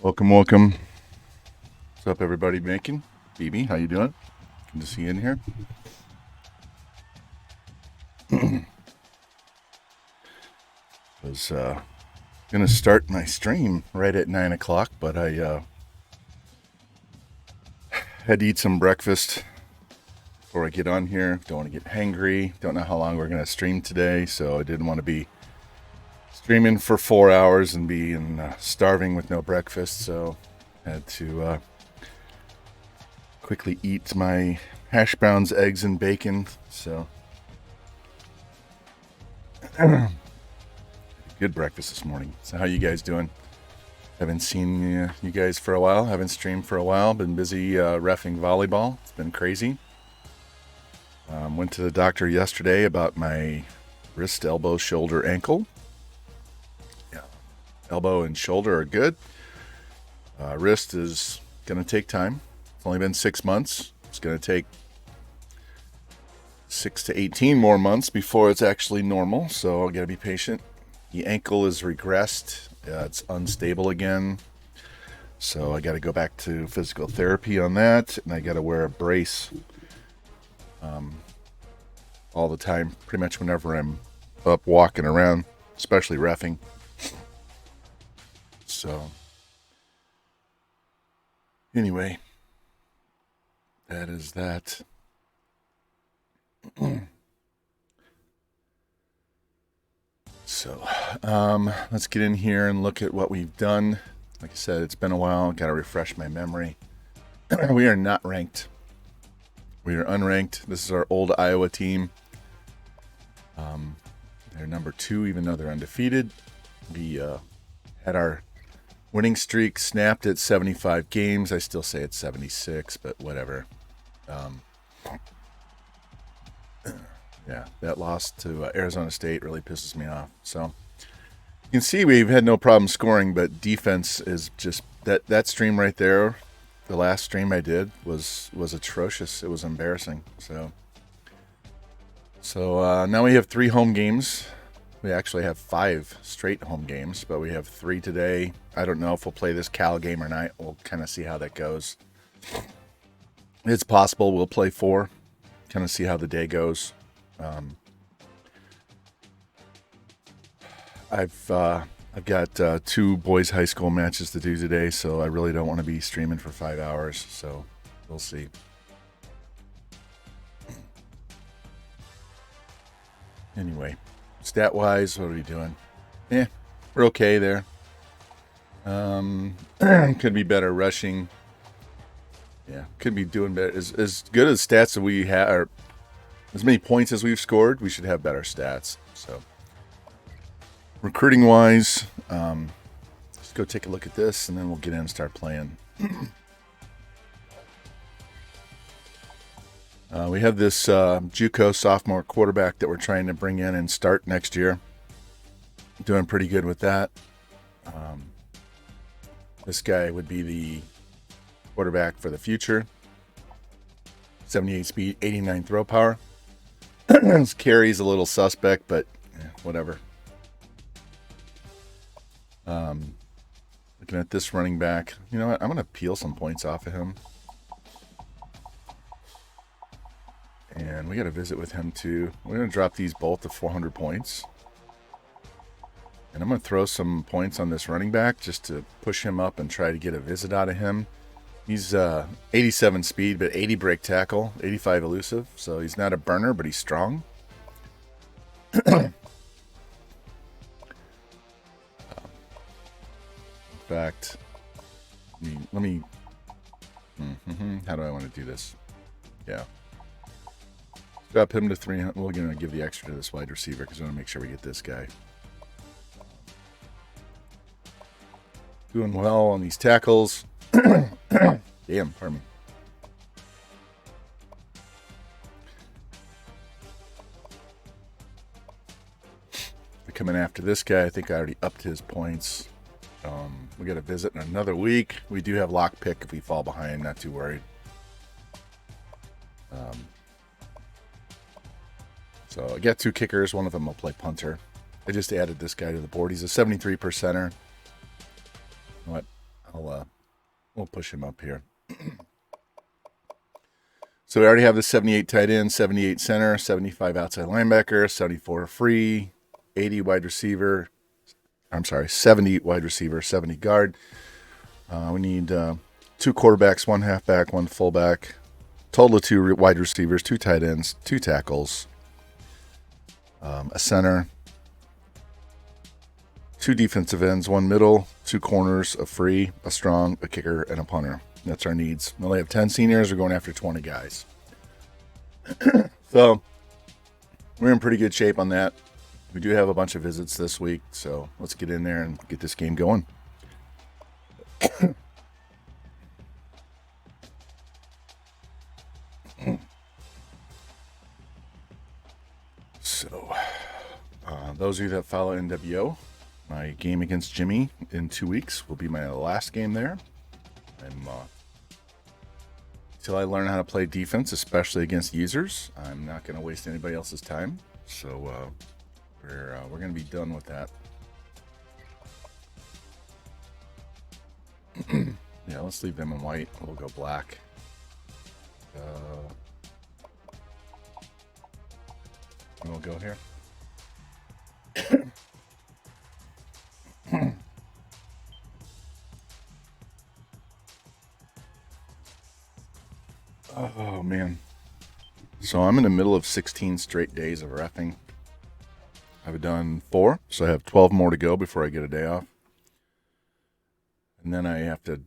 Welcome. What's up, everybody? Making BB, how you doing? Good to see you in here. Was gonna start my stream right at 9 o'clock, but I had to eat some breakfast before I get on here. Don't want to get hangry. Don't know how long we're gonna stream today, so I didn't want to be streaming for 4 hours and be starving with no breakfast. So I had to quickly eat my hash browns, eggs, and bacon. So good breakfast this morning. So how you guys doing? Haven't seen you guys for a while. Haven't streamed for a while. Been busy reffing volleyball. It's been crazy. Went to the doctor yesterday about my wrist, elbow, shoulder, ankle. Yeah, elbow and shoulder are good. Wrist is going to take time. It's only been 6 months. It's going to take 6 to 18 more months before it's actually normal. So I got to be patient. The ankle is regressed. It's unstable again. So I got to go back to physical therapy on that. And I got to wear a brace all the time, pretty much whenever I'm up walking around, especially reffing. So anyway, that is that. So let's get in here and look at what we've done. Like I said, it's been a while. Got to refresh my memory. We are not ranked. We are unranked. This is our old Iowa team. They're number 2, even though they're undefeated. We had our winning streak snapped at 75 games. I still say it's 76, but whatever. Yeah, that loss to Arizona State really pisses me off. So you can see we've had no problem scoring, but defense is just that stream right there. The last stream I did was atrocious. It was embarrassing. So now we have 3 home games. We actually have 5 straight home games, but we have 3 today. I don't know if we'll play this Cal game or not. We'll kind of see how that goes. It's possible we'll play 4. Kind of see how the day goes. I've got 2 boys high school matches to do today, so I really don't want to be streaming for 5 hours. So we'll see. Anyway, stat wise, what are we doing? We're okay there. Could be better rushing. Yeah, could be doing better. As good as stats that we have, or as many points as we've scored, we should have better stats. So recruiting wise, let's go take a look at this, and then we'll get in and start playing. We have this JUCO sophomore quarterback that we're trying to bring in and start next year. Doing pretty good with that. This guy would be the quarterback for the future. 78 speed, 89 throw power. His carry's a little suspect, but whatever. Looking at this running back, you know what? I'm going to peel some points off of him. And we got to visit with him too. We're going to drop these both to 400 points. And I'm going to throw some points on this running back just to push him up and try to get a visit out of him. He's 87 speed, but 80 break tackle, 85 elusive. So he's not a burner, but he's strong. In fact, let me how do I want to do this? Yeah. Drop him to 300. We're going to give the extra to this wide receiver because I want to make sure we get this guy. Doing well on these tackles. Damn, pardon me. We're coming after this guy. I think I already upped his points. We got to visit in another week. We do have lock pick if we fall behind. Not too worried. So I got 2 kickers. One of them will play punter. I just added this guy to the board. He's a 73%er. You know what? we'll push him up here. So we already have the 78 tight end, 78 center, 75 outside linebacker, 74 free, 80 wide receiver. I'm sorry, 70 wide receiver, 70 guard. We need 2 quarterbacks, 1 halfback, 1 fullback. Total of 2 wide receivers, 2 tight ends, 2 tackles, a center, 2 defensive ends, 1 middle, 2 corners, a free, a strong, a kicker, and a punter. That's our needs. We only have 10 seniors. We're going after 20 guys. So we're in pretty good shape on that. We do have a bunch of visits this week, so let's get in there and get this game going. So those of you that follow NWO, my game against Jimmy in 2 weeks will be my last game there. Until I learn how to play defense, especially against users, I'm not going to waste anybody else's time. So we're going to be done with that. Yeah, let's leave them in white. We'll go black. And we'll go here. Oh, man. So I'm in the middle of 16 straight days of reffing. I've done 4, so I have 12 more to go before I get a day off. And then I have to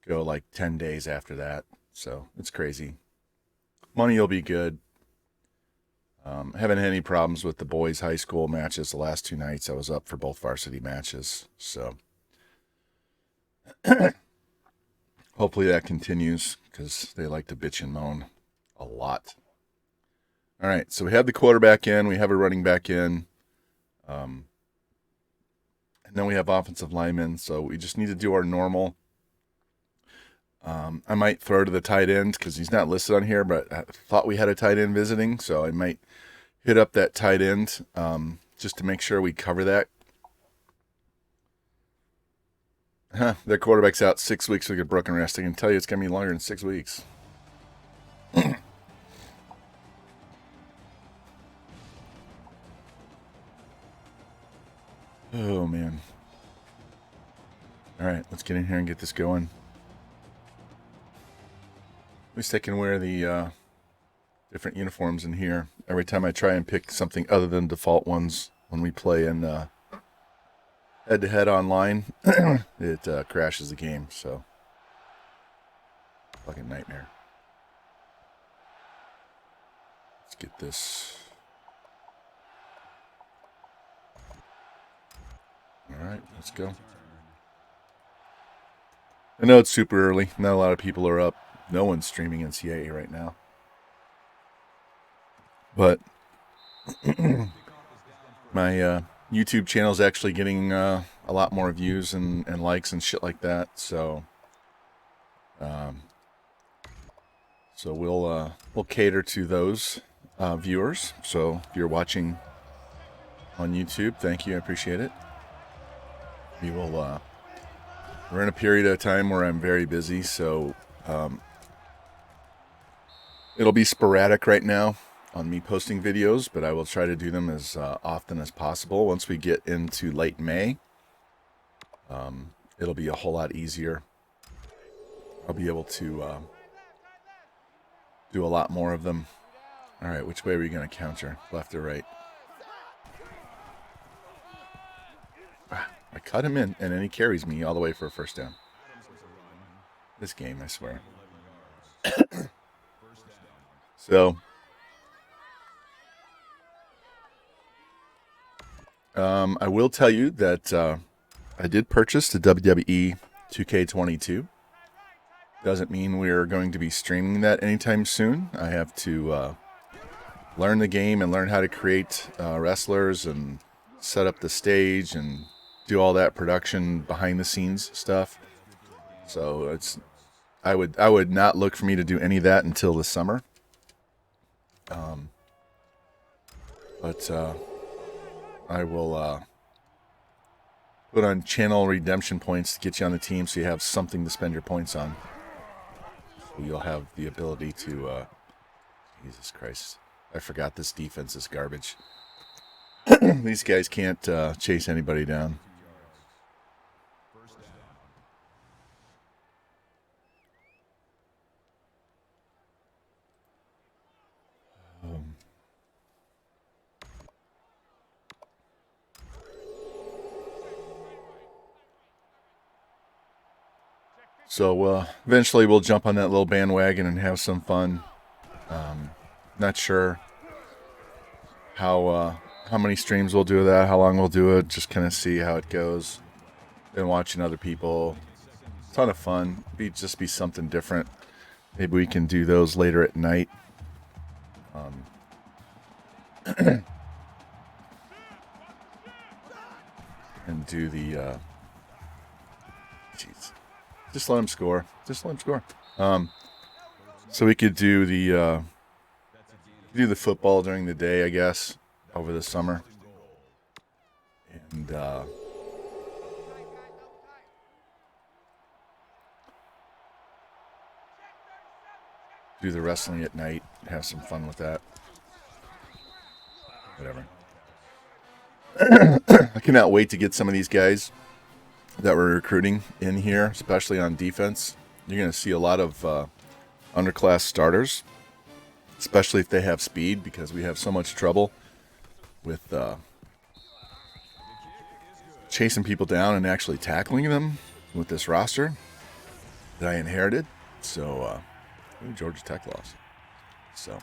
go like 10 days after that. So it's crazy. Money will be good. Haven't had any problems with the boys' high school matches. The last 2 nights I was up for both varsity matches. So hopefully that continues because they like to bitch and moan a lot. All right, so we have the quarterback in. We have a running back in. And then we have offensive linemen. So we just need to do our normal. I might throw to the tight end because he's not listed on here, but I thought we had a tight end visiting. So I might hit up that tight end just to make sure we cover that. Their quarterback's out 6 weeks with a broken wrist. I can tell you it's going to be longer than 6 weeks. Oh, man. All right, let's get in here and get this going. At least I can wear the different uniforms in here. Every time I try and pick something other than default ones when we play in head-to-head online, it crashes the game, so fucking nightmare. Let's get this. All right, let's go. I know it's super early. Not a lot of people are up. No one's streaming NCAA right now. But my YouTube channel is actually getting a lot more views and likes and shit like that. So, we'll cater to those viewers. So if you're watching on YouTube, thank you. I appreciate it. We will. We're in a period of time where I'm very busy, so it'll be sporadic right now on me posting videos, but I will try to do them as often as possible. Once we get into late May, it'll be a whole lot easier. I'll be able to do a lot more of them. All right, which way are we going to counter? Left or right? I cut him in, and then he carries me all the way for a first down. This game, I swear. So, I will tell you that I did purchase the WWE 2K22. Doesn't mean we're going to be streaming that anytime soon. I have to learn the game and learn how to create wrestlers and set up the stage and do all that production behind the scenes stuff. So I would not look for me to do any of that until the summer. But I will put on channel redemption points to get you on the team so you have something to spend your points on. So you'll have the ability to... Jesus Christ. I forgot this defense is garbage. These guys can't chase anybody down. So eventually we'll jump on that little bandwagon and have some fun. Not sure how many streams we'll do that, how long we'll do it, just kind of see how it goes. Been watching other people. Ton of fun. Just be something different. Maybe we can do those later at night. And do the jeez. Just let him score. Just let him score. So we could do the football during the day, I guess, over the summer. And do the wrestling at night. Have some fun with that. Whatever. I cannot wait to get some of these guys that we're recruiting in here, especially on defense. You're going to see a lot of underclass starters, especially if they have speed, because we have so much trouble with chasing people down and actually tackling them with this roster that I inherited. So, Georgia Tech lost. So,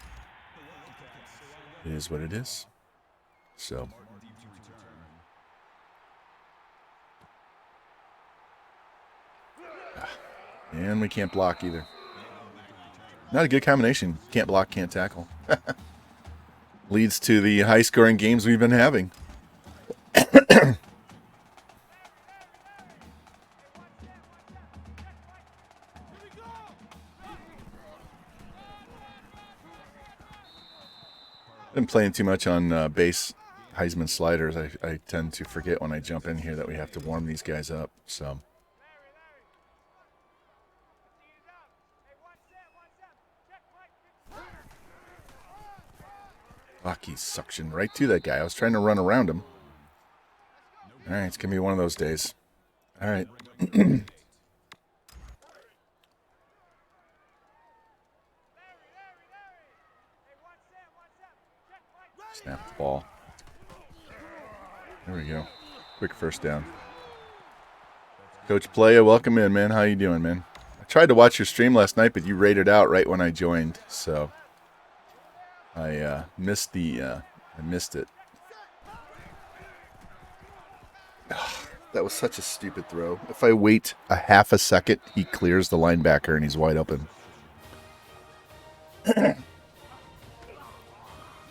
it is what it is. So, and we can't block either. Not a good combination. Can't block, can't tackle. Leads to the high-scoring games we've been having. Been playing too much on base Heisman sliders. I tend to forget when I jump in here that we have to warm these guys up. So. Fuck, he suctioned right to that guy. I was trying to run around him. All right, it's going to be one of those days. All right. Snap the ball. There we go. Quick first down. Coach Playa, welcome in, man. How you doing, man? I tried to watch your stream last night, but you rated out right when I joined, so I missed it. That was such a stupid throw. If I wait a half a second, he clears the linebacker and he's wide open.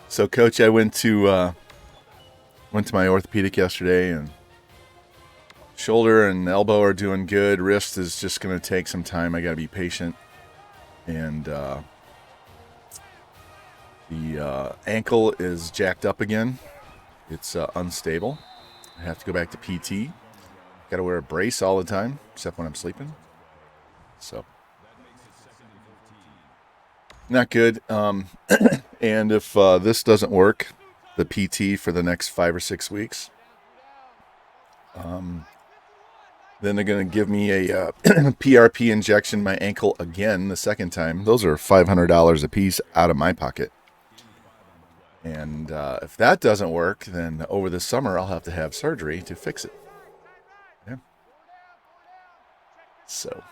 So, Coach, I went to my orthopedic yesterday, and shoulder and elbow are doing good. Wrist is just going to take some time. I got to be patient. And the ankle is jacked up again. It's unstable. I have to go back to PT. Got to wear a brace all the time, except when I'm sleeping. So, not good. And if this doesn't work, the PT for the next 5 or 6 weeks, then they're going to give me a PRP injection in my ankle again the second time. Those are $500 a piece out of my pocket. And if that doesn't work, then over the summer I'll have to have surgery to fix it. Yeah. So,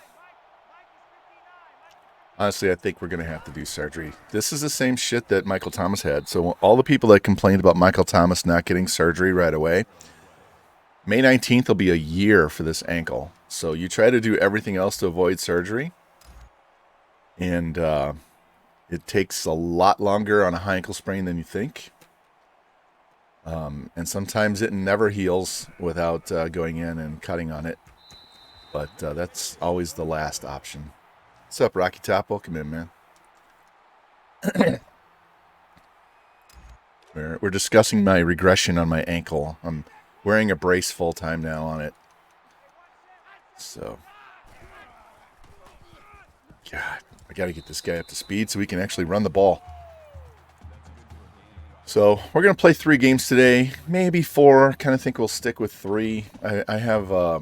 honestly, I think we're going to have to do surgery. This is the same shit that Michael Thomas had. So all the people that complained about Michael Thomas not getting surgery right away, May 19th will be a year for this ankle. So you try to do everything else to avoid surgery, and it takes a lot longer on a high ankle sprain than you think. And sometimes it never heals without going in and cutting on it. But that's always the last option. What's up, Rocky Top? Welcome in, man. We're discussing my regression on my ankle. I'm wearing a brace full time now on it. So, God, I got to get this guy up to speed so we can actually run the ball. So we're going to play 3 games today, maybe 4. Kind of think we'll stick with 3. I have a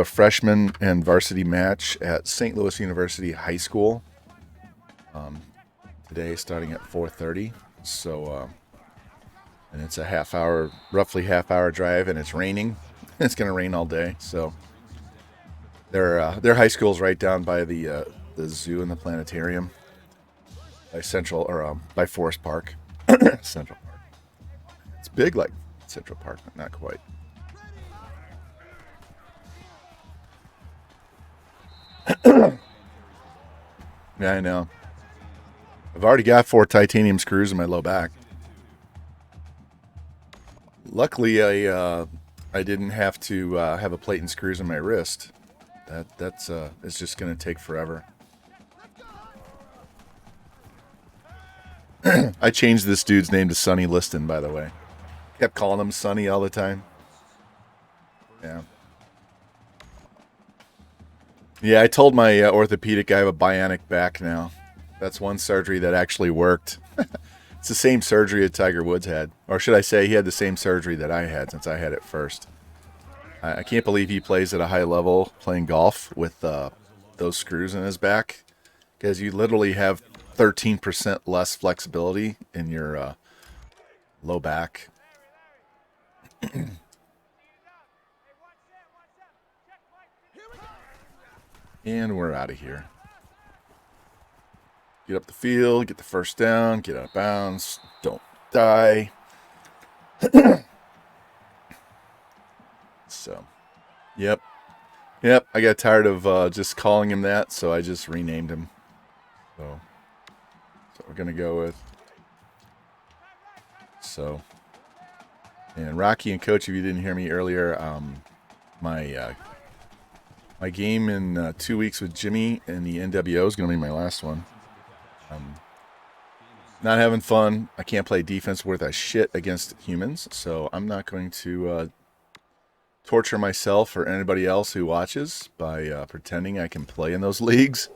freshman and varsity match at St. Louis University High School today, starting at 4:30. So, and it's a roughly half hour drive, and it's raining. It's going to rain all day. So their high school's right down by the zoo and the planetarium, by Forest Park. Central Park. It's big like Central Park, but not quite. Yeah, I know. I've already got 4 titanium screws in my low back. Luckily, I didn't have to have a plate and screws in my wrist. That's it's just going to take forever. I changed this dude's name to Sonny Liston, by the way. Kept calling him Sonny all the time. Yeah. Yeah, I told my orthopedic I have a bionic back now. That's one surgery that actually worked. It's the same surgery that Tiger Woods had. Or should I say he had the same surgery that I had since I had it first. I can't believe he plays at a high level playing golf with those screws in his back. Because you literally have 13% less flexibility in your low back. And we're out of here. Get up the field, get the first down, get out of bounds, don't die. So, yep, I got tired of just calling him that, so I just renamed him. So we're going to go with. So, and Rocky and Coach, if you didn't hear me earlier, my game in 2 weeks with Jimmy and the NWO is going to be my last one. Not having fun. I can't play defense worth a shit against humans, so I'm not going to torture myself or anybody else who watches by pretending I can play in those leagues.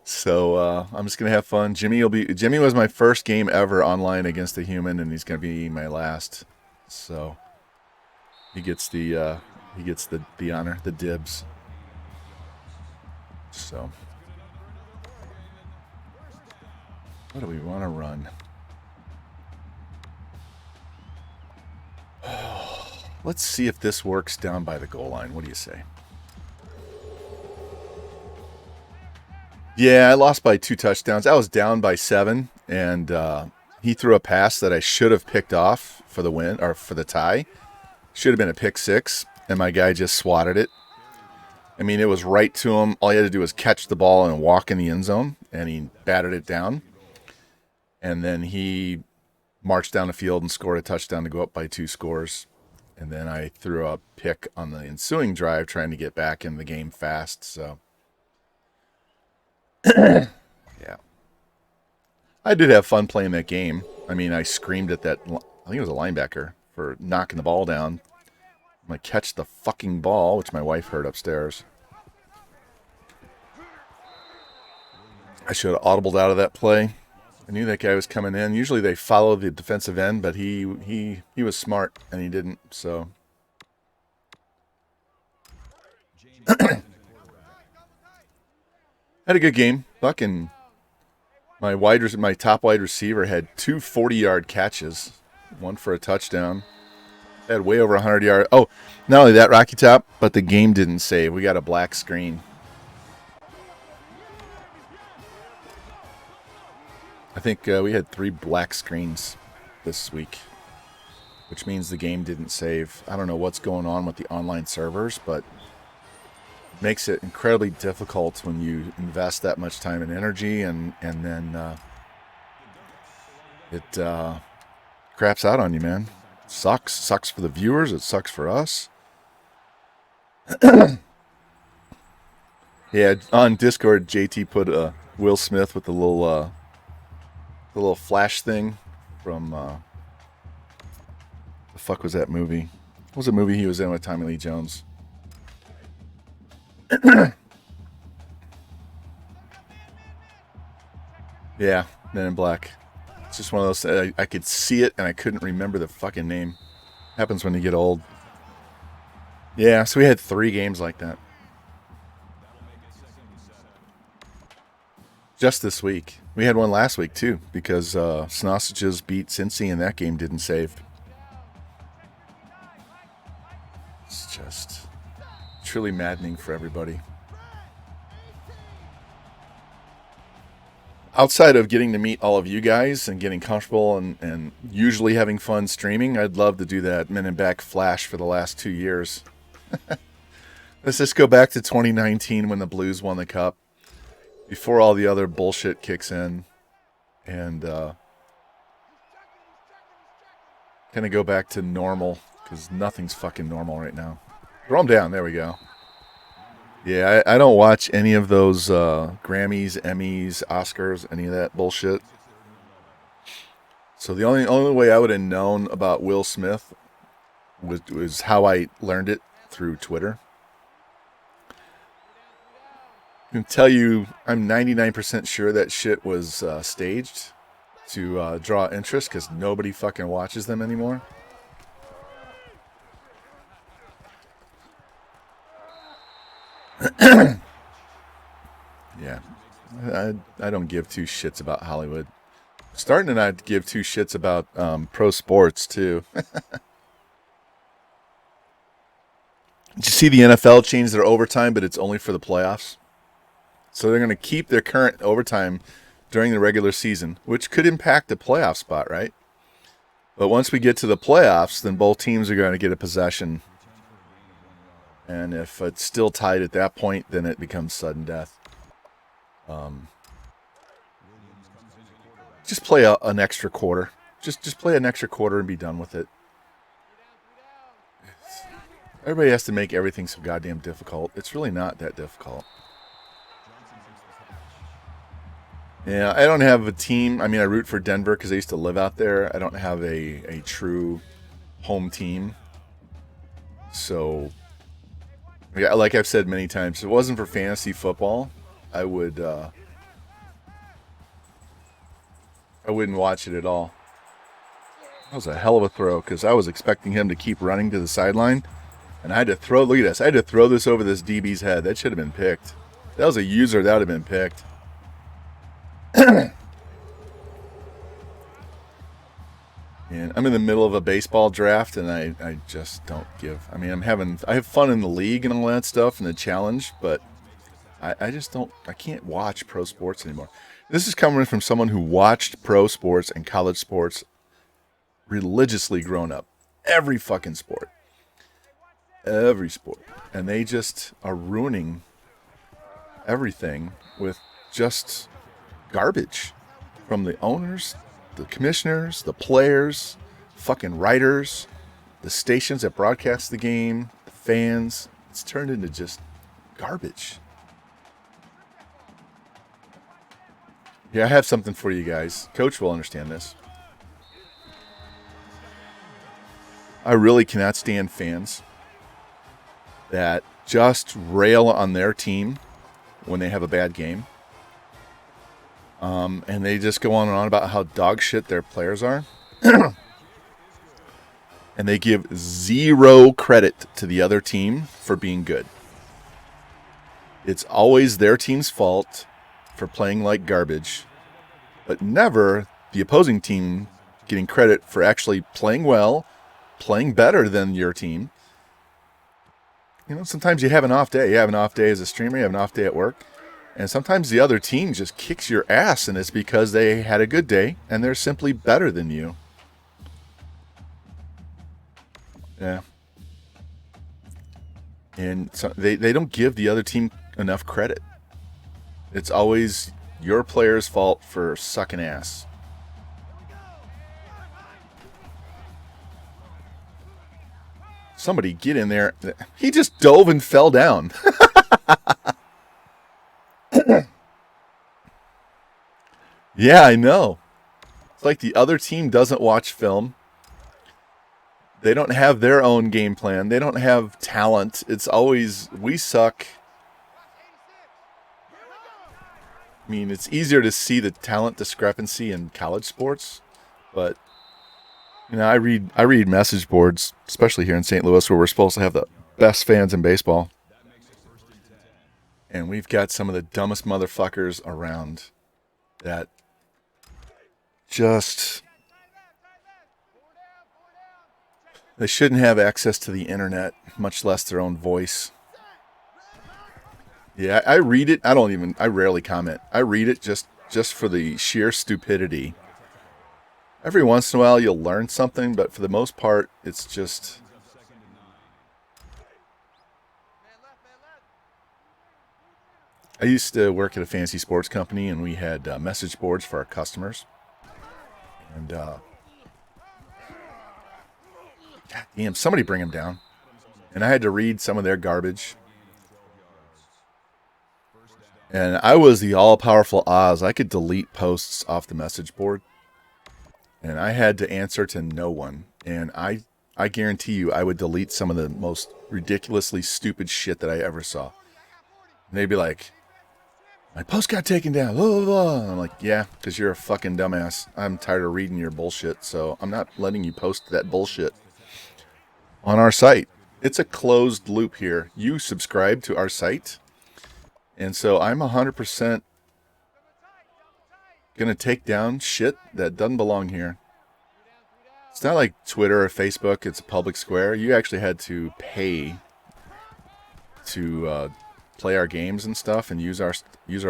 So I'm just gonna have fun. Jimmy was my first game ever online against a human, and he's gonna be my last. So he gets the honor, the dibs. So what do we want to run? Let's see if this works down by the goal line. What do you say? Yeah, I lost by 2 touchdowns. I was down by 7, and he threw a pass that I should have picked off for the win, or for the tie. Should have been a pick 6, and my guy just swatted it. I mean, it was right to him. All he had to do was catch the ball and walk in the end zone, and he batted it down. And then he marched down the field and scored a touchdown to go up by 2 scores. And then I threw a pick on the ensuing drive trying to get back in the game fast, so... Yeah. I did have fun playing that game. I mean, I screamed at that, I think it was a linebacker, for knocking the ball down. I'm going to catch the fucking ball, which my wife heard upstairs. I should have audibled out of that play. I knew that guy was coming in. Usually they follow the defensive end, but he was smart, and he didn't, so... Had a good game. Fucking my top wide receiver had 2 40-yard catches, one for a touchdown. Had way over 100 yards. Oh, not only that, Rocky Top, but the game didn't save. We got a black screen. I think we had 3 black screens this week, which means the game didn't save. I don't know what's going on with the online servers, but makes it incredibly difficult when you invest that much time and energy, and then it craps out on you, man. Sucks for the viewers. It sucks for us. Yeah, on Discord, JT put Will Smith with the little flash thing from the fuck was that movie? What was the movie he was in with Tommy Lee Jones? Yeah, Men in Black. It's just one of those. I could see it and I couldn't remember the fucking name. Happens when you get old. Yeah, so we had 3 games like that. Just this week. We had one last week too, because Sausages beat Cincy and that game didn't save. It's just truly maddening for everybody. Outside of getting to meet all of you guys and getting comfortable and usually having fun streaming, I'd love to do that Men in Black Flash for the last 2 years. Let's just go back to 2019 when the Blues won the Cup, before all the other bullshit kicks in, and kind of go back to normal, because nothing's fucking normal right now. Throw them down. There we go. Yeah, I don't watch any of those Grammys, Emmys, Oscars, any of that bullshit. So the only way I would have known about Will Smith was how I learned it, through Twitter. I can tell you, I'm 99% sure that shit was staged to draw interest, because nobody fucking watches them anymore. Yeah, I don't give 2 shits about Hollywood. Starting to not give 2 shits about pro sports too. Did you see the NFL change their overtime, but it's only for the playoffs? So they're going to keep their current overtime during the regular season, which could impact the playoff spot, right? But once we get to the playoffs, then both teams are going to get a possession. And if it's still tied at that point, then it becomes sudden death. Just play an extra quarter. Just play an extra quarter and be done with it. Everybody has to make everything so goddamn difficult. It's really not that difficult. Yeah, I don't have a team. I mean, I root for Denver because I used to live out there. I don't have a true home team. So, yeah, like I've said many times, if it wasn't for fantasy football, I wouldn't watch it at all. That was a hell of a throw, because I was expecting him to keep running to the sideline. And I had to throw, look at this, I had to throw this over this DB's head. That should have been picked. That was a user, that would have been picked. And I'm in the middle of a baseball draft, and I just don't give. I mean, I have fun in the league and all that stuff and the challenge, but I just don't, I can't watch pro sports anymore. This is coming from someone who watched pro sports and college sports religiously growing up. Every fucking sport. Every sport. And they just are ruining everything with just garbage. From the owners, the commissioners, the players, fucking writers, the stations that broadcast the game, the fans. It's turned into just garbage. Yeah, I have something for you guys. Coach will understand this. I really cannot stand fans that just rail on their team when they have a bad game. And they just go on and on about how dog shit their players are. And they give 0 credit to the other team for being good. It's always their team's fault for playing like garbage, but never the opposing team getting credit for actually playing well, playing better than your team. You know, sometimes you have an off day. You have an off day as a streamer, you have an off day at work. And sometimes the other team just kicks your ass, and it's because they had a good day, and they're simply better than you. Yeah. And so they don't give the other team enough credit. It's always your player's fault for sucking ass. Somebody get in there. He just dove and fell down. Yeah, I know. It's like the other team doesn't watch film. They don't have their own game plan. They don't have talent. It's always, we suck. I mean, it's easier to see the talent discrepancy in college sports, but you know, I read message boards, especially here in St. Louis, where we're supposed to have the best fans in baseball, and we've got some of the dumbest motherfuckers around that just, they shouldn't have access to the internet, much less their own voice. Yeah, I read it. I rarely comment. I read it just for the sheer stupidity. Every once in a while you'll learn something, but for the most part, it's just... I used to work at a fancy sports company, and we had message boards for our customers. And, God damn, somebody bring them down. And I had to read some of their garbage. And I was the all-powerful Oz. I could delete posts off the message board. And I had to answer to no one. And I guarantee you I would delete some of the most ridiculously stupid shit that I ever saw. And they'd be like, my post got taken down, blah, blah, blah. And I'm like, yeah, because you're a fucking dumbass. I'm tired of reading your bullshit, so I'm not letting you post that bullshit on our site. It's a closed loop here. You subscribe to our site. And so I'm 100% going to take down shit that doesn't belong here. It's not like Twitter or Facebook. It's a public square. You actually had to pay to play our games and stuff and use our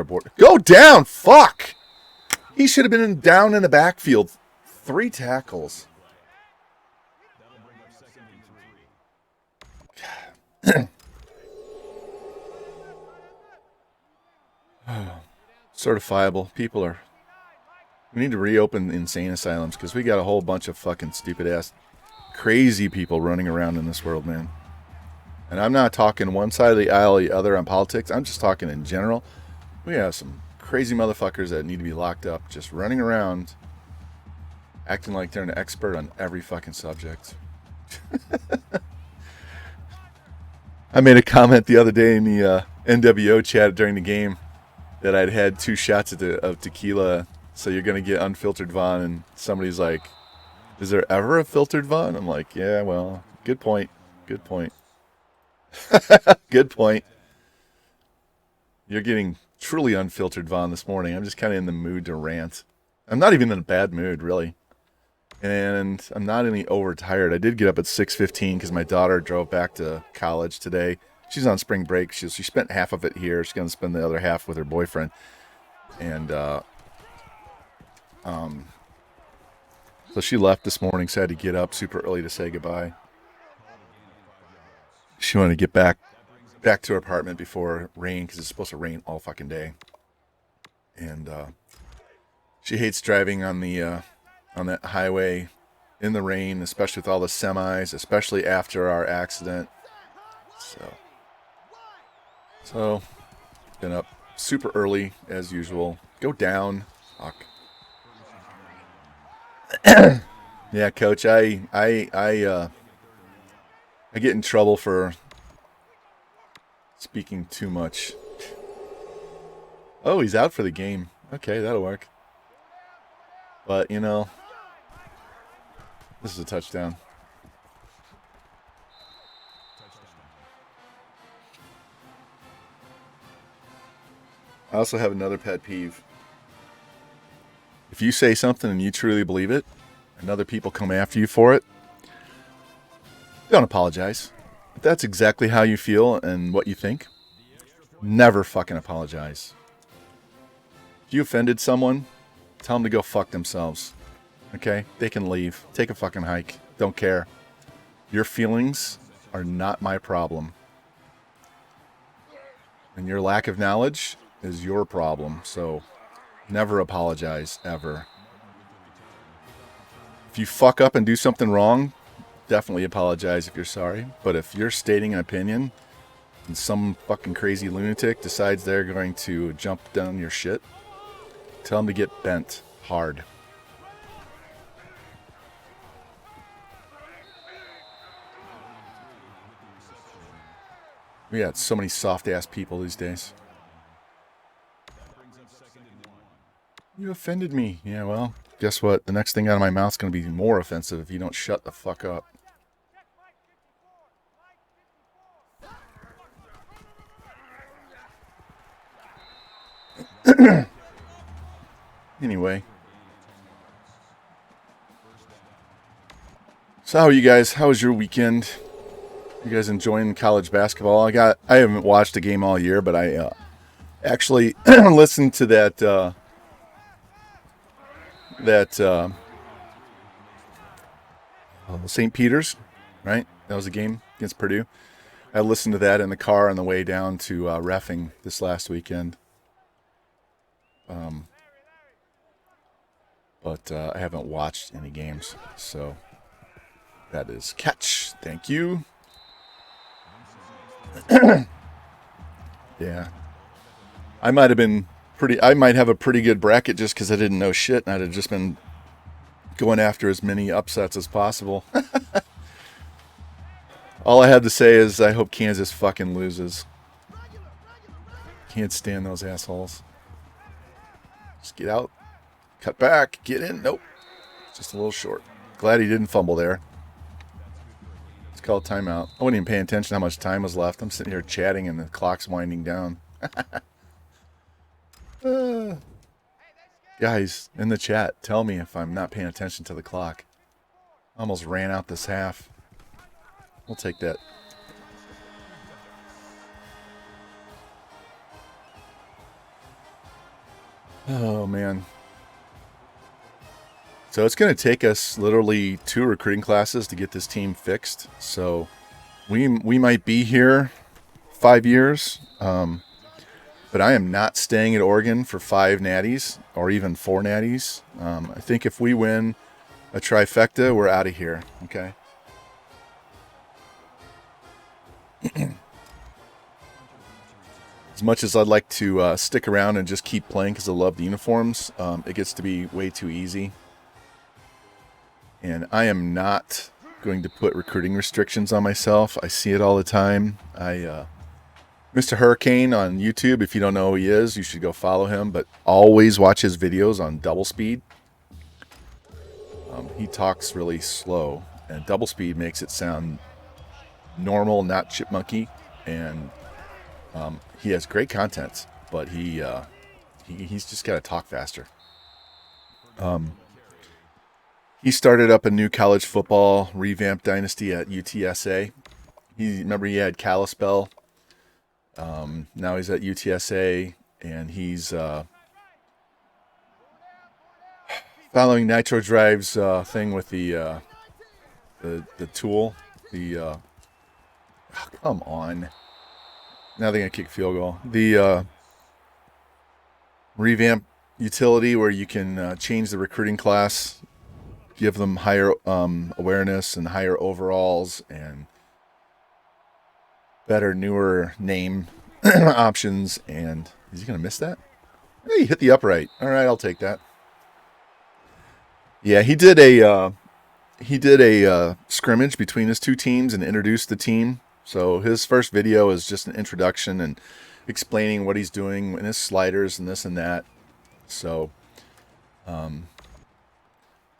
board. Go down! Fuck! He should have been down in the backfield. 3 tackles. Certifiable. People are... We need to reopen insane asylums because we got a whole bunch of fucking stupid-ass, crazy people running around in this world, man. And I'm not talking one side of the aisle or the other on politics. I'm just talking in general. We have some crazy motherfuckers that need to be locked up just running around acting like they're an expert on every fucking subject. I made a comment the other day in the NWO chat during the game that I'd had 2 shots of tequila, so you're going to get unfiltered Vaughn. And somebody's like, is there ever a filtered Vaughn? I'm like, yeah, well, good point. Good point. Good point. You're getting truly unfiltered Vaughn this morning. I'm just kind of in the mood to rant. I'm not even in a bad mood, really. And I'm not any overtired. I did get up at 6:15 because my daughter drove back to college today. She's on spring break. She spent half of it here. She's going to spend the other half with her boyfriend. And so she left this morning, so I had to get up super early to say goodbye. She wanted to get back to her apartment before rain because it's supposed to rain all fucking day. And she hates driving on that highway in the rain, especially with all the semis, especially after our accident. So been up super early as usual. Go down. Fuck. Yeah, Coach. I get in trouble for speaking too much. Oh, he's out for the game. Okay, that'll work. But, you know, this is a touchdown. I also have another pet peeve. If you say something and you truly believe it, and other people come after you for it, don't apologize. If that's exactly how you feel and what you think, never fucking apologize. If you offended someone, tell them to go fuck themselves. Okay? They can leave. Take a fucking hike. Don't care. Your feelings are not my problem. And your lack of knowledge is your problem. So never apologize, ever. If you fuck up and do something wrong, definitely apologize if you're sorry. But if you're stating an opinion and some fucking crazy lunatic decides they're going to jump down your shit, tell them to get bent hard. We got so many soft-ass people these days. You offended me. Yeah, well, guess what? The next thing out of my mouth is going to be more offensive if you don't shut the fuck up. Anyway. So how are you guys? How was your weekend? You guys enjoying college basketball? I haven't watched a game all year, but I actually listened to that St. Peter's, right? That was a game against Purdue. I listened to that in the car on the way down to reffing this last weekend. But I haven't watched any games, so that is catch. Thank you. Yeah. I might have a pretty good bracket just because I didn't know shit, and I'd have just been going after as many upsets as possible. All I have to say is I hope Kansas fucking loses. Can't stand those assholes. Just get out. Cut back. Get in. Nope. Just a little short. Glad he didn't fumble there. It's called timeout. I wasn't even paying attention to how much time was left. I'm sitting here chatting and the clock's winding down. Guys, in the chat, tell me if I'm not paying attention to the clock. I almost ran out this half. We'll take that. Oh, man. So it's going to take us literally 2 recruiting classes to get this team fixed. So we might be here 5 years. But I am not staying at Oregon for 5 natties or even 4 natties. I think if we win a trifecta, we're out of here. Okay. As much as I'd like to stick around and just keep playing because I love the uniforms, it gets to be way too easy. And I am not going to put recruiting restrictions on myself. I see it all the time. Mr. Hurricane on YouTube, if you don't know who he is, you should go follow him. But always watch his videos on double speed. He talks really slow. And double speed makes it sound normal, not chipmunky. And he has great content. But he's just got to talk faster. He started up a new college football revamped dynasty at UTSA. Remember he had Kalispell. Now he's at UTSA, and he's following Nitro Drive's thing with the tool. Come on. Now they're going to kick field goal. The revamp utility where you can change the recruiting class, give them higher awareness and higher overalls and better, newer name options. And is he going to miss that? Hey, he hit the upright. All right, I'll take that. Yeah, he did a scrimmage between his 2 teams and introduced the team. So his first video is just an introduction and explaining what he's doing and his sliders and this and that. So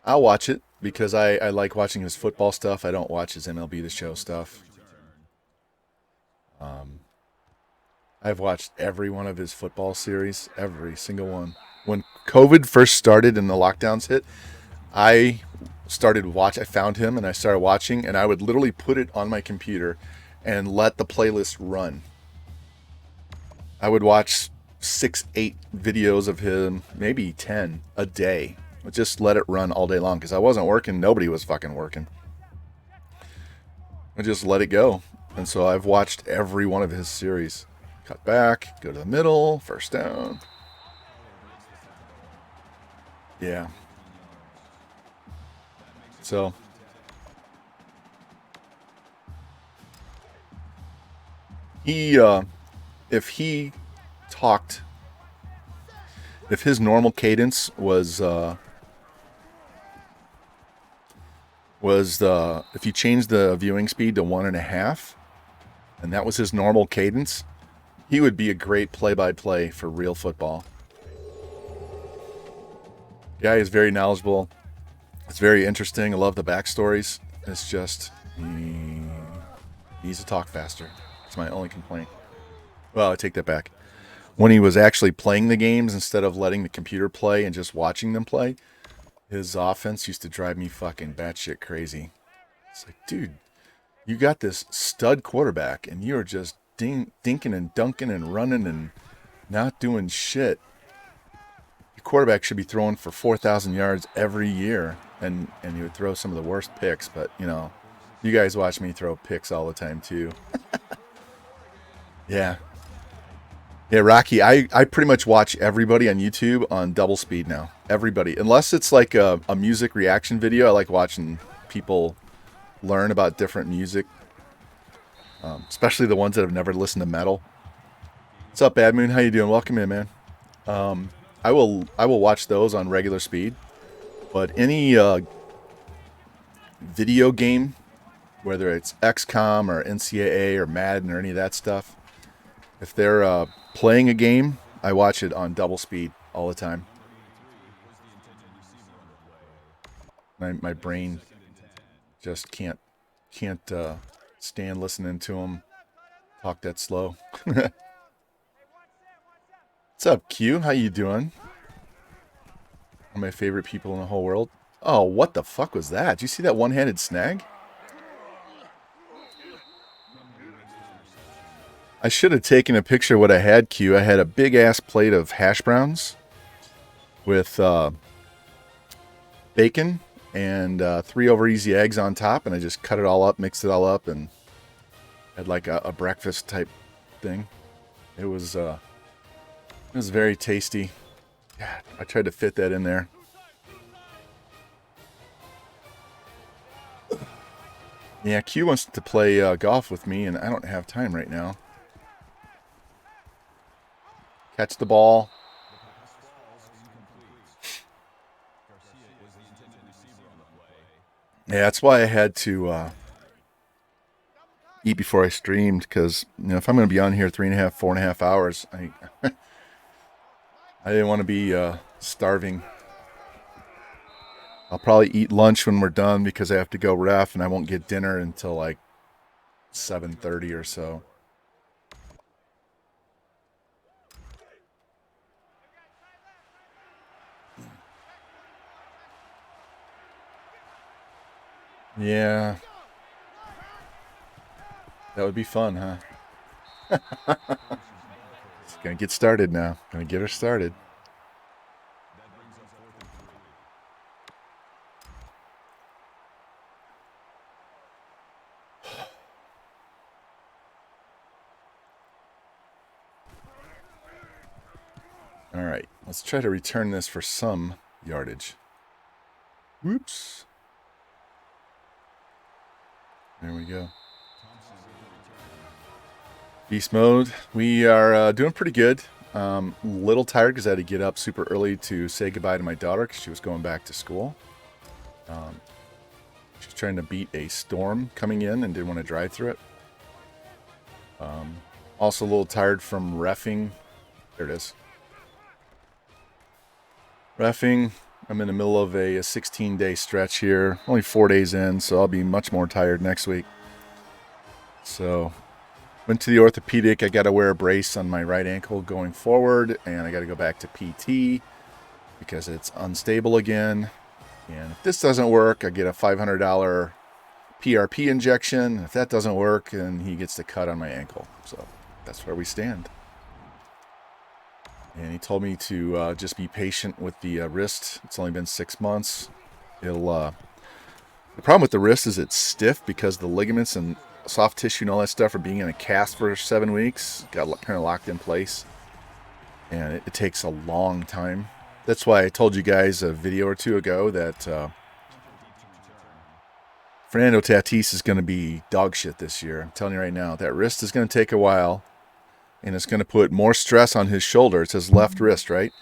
I'll watch it because I like watching his football stuff. I don't watch his MLB The Show stuff. I've watched every one of his football series, every single one. When COVID first started and the lockdowns hit, I found him and I started watching, and I would literally put it on my computer and let the playlist run. I would watch 6-8 videos of him, maybe 10 a day. Just let it run all day long because I wasn't working. Nobody was fucking working. I just let it go. And so I've watched every one of his series. Cut back, go to the middle, first down. Yeah. So if his normal cadence was if you change the viewing speed to 1.5, and that was his normal cadence, he would be a great play-by-play for real football. Guy is very knowledgeable. It's very interesting. I love the backstories. It's just he needs to talk faster. That's my only complaint. Well, I take that back. When he was actually playing the games instead of letting the computer play and just watching them play, his offense used to drive me fucking batshit crazy. It's like, dude, you got this stud quarterback and you're just dinking and dunking and running and not doing shit. Your quarterback should be throwing for 4,000 yards every year, and he would throw some of the worst picks, but, you know, you guys watch me throw picks all the time, too. Yeah. Yeah, Rocky, I pretty much watch everybody on YouTube on double speed now. Everybody. Unless it's like a music reaction video. I like watching people learn about different music. Especially the ones that have never listened to metal. What's up, Bad Moon? How you doing? Welcome in, man. I will watch those on regular speed. But any video game, whether it's XCOM or NCAA or Madden or any of that stuff, if they're playing a game, I watch it on double speed all the time. My brain just can't stand listening to them talk that slow. What's up, Q? How you doing? One of my favorite people in the whole world. Oh, what the fuck was that? Did you see that one-handed snag? I should have taken a picture of what I had, Q. I had a big-ass plate of hash browns with bacon and 3 over easy eggs on top, and I just cut it all up, mixed it all up, and had like a breakfast type thing. It was very tasty. God, I tried to fit that in there. Yeah, Q wants to play golf with me, and I don't have time right now. Catch the ball. Yeah, that's why I had to eat before I streamed, because, you know, if I'm going to be on here 3.5, 4.5 hours, I didn't want to be starving. I'll probably eat lunch when we're done because I have to go ref, and I won't get dinner until like 7:30 or so. Yeah. That would be fun, huh? It's gonna get started now. Gonna get her started. All right, let's try to return this for some yardage. Whoops. There we go. Beast mode. We are doing pretty good. Little tired because I had to get up super early to say goodbye to my daughter because she was going back to school. She's trying to beat a storm coming in and didn't want to drive through it. Also a little tired from reffing. There it is. Reffing. I'm in the middle of a 16-day stretch here. Only 4 days in, so I'll be much more tired next week. So, went to the orthopedic. I got to wear a brace on my right ankle going forward, and I got to go back to PT because it's unstable again. And if this doesn't work, I get a $500 PRP injection. If that doesn't work, then he gets the cut on my ankle. So, that's where we stand. And he told me to just be patient with the wrist. It's only been 6 months. It'll. The problem with the wrist is it's stiff because the ligaments and soft tissue and all that stuff are being in a cast for 7 weeks. Got kind of locked in place. And it takes a long time. That's why I told you guys a video or two ago that Fernando Tatis is going to be dog shit this year. I'm telling you right now. That wrist is going to take a while. And it's going to put more stress on his shoulder. It's his left wrist, right?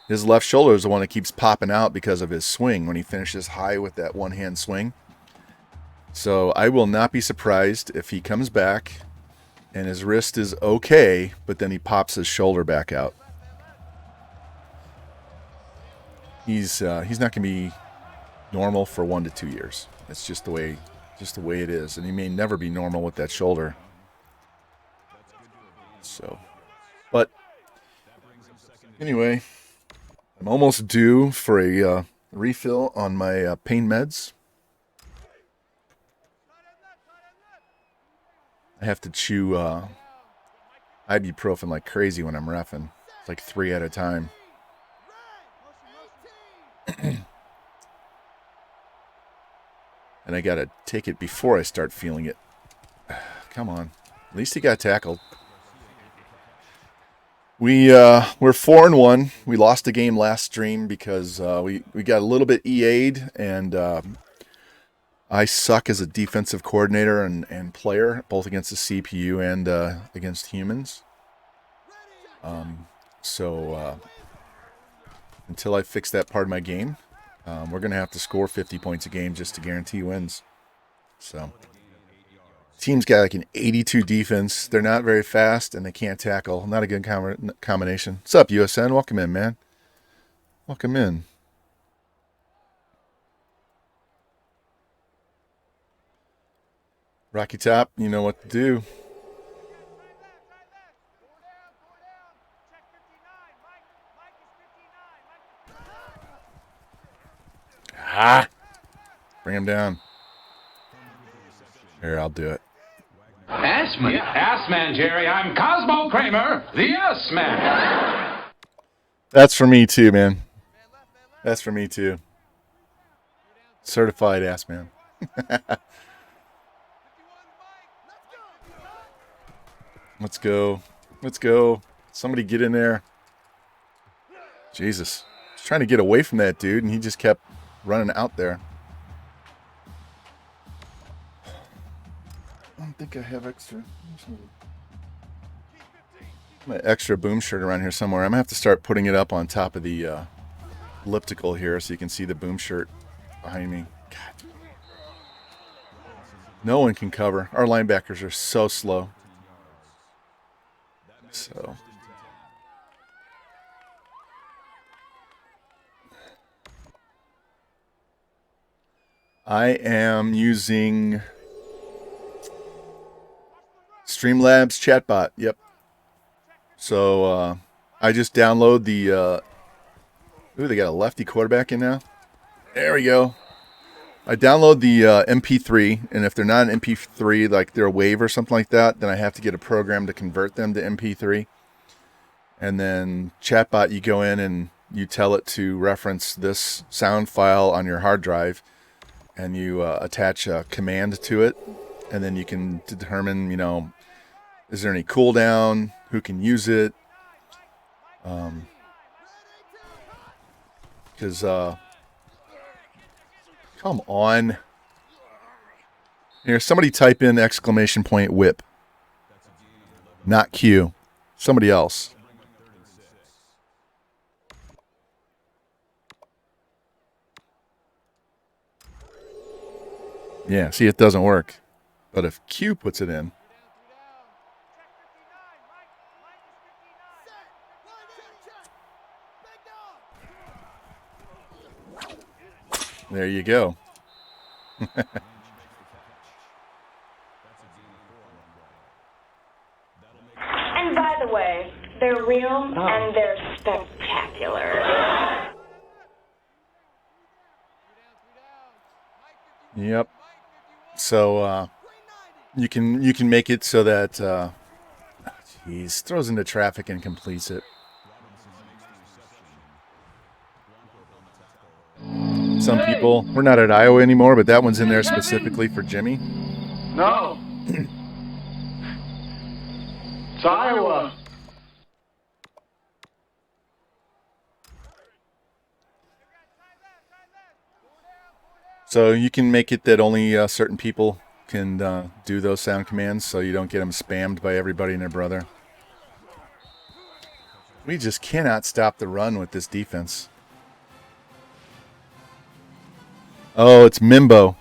His left shoulder is the one that keeps popping out because of his swing when he finishes high with that one-hand swing. So I will not be surprised if he comes back and his wrist is okay, but then he pops his shoulder back out. He's not going to be normal for 1 to 2 years. That's just the way it is, and he may never be normal with that shoulder. So, but anyway, I'm almost due for a refill on my pain meds. I have to chew ibuprofen like crazy when I'm reffing. It's like 3 at a time. And I gotta take it before I start feeling it. Come on. At least he got tackled. We're 4-1. We lost a game last stream because we got a little bit EA'd, and I suck as a defensive coordinator and player, both against the CPU and against humans. So until I fix that part of my game, we're going to have to score 50 points a game just to guarantee wins. So, team's got like an 82 defense. They're not very fast, and they can't tackle. Not a good combination. What's up, USN? Welcome in, man. Welcome in. Rocky Top, you know what to do. Ah! Bring him down. Here, I'll do it. Assman? Assman, Jerry. I'm Cosmo Kramer, the Assman. That's for me too, man. That's for me too. Certified Assman. Let's go. Let's go. Somebody get in there. Jesus. I was trying to get away from that dude, and he just kept running out there. I don't think I have extra. My extra boom shirt around here somewhere. I'm going to have to start putting it up on top of the elliptical here so you can see the boom shirt behind me. God. No one can cover. Our linebackers are so slow. So I am using Streamlabs chatbot. Yep. So I just download the ooh, they got a lefty quarterback in now. There we go. I download the MP3, and if they're not an MP3, like they're a WAV or something like that, then I have to get a program to convert them to MP3. And then chatbot, you go in and you tell it to reference this sound file on your hard drive, and you attach a command to it, and then you can determine, you know, is there any cooldown, who can use it, because come on. Here, somebody type in exclamation point whip. Not Q. Somebody else. Yeah, see, it doesn't work. But if Q puts it in. There you go. And by the way, they're real and they're spectacular. Yep. So you can make it so that throws into traffic and completes it. Some people, we're not at Iowa anymore, but that one's in there specifically for Jimmy. No. It's Iowa. So you can make it that only certain people can do those sound commands, so you don't get them spammed by everybody and their brother. We just cannot stop the run with this defense. Oh, it's Mimbo.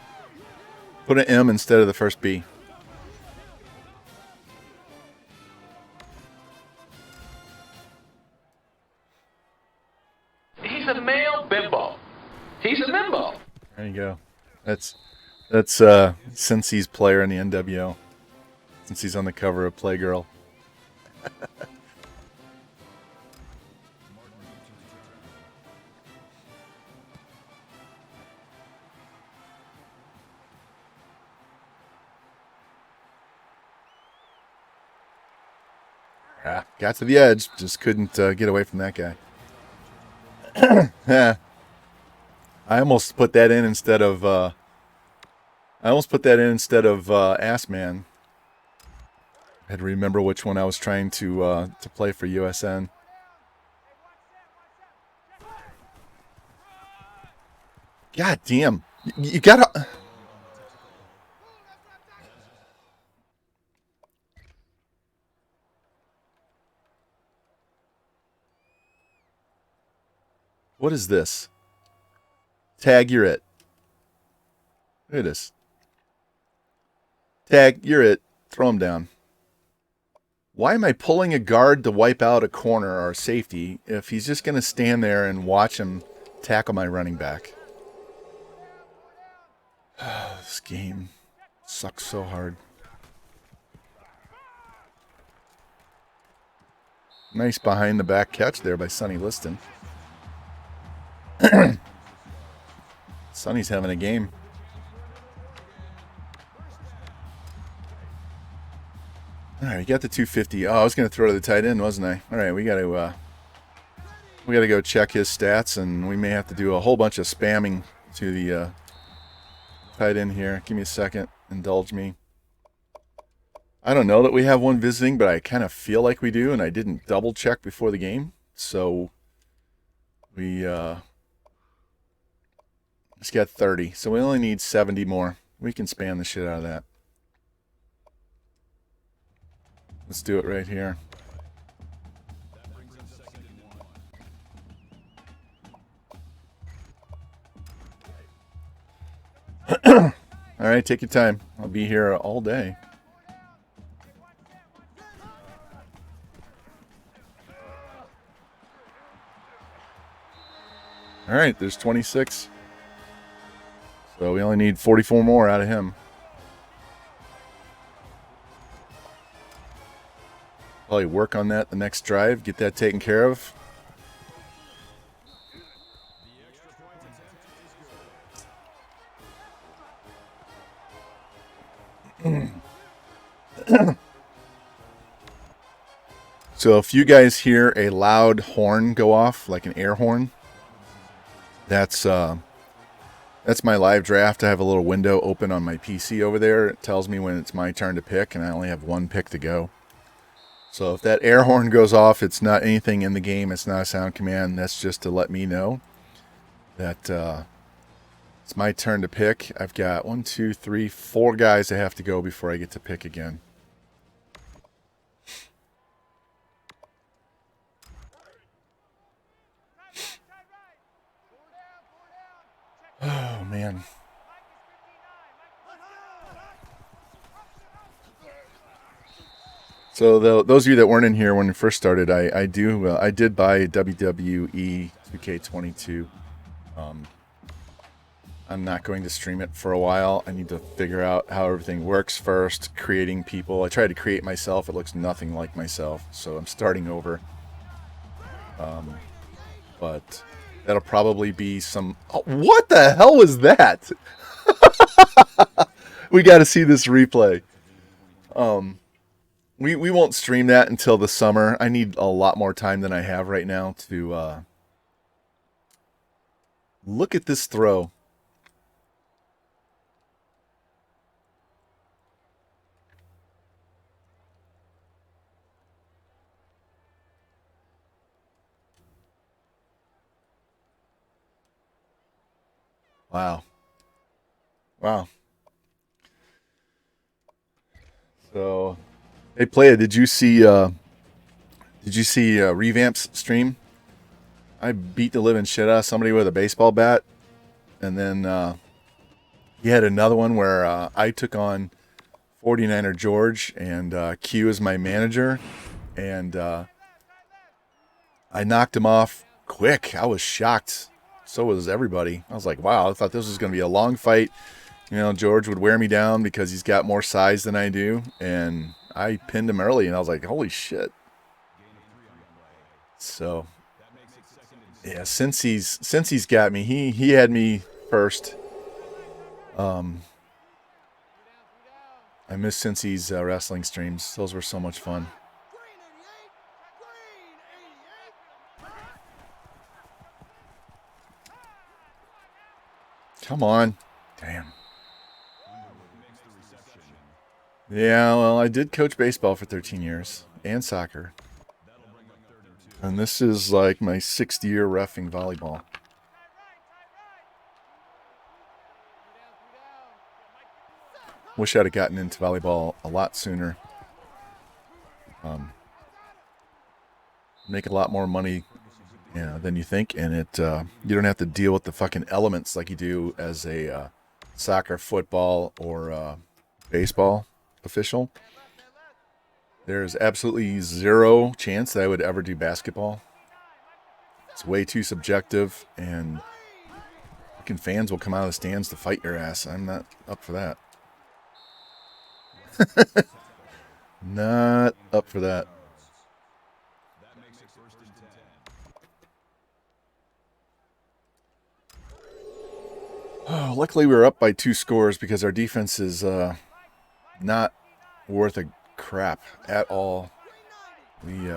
Put an M instead of the first B. a male bimbo. He's a bimbo. There you go. That's Cincy's player in the NWO. Since he's on the cover of Playgirl. Got to the edge, just couldn't get away from that guy. Yeah. I almost put that in instead of Ass Man. I had to remember which one I was trying to play for USN. God damn. You gotta... What is this? Tag, you're it. Look at this. Tag, you're it. Throw him down. Why am I pulling a guard to wipe out a corner or safety if he's just going to stand there and watch him tackle my running back? This game sucks so hard. Nice behind the back catch there by Sonny Liston. Sonny's having a game. All right, we got the 250. Oh, I was going to throw to the tight end, wasn't I? All right, we got to go check his stats, and we may have to do a whole bunch of spamming to the tight end here. Give me a second. Indulge me. I don't know that we have one visiting, but I kind of feel like we do, and I didn't double check before the game, so we just got 30, so we only need 70 more. We can spam the shit out of that. Let's do it right here. All right, take your time. I'll be here all day. All right, there's 26. So we only need 44 more out of him. Probably work on that the next drive, get that taken care of. So if you guys hear a loud horn go off, like an air horn, that's my live draft. I have a little window open on my PC over there. It tells me when it's my turn to pick, and I only have one pick to go. So if that air horn goes off, it's not anything in the game. It's not a sound command. That's just to let me know that it's my turn to pick. I've got 1, 2, 3, 4 guys that have to go before I get to pick again. Oh, man. So those of you that weren't in here when we first started, I did buy WWE 2K22. I'm not going to stream it for a while. I need to figure out how everything works first. Creating people. I tried to create myself. It looks nothing like myself, so I'm starting over. But that'll probably be some... Oh, what the hell was that? We got to see this replay. We won't stream that until the summer. I need a lot more time than I have right now to look at this throw. Wow. Wow. So, hey, Playa, did you see Revamp's stream? I beat the living shit out of somebody with a baseball bat, and then he had another one where I took on 49er George, and Q is my manager, and I knocked him off quick. I was shocked. So was everybody. I was like, wow, I thought this was going to be a long fight. You know, George would wear me down because he's got more size than I do. And I pinned him early, and I was like, holy shit. So, yeah, since he's got me, he had me first. I miss Cincy's wrestling streams. Those were so much fun. Come on. Damn. Yeah, well, I did coach baseball for 13 years and soccer. And this is like my 6th year reffing volleyball. Wish I'd have gotten into volleyball a lot sooner. Make a lot more money, you know, than you think, and you don't have to deal with the fucking elements like you do as a soccer, football, or baseball official. There's absolutely zero chance that I would ever do basketball. It's way too subjective, and fucking fans will come out of the stands to fight your ass. I'm not up for that. Not up for that. Oh, luckily we were up by 2 scores because our defense is not worth a crap at all. We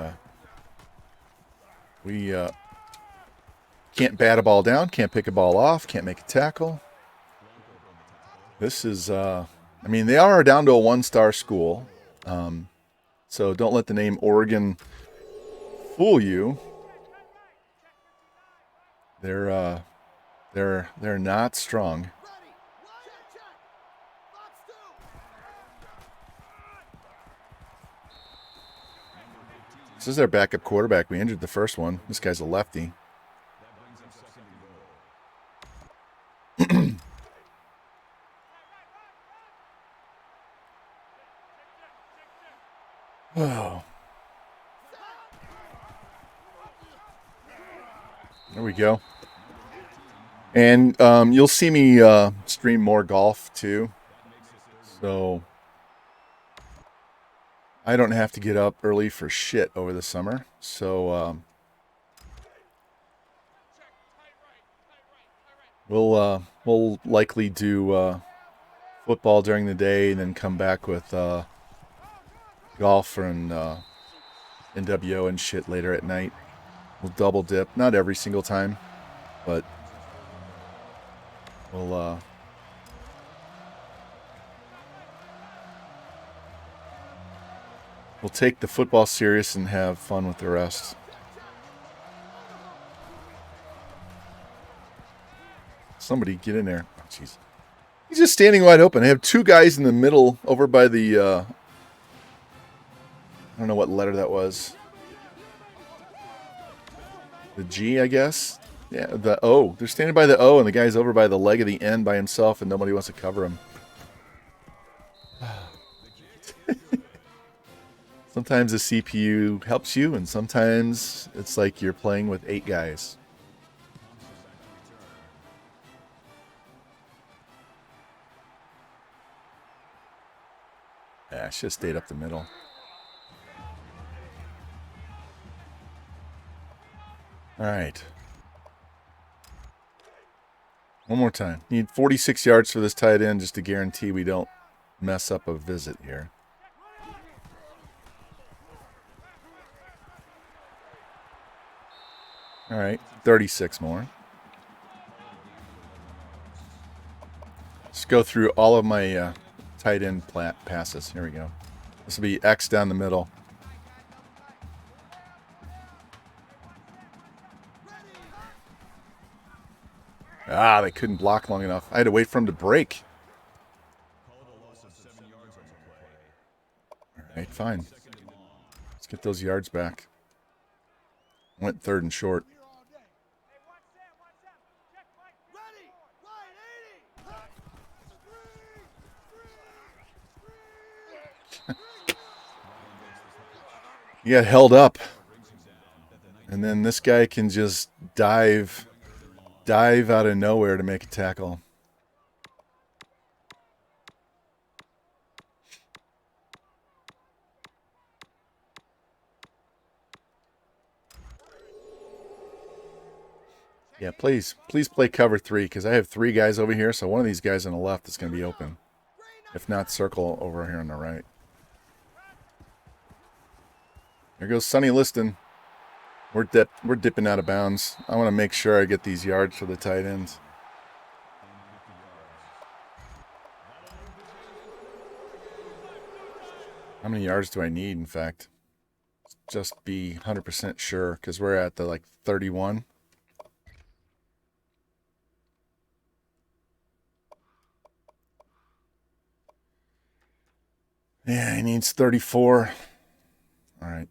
can't bat a ball down, can't pick a ball off, can't make a tackle. This is, I mean, they are down to a 1-star school, so don't let the name Oregon fool you. They're not strong. This is their backup quarterback. We injured the first one. This guy's a lefty. Oh. There we go. And you'll see me stream more golf too. So I don't have to get up early for shit over the summer. So we'll likely do football during the day and then come back with golf and NWO and shit later at night. We'll double dip, not every single time, but we'll take the football serious and have fun with the rest. Somebody get in there. Oh, jeez. He's just standing wide open. I have 2 guys in the middle over by the I don't know what letter that was. The G, I guess. Yeah, the O. They're standing by the O, and the guy's over by the leg of the N by himself, and nobody wants to cover him. Sometimes the CPU helps you, and sometimes it's like you're playing with 8 guys. Yeah, I should have stayed up the middle. All right. One more time. Need 46 yards for this tight end just to guarantee we don't mess up a visit here. All right, 36 more. Let's go through all of my tight end passes. Here we go. This will be X down the middle. Ah, they couldn't block long enough. I had to wait for him to break. All right, fine. Let's get those yards back. Went 3rd and short. You got held up. And then this guy can just dive out of nowhere to make a tackle. Yeah, please play cover 3, because I have 3 guys over here, so one of these guys on the left is going to be open. If not, circle over here on the right. There goes Sonny Liston. We're dipping out of bounds. I want to make sure I get these yards for the tight ends. How many yards do I need, in fact? Just be 100% sure, because we're at the, 31. Yeah, he needs 34. All right.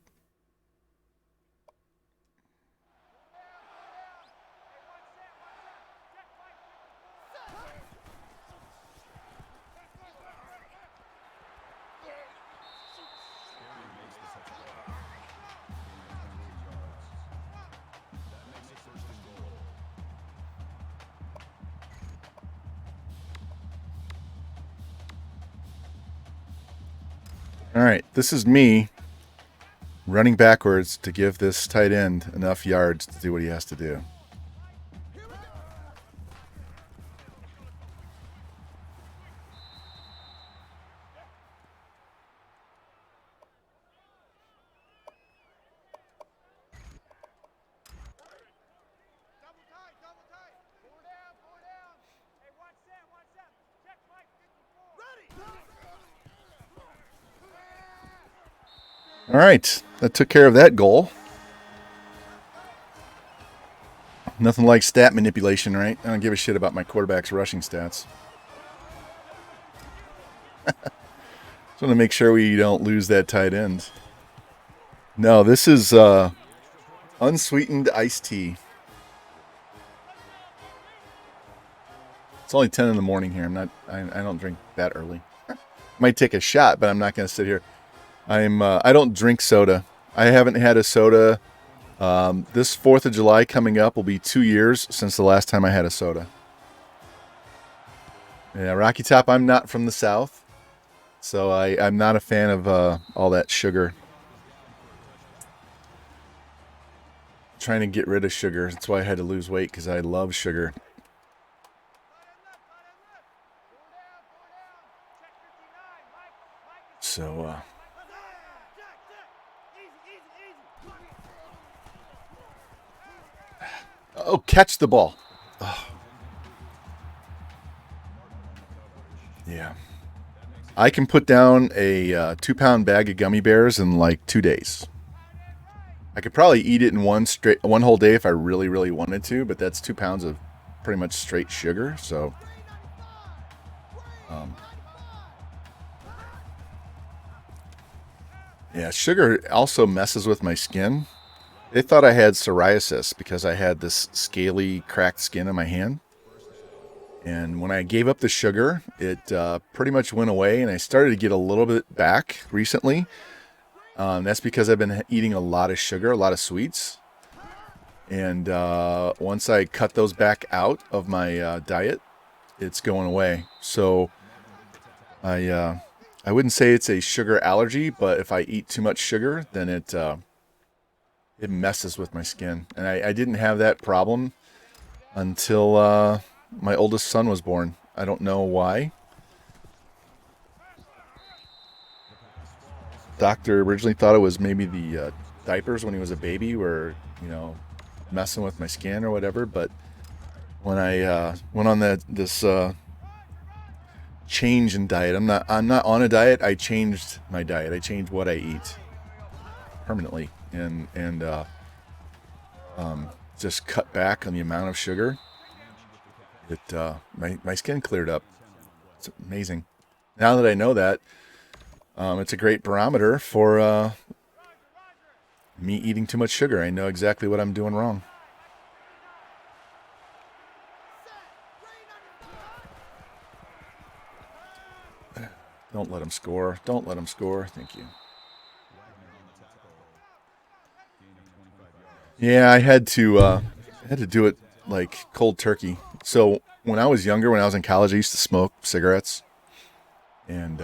All right, this is me running backwards to give this tight end enough yards to do what he has to do. All right, that took care of that goal. Nothing like stat manipulation, right? I don't give a shit about my quarterback's rushing stats. Just want to make sure we don't lose that tight end. No, this is unsweetened iced tea. It's only 10 in the morning here. I don't drink that early. Might take a shot, but I'm not going to sit here. I don't drink soda. I haven't had a soda. This 4th of July coming up will be 2 years since the last time I had a soda. Yeah, Rocky Top, I'm not from the South, so I'm not a fan of all that sugar. I'm trying to get rid of sugar. That's why I had to lose weight, because I love sugar. So, oh, catch the ball. Oh. Yeah. I can put down a 2-pound bag of gummy bears in 2 days. I could probably eat it in one whole day if I really, really wanted to, but that's 2 pounds of pretty much straight sugar. So, yeah, sugar also messes with my skin. They thought I had psoriasis because I had this scaly, cracked skin on my hand. And when I gave up the sugar, it pretty much went away, and I started to get a little bit back recently. That's because I've been eating a lot of sugar, a lot of sweets. And once I cut those back out of my diet, it's going away. So I wouldn't say it's a sugar allergy, but if I eat too much sugar, then it messes with my skin. And I didn't have that problem until my oldest son was born. I don't know why. Doctor originally thought it was maybe the diapers when he was a baby were, messing with my skin or whatever. But when I went on this change in diet, I'm not on a diet. I changed my diet. I changed what I eat permanently, and just cut back on the amount of sugar. My skin cleared up. It's amazing. Now that I know that, it's a great barometer for me eating too much sugar. I know exactly what I'm doing wrong. Don't let him score. Don't let him score. Thank you. Yeah, I had to do it like cold turkey. So when I was younger, when I was in college, I used to smoke cigarettes, and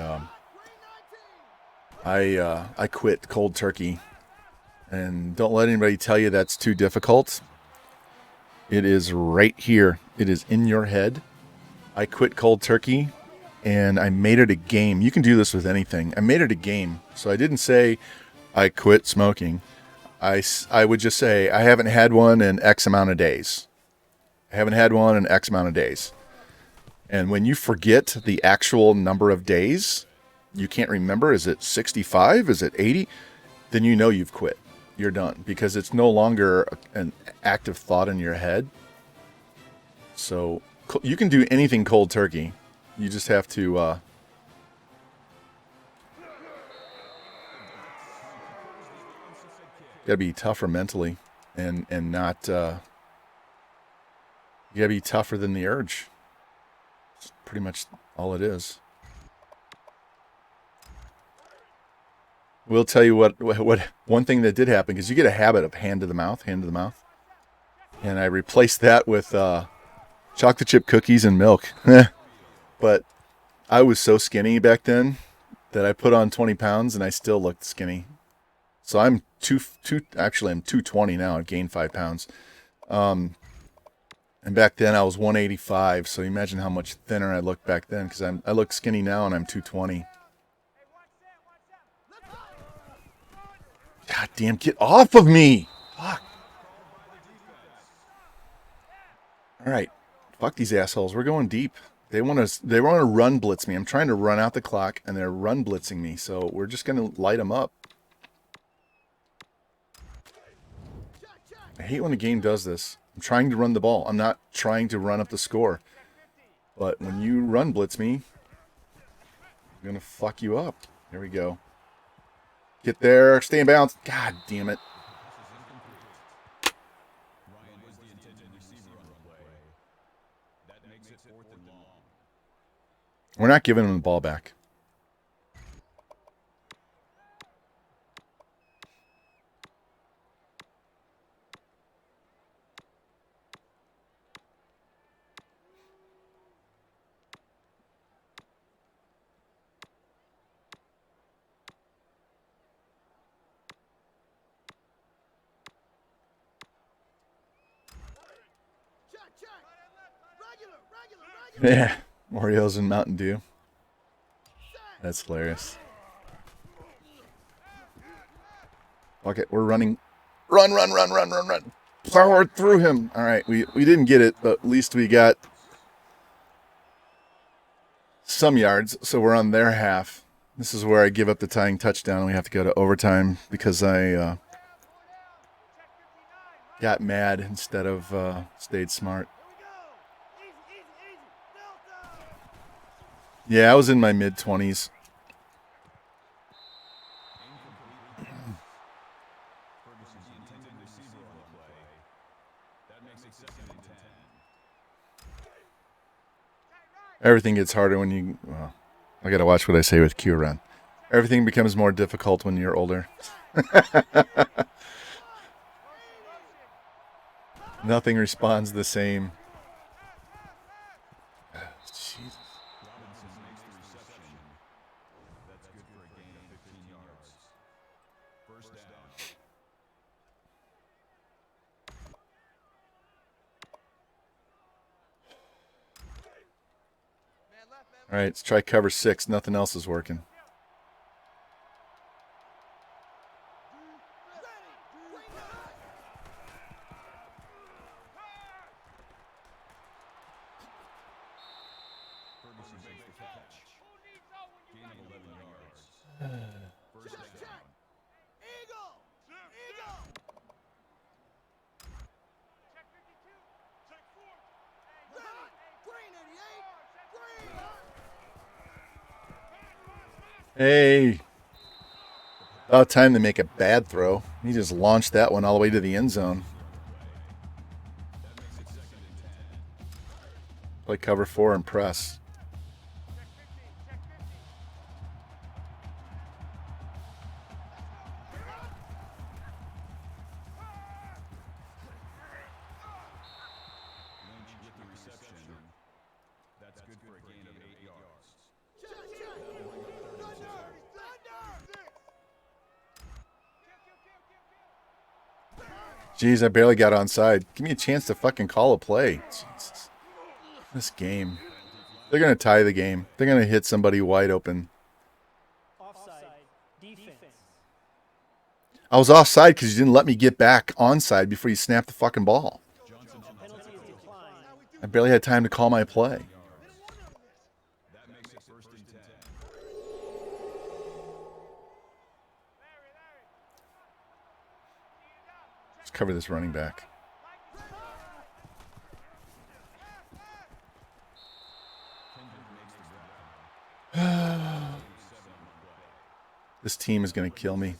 I quit cold turkey. And don't let anybody tell you that's too difficult. It is right here. It is in your head. I quit cold turkey, and I made it a game. You can do this with anything. I made it a game. So I didn't say I quit smoking. I would just say I haven't had one in X amount of days. I haven't had one in X amount of days. And when you forget the actual number of days, you can't remember, is it 65? Is it 80? Then you know you've quit. You're done because it's no longer an active thought in your head. So you can do anything cold turkey. You just have to gotta be tougher mentally and not you gotta be tougher than the urge. It's pretty much all it is. We'll tell you what one thing that did happen, because you get a habit of hand to the mouth, and I replaced that with chocolate chip cookies and milk. But I was so skinny back then that I put on 20 pounds and I still looked skinny. So I'm actually I'm 220 now. I've gained 5 pounds. And back then I was 185. So imagine how much thinner I looked back then, because I look skinny now and I'm 220. God damn, get off of me! Fuck. All right, fuck these assholes. We're going deep. They want to run blitz me. I'm trying to run out the clock, and they're run blitzing me. So we're just gonna light them up. I hate when a game does this. I'm trying to run the ball. I'm not trying to run up the score. But when you run blitz me, I'm gonna fuck you up. Here we go. Get there. Stay in bounds. God damn it. We're not giving him the ball back. Yeah, Oreos and Mountain Dew. That's hilarious. Okay, we're running. Run. Power through him. All right, we didn't get it, but at least we got some yards, so we're on their half. This is where I give up the tying touchdown. We have to go to overtime because I got mad instead of stayed smart. Yeah, I was in my mid-20s. Everything gets harder when you... Well, I gotta watch what I say with Q-Run. Everything becomes more difficult when you're older. Nothing responds the same. Jesus. All right, let's try cover 6. Nothing else is working. Hey. About time to make a bad throw. He just launched that one all the way to the end zone. Play cover 4 and press. Jeez, I barely got onside. Give me a chance to fucking call a play. Jesus. This game. They're going to tie the game. They're going to hit somebody wide open. Offside. Defense. I was offside because you didn't let me get back onside before you snapped the fucking ball. Penalty is declined. I barely had time to call my play. Let's cover this running back. This team is going to kill me.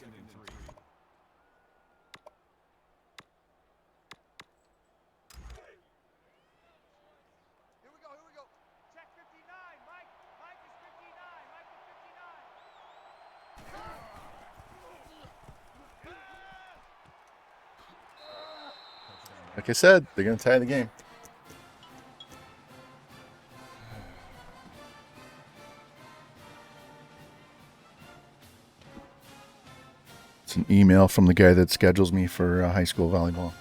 Like I said, they're going to tie the game. It's an email from the guy that schedules me for high school volleyball.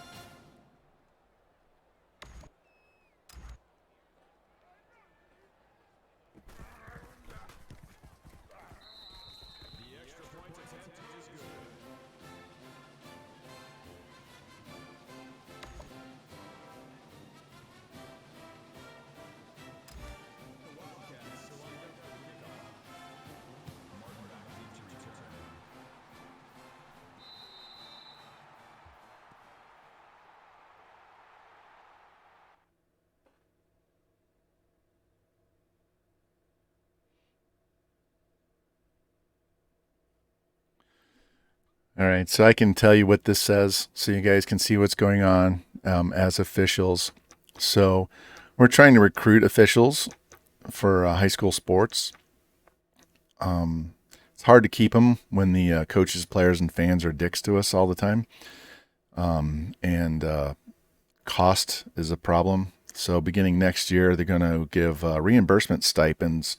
All right, so I can tell you what this says so you guys can see what's going on as officials. So we're trying to recruit officials for high school sports. It's hard to keep them when the coaches, players, and fans are dicks to us all the time. And cost is a problem. So beginning next year, they're going to give reimbursement stipends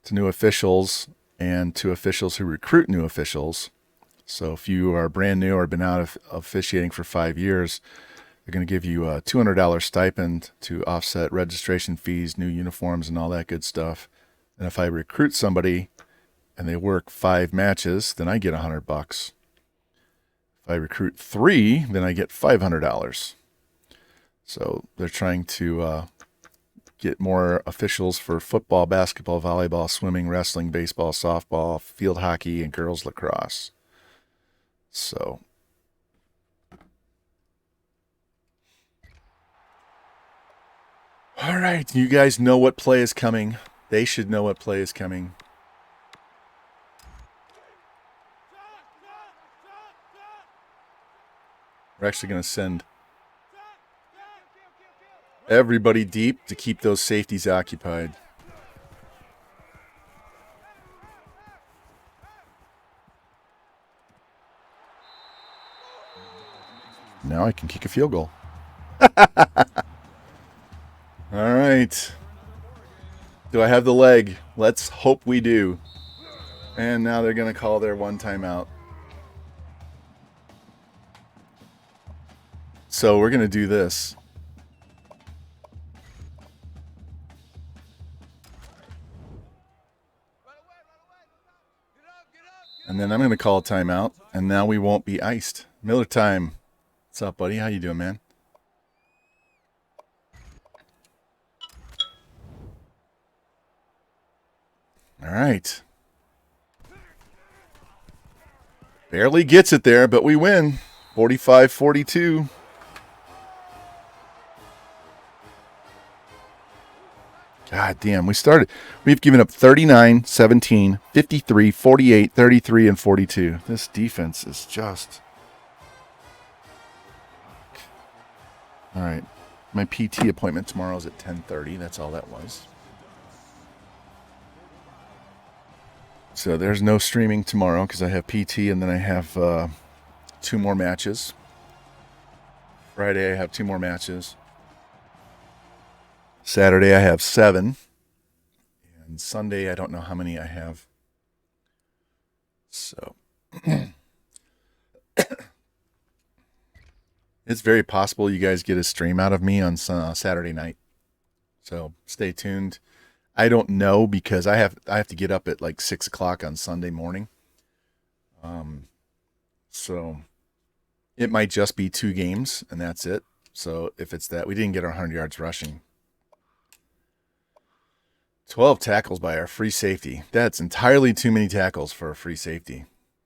to new officials and to officials who recruit new officials. So if you are brand new or been out of officiating for 5 years, they're going to give you a $200 stipend to offset registration fees, new uniforms, and all that good stuff. And if I recruit somebody and they work 5 matches, then I get $100. If I recruit 3, then I get $500. So they're trying to get more officials for football, basketball, volleyball, swimming, wrestling, baseball, softball, field hockey, and girls lacrosse. So all right, you guys know what play is coming. They should know what play is coming. We're actually going to send everybody deep to keep those safeties occupied. Now I can kick a field goal. All right. Do I have the leg? Let's hope we do. And now they're going to call their one timeout. So we're going to do this. And then I'm going to call a timeout. And now we won't be iced. Miller time. What's up, buddy? How you doing, man? All right. Barely gets it there, but we win. 45-42. God damn, we've given up 39, 17, 53, 48, 33, and 42. This defense is just... All right. My PT appointment tomorrow is at 10:30. That's all that was. So there's no streaming tomorrow because I have PT and then I have 2 more matches. Friday I have 2 more matches. Saturday I have 7. And Sunday I don't know how many I have. So... It's very possible you guys get a stream out of me on Saturday night. So stay tuned. I don't know because I have to get up at like 6 o'clock on Sunday morning. So it might just be 2 games and that's it. So if it's that, we didn't get our 100 yards rushing. 12 tackles by our free safety. That's entirely too many tackles for a free safety.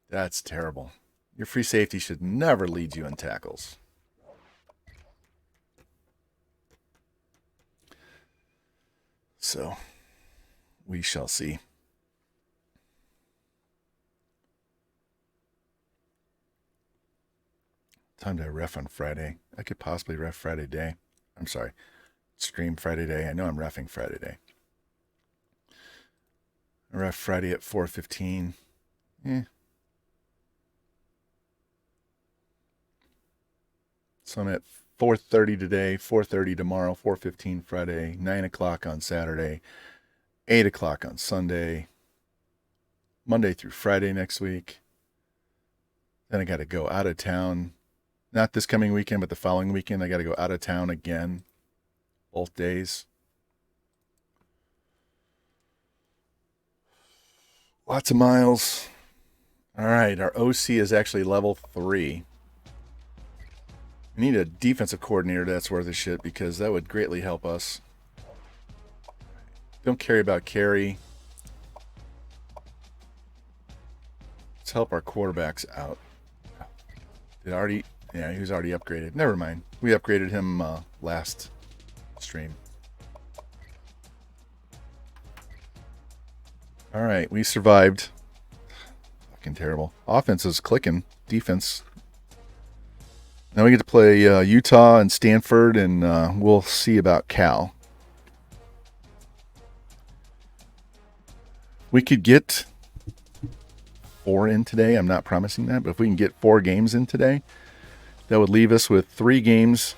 That's terrible. Your free safety should never lead you in tackles. So we shall see. Time to ref on Friday. I could possibly ref Friday day. I'm sorry. Stream Friday day. I know I'm reffing Friday day. I ref Friday at 4:15. So I'm at 4:30 today, 4:30 tomorrow, 4:15 Friday, 9 o'clock on Saturday, 8 o'clock on Sunday, Monday through Friday next week. Then I got to go out of town. Not this coming weekend, but the following weekend. I got to go out of town again, both days. Lots of miles. All right, our OC is actually level 3. We need a defensive coordinator that's worth a shit because that would greatly help us. Don't care about carry. Let's help our quarterbacks out. Yeah, he was already upgraded. Never mind. We upgraded him last stream. All right, we survived. Fucking terrible. Offense is clicking. Defense. Now we get to play Utah and Stanford, and we'll see about Cal. We could get 4 in today. I'm not promising that, but if we can get 4 games in today, that would leave us with 3 games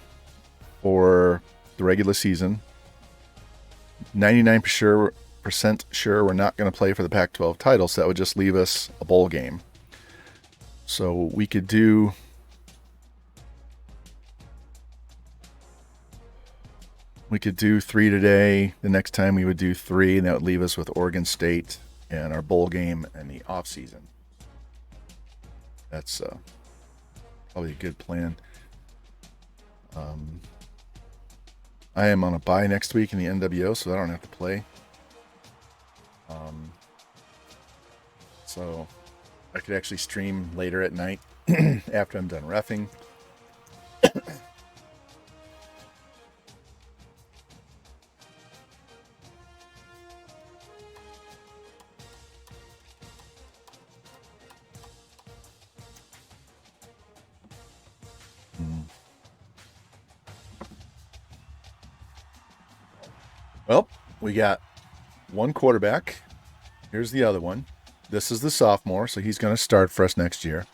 for the regular season. 99% sure we're not going to play for the Pac-12 title, so that would just leave us a bowl game. So we could do... We could do 3 today. The next time we would do 3, and that would leave us with Oregon State and our bowl game and the off season. That's probably a good plan. I am on a bye next week in the NWO, so I don't have to play. So I could actually stream later at night after I'm done reffing. Well, we got one quarterback. Here's the other one. This is the sophomore, so he's going to start for us next year.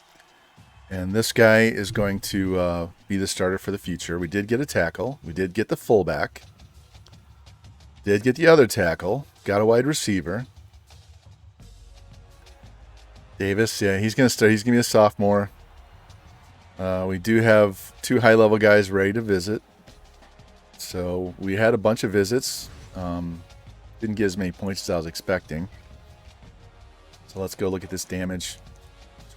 And this guy is going to be the starter for the future. We did get a tackle. We did get the fullback. Did get the other tackle. Got a wide receiver. Davis, yeah, he's going to start. He's going to be a sophomore. We do have 2 high-level guys ready to visit. So we had a bunch of visits. Didn't get as many points as I was expecting. So let's go look at this damage.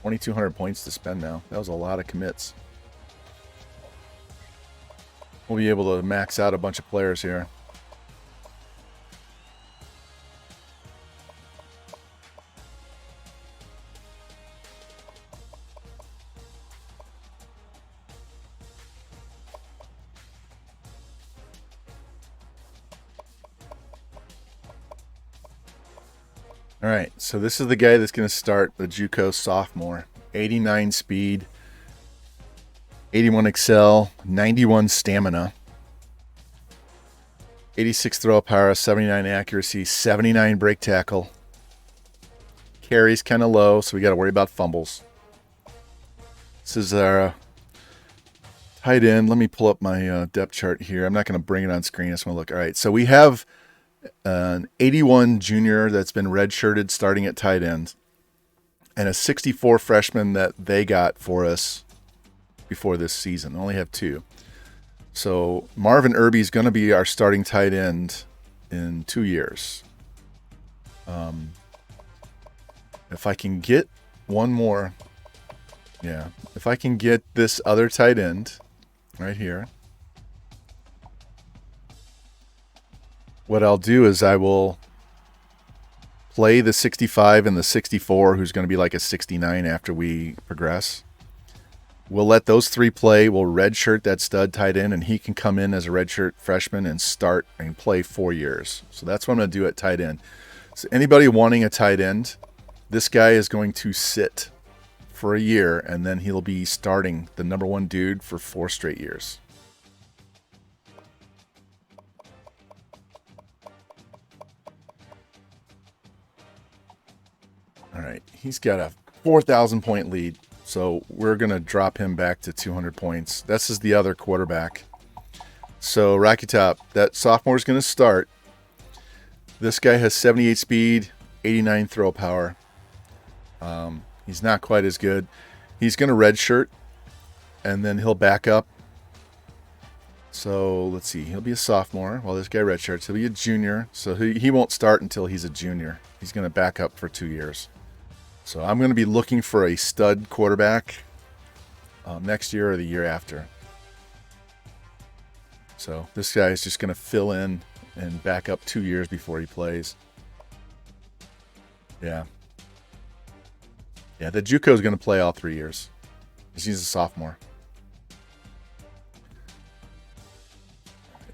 2,200 points to spend now. That was a lot of commits. We'll be able to max out a bunch of players here. All right, so this is the guy that's going to start the JUCO sophomore. 89 speed, 81 excel, 91 stamina, 86 throw power, 79 accuracy, 79 break tackle. Carries kind of low, so we got to worry about fumbles. This is our tight end. Let me pull up my depth chart here. I'm not going to bring it on screen. I just want to look. All right, so we have an 81 junior that's been redshirted starting at tight end, and a 64 freshman that they got for us before this season. Only have 2. So Marvin Irby is going to be our starting tight end in 2 years. If I can get one more, if I can get this other tight end right here, what I'll do is I will play the 65 and the 64, who's going to be like a 69 after we progress. We'll let those 3 play. We'll redshirt that stud tight end, and he can come in as a redshirt freshman and start and play 4 years. So that's what I'm going to do at tight end. So anybody wanting a tight end, this guy is going to sit for a year, and then he'll be starting the number 1 dude for 4 straight years. All right, he's got a 4,000 point lead, so we're going to drop him back to 200 points. This is the other quarterback. So Rocky Top, that sophomore is going to start. This guy has 78 speed, 89 throw power. He's not quite as good. He's going to redshirt, and then he'll back up. So let's see. He'll be a sophomore while this guy redshirts. He'll be a junior, so he won't start until he's a junior. He's going to back up for 2 years. So I'm going to be looking for a stud quarterback next year or the year after. So this guy is just going to fill in and back up 2 years before he plays. Yeah, the JUCO is going to play all 3 years. He's a sophomore.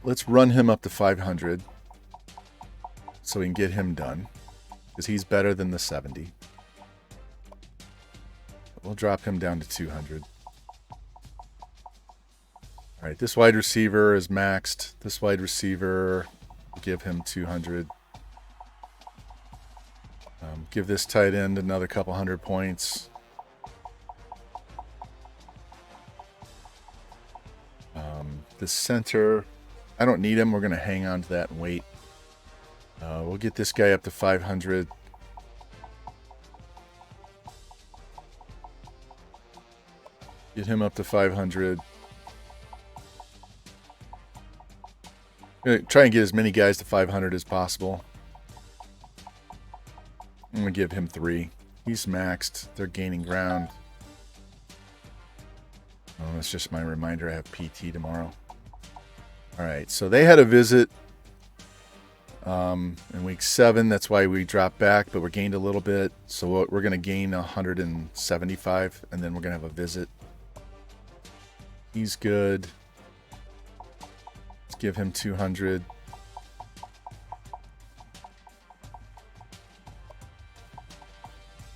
Let's run him up to 500 so we can get him done, because he's better than the 70. We'll drop him down to 200. All right, this wide receiver is maxed. This wide receiver, give him 200. Give this tight end another couple hundred points. The center, I don't need him. We're going to hang on to that and wait. We'll get this guy up to 500. Get him up to 500. Try and get as many guys to 500 as possible. I'm going to give him 3. He's maxed. They're gaining ground. Oh, that's just my reminder. I have PT tomorrow. All right, so they had a visit in week 7. That's why we dropped back, but we're gained a little bit. So we're going to gain 175, and then we're going to have a visit. He's good. Let's give him 200.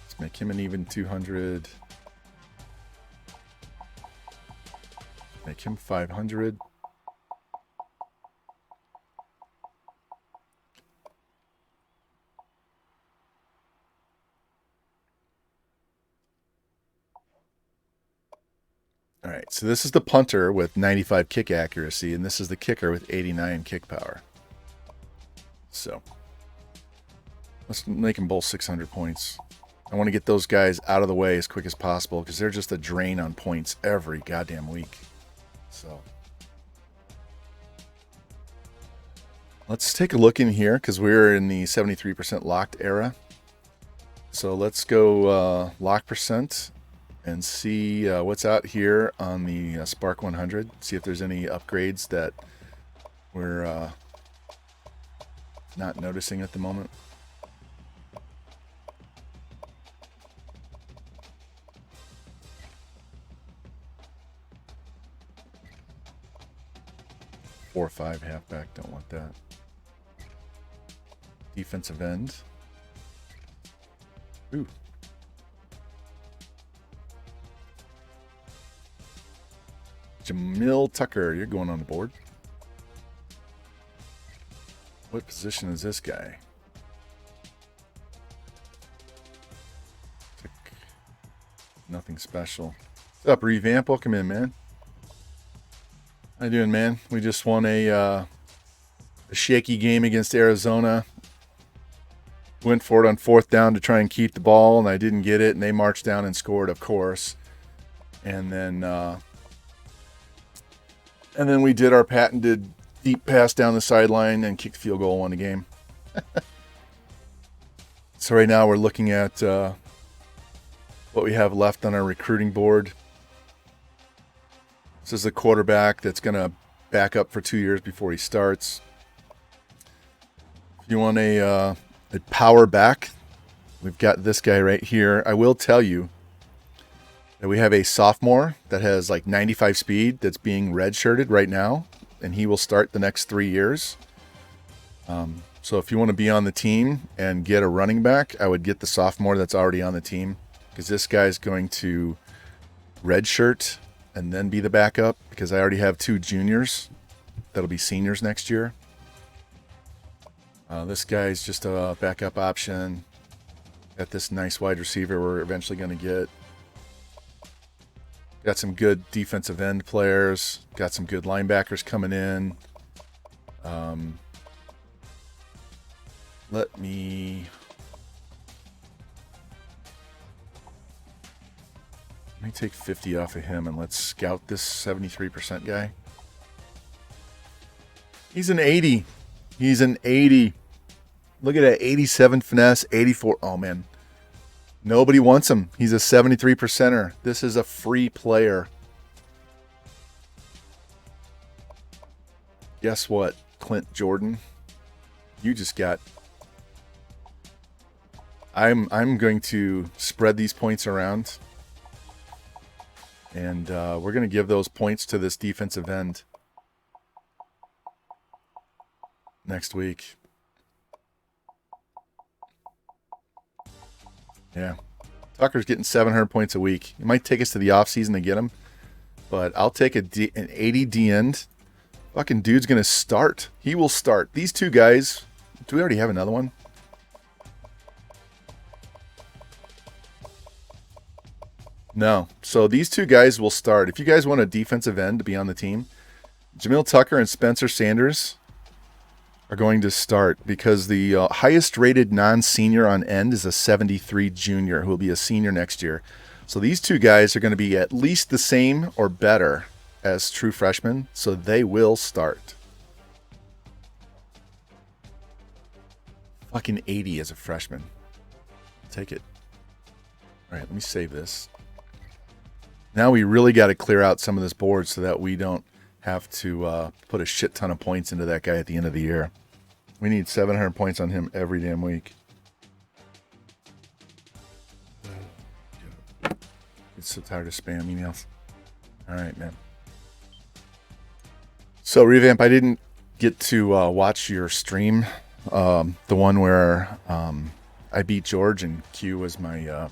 Let's make him an even 200. Make him 500. All right, so this is the punter with 95 kick accuracy, and this is the kicker with 89 kick power. So let's make them both 600 points. I want to get those guys out of the way as quick as possible because they're just a drain on points every goddamn week. So let's take a look in here because we're in the 73% locked era. So let's go lock percent and see what's out here on the Spark 100. See if there's any upgrades that we're not noticing at the moment. Four or 5 halfback, don't want that. Defensive end. Ooh. Jamil Tucker, you're going on the board. What position is this guy? Nothing special. What's up, Revamp? Welcome in, man. How you doing, man? We just won a shaky game against Arizona. Went for it on 4th down to try and keep the ball, and I didn't get it, and they marched down and scored, of course. And then And then we did our patented deep pass down the sideline and kicked field goal, won the game. So right now we're looking at what we have left on our recruiting board. This is a quarterback that's going to back up for 2 years before he starts. If you want a power back, we've got this guy right here. I will tell you that we have a sophomore that has like 95 speed that's being redshirted right now, and he will start the next 3 years. So if you want to be on the team and get a running back, I would get the sophomore that's already on the team, because this guy's going to redshirt and then be the backup, because I already have 2 juniors that'll be seniors next year. This guy's just a backup option. Got this nice wide receiver we're eventually going to get. Got some good defensive end players. Got some good linebackers coming in. Let me take 50 off of him and let's scout this 73% guy. He's an 80. He's an 80. Look at that, 87 finesse, 84. Oh, man. Nobody wants him. He's a 73%er. This is a free player. Guess what, Clint Jordan? You just got... I'm going to spread these points around. And we're going to give those points to this defensive end next week. Yeah. Tucker's getting 700 points a week. It might take us to the offseason to get him, but I'll take an 80 D end. Fucking dude's going to start. He will start. These 2 guys, do we already have another one? No. So these 2 guys will start. If you guys want a defensive end to be on the team, Jamil Tucker and Spencer Sanders are going to start, because the highest rated non-senior on end is a 73 junior who will be a senior next year. So these 2 guys are going to be at least the same or better as true freshmen, so they will start. Fucking 80 as a freshman. Take it. All right, let me save this. Now we really got to clear out some of this board so that we don't have to put a shit ton of points into that guy at the end of the year. We need 700 points on him every damn week. It's so tired of spam emails. All right, man. So, Revamp, I didn't get to watch your stream. The one where I beat George and Q was my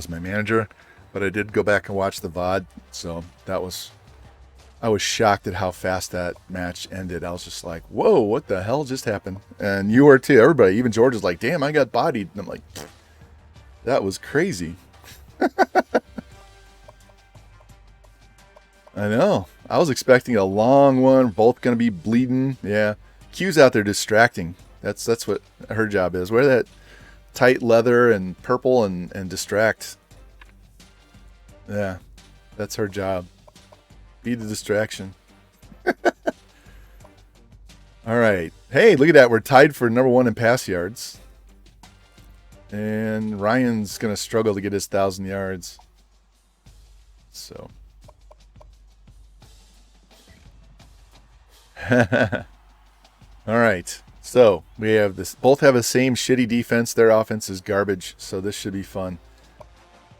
manager. But I did go back and watch the VOD, so I was shocked at how fast that match ended. I was just like, whoa, what the hell just happened? And you were too, everybody. Even George is like, damn, I got bodied. And I'm like, that was crazy. I know. I was expecting a long one, both going to be bleeding. Yeah. Q's out there distracting. That's what her job is. Wear that tight leather and purple and distract. Yeah, that's her job. Be the distraction. All right. Hey, look at that. We're tied for number 1 in pass yards. And Ryan's going to struggle to get his 1,000 yards. So. All right. So we have this. Both have the same shitty defense. Their offense is garbage. So this should be fun.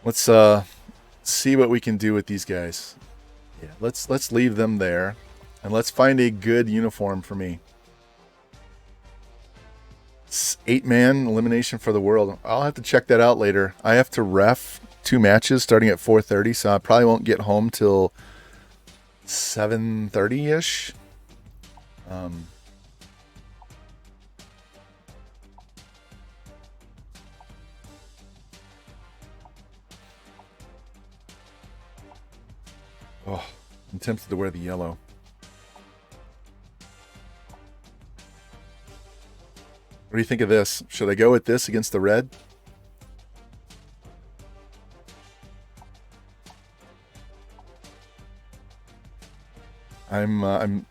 Let's see what we can do with these guys. Yeah, let's leave them there, and let's find a good uniform for me. It's 8-man elimination for the world. I'll have to check that out later. I have to ref 2 matches starting at 4:30, so I probably won't get home till 7:30-ish. Oh, I'm tempted to wear the yellow. What do you think of this? Should I go with this against the red?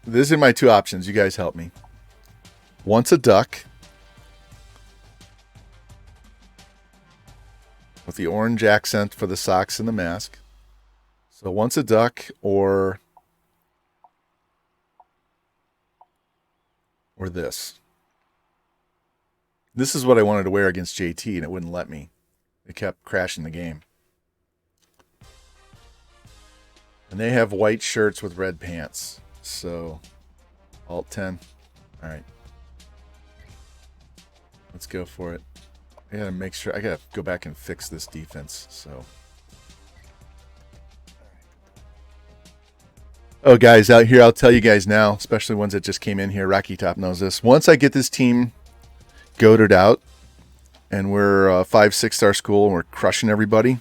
These are my two options. You guys help me. Once a duck with the orange accent for the socks and the mask. So once a duck or this. This is what I wanted to wear against JT, and it wouldn't let me. It kept crashing the game. And they have white shirts with red pants. So, Alt 10. All right. Let's go for it. I gotta make sure. I gotta go back and fix this defense. So. Oh, guys, out here, I'll tell you guys now, especially ones that just came in here. Rocky Top knows this. Once I get this team goated out, and we're a 5-6 star school, and we're crushing everybody,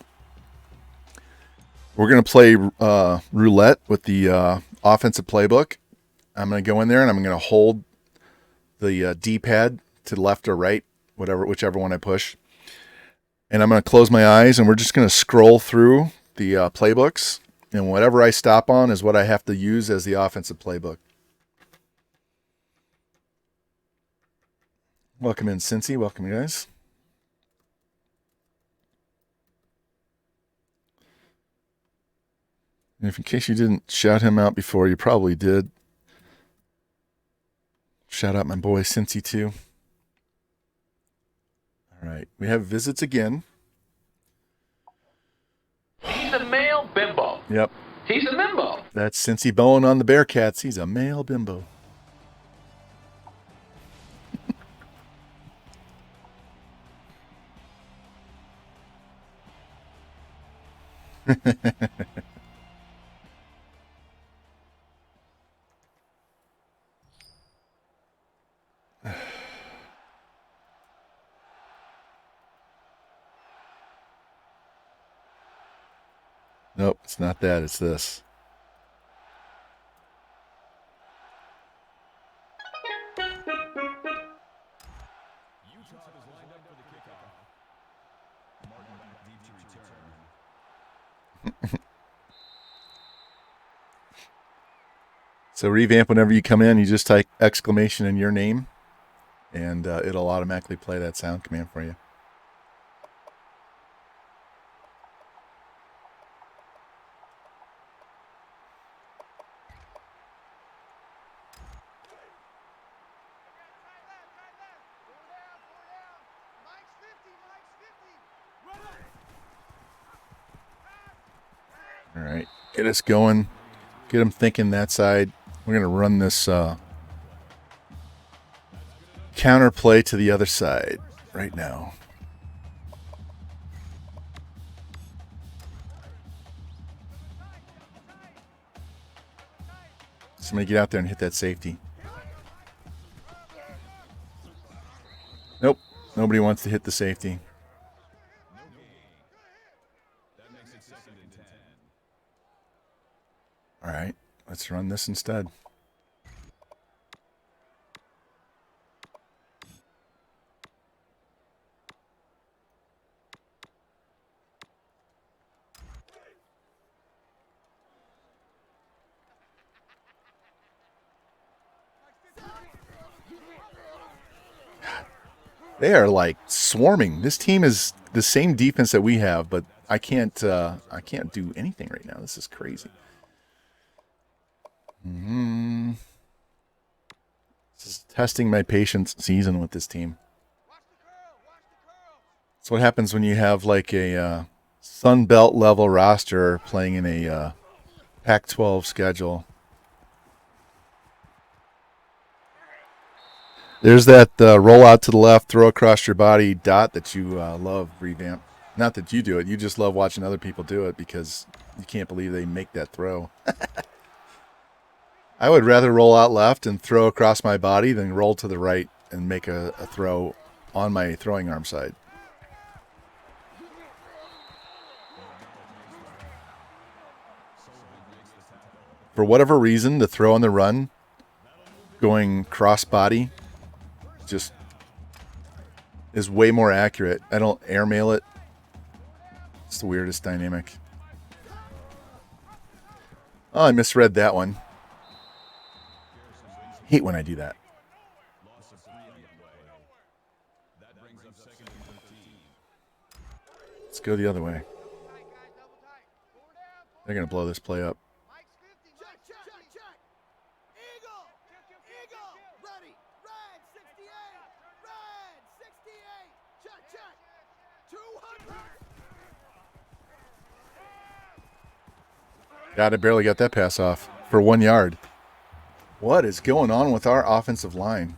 we're going to play roulette with the offensive playbook. I'm going to go in there, and I'm going to hold the D-pad to the left or right, whichever one I push. And I'm going to close my eyes, and we're just going to scroll through the playbooks. And whatever I stop on is what I have to use as the offensive playbook. Welcome in, Cincy. Welcome, you guys. And if in case you didn't shout him out before, you probably did. Shout out my boy, Cincy, too. All right. We have visits again. He's a male bimbo. Yep. He's a bimbo. That's Cincy Bowen on the Bearcats. He's a male bimbo. Nope, it's not that. It's this. So revamp, whenever you come in, you just type exclamation in your name, and it'll automatically play that sound command for you. All right, get us going. Get them thinking that side. We're going to run this counter play to the other side right now. Somebody get out there and hit that safety. Nope. Nobody wants to hit the safety. All right, let's run this instead. They are like swarming. This team is the same defense that we have, but I can't do anything right now. This is crazy. This is testing my patience season with this team. That's what happens when you have like a Sun Belt level roster playing in a Pac-12 schedule. There's that roll out to the left, throw across your body dot that you love, Revamp. Not that you do it. You just love watching other people do it because you can't believe they make that throw. I would rather roll out left and throw across my body than roll to the right and make a throw on my throwing arm side. For whatever reason, the throw on the run, going cross body, just is way more accurate. I don't airmail it. It's the weirdest dynamic. Oh, I misread that one. Hate when I do that. Let's go the other way. They're going to blow this play up. God, I barely got that pass off for 1 yard. What is going on with our offensive line?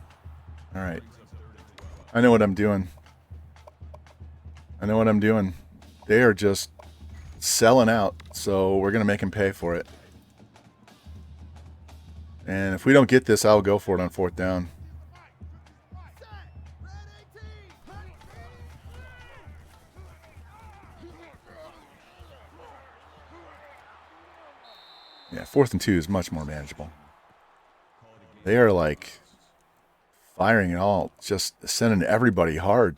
All right. I know what I'm doing. They are just selling out, so we're going to make them pay for it. And if we don't get this, I'll go for it on 4th down. Yeah, 4th and 2 is much more manageable. They are like firing it all, just sending everybody hard.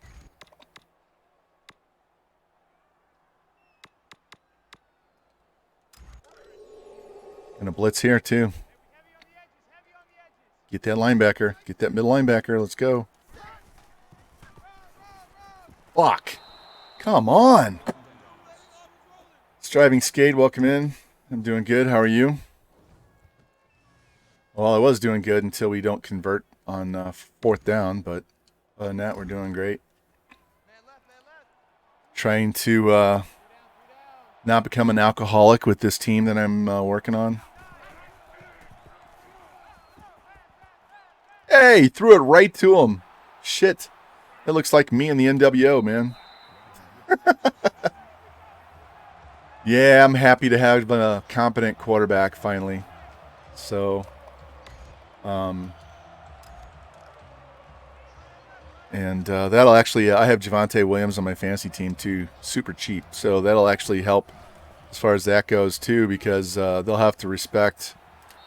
Gonna blitz here too. Get that linebacker. Get that middle linebacker. Let's go. Fuck. Come on. Striving Skate, welcome in. I'm doing good. How are you? Well, I was doing good until we don't convert on 4th down, but other than that, we're doing great. Trying to not become an alcoholic with this team that I'm working on. Hey, threw it right to him. Shit. That looks like me in the NWO, man. Yeah, I'm happy to have a competent quarterback finally. So, that'll actually, I have Javonte Williams on my fantasy team too, super cheap. So that'll actually help as far as that goes too, because they'll have to respect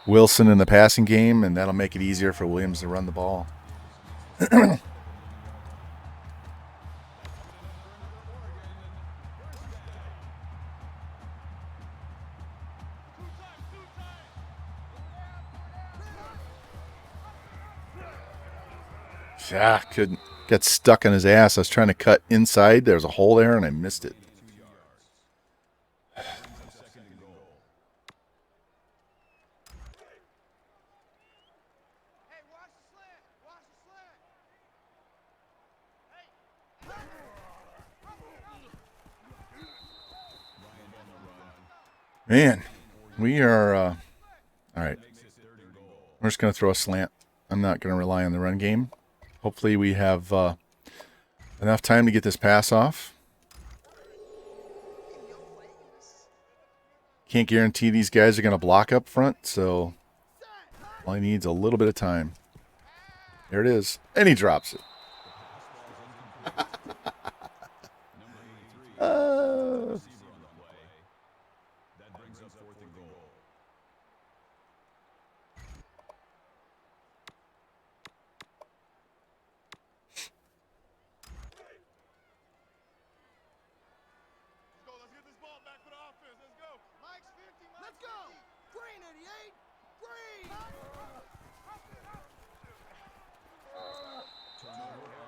Wilson in the passing game, and that'll make it easier for Williams to run the ball. Yeah, couldn't. Got stuck on his ass. I was trying to cut inside. There was a hole there, and I missed it. Man, we are all right. We're just going to throw a slant. I'm not going to rely on the run game. Hopefully we have enough time to get this pass off. Can't guarantee these guys are going to block up front, so all he needs a little bit of time. There it is. And he drops it.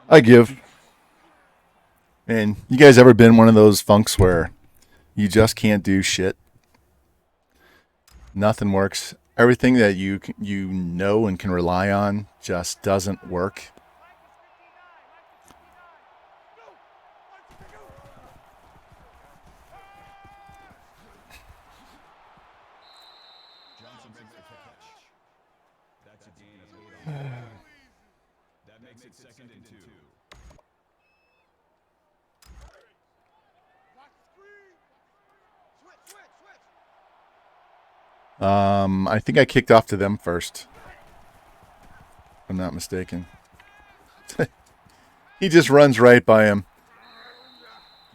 I give. Man, you guys ever been one of those funks where you just can't do shit? Nothing works. Everything that you know and can rely on just doesn't work. I think I kicked off to them first. If I'm not mistaken. He just runs right by him.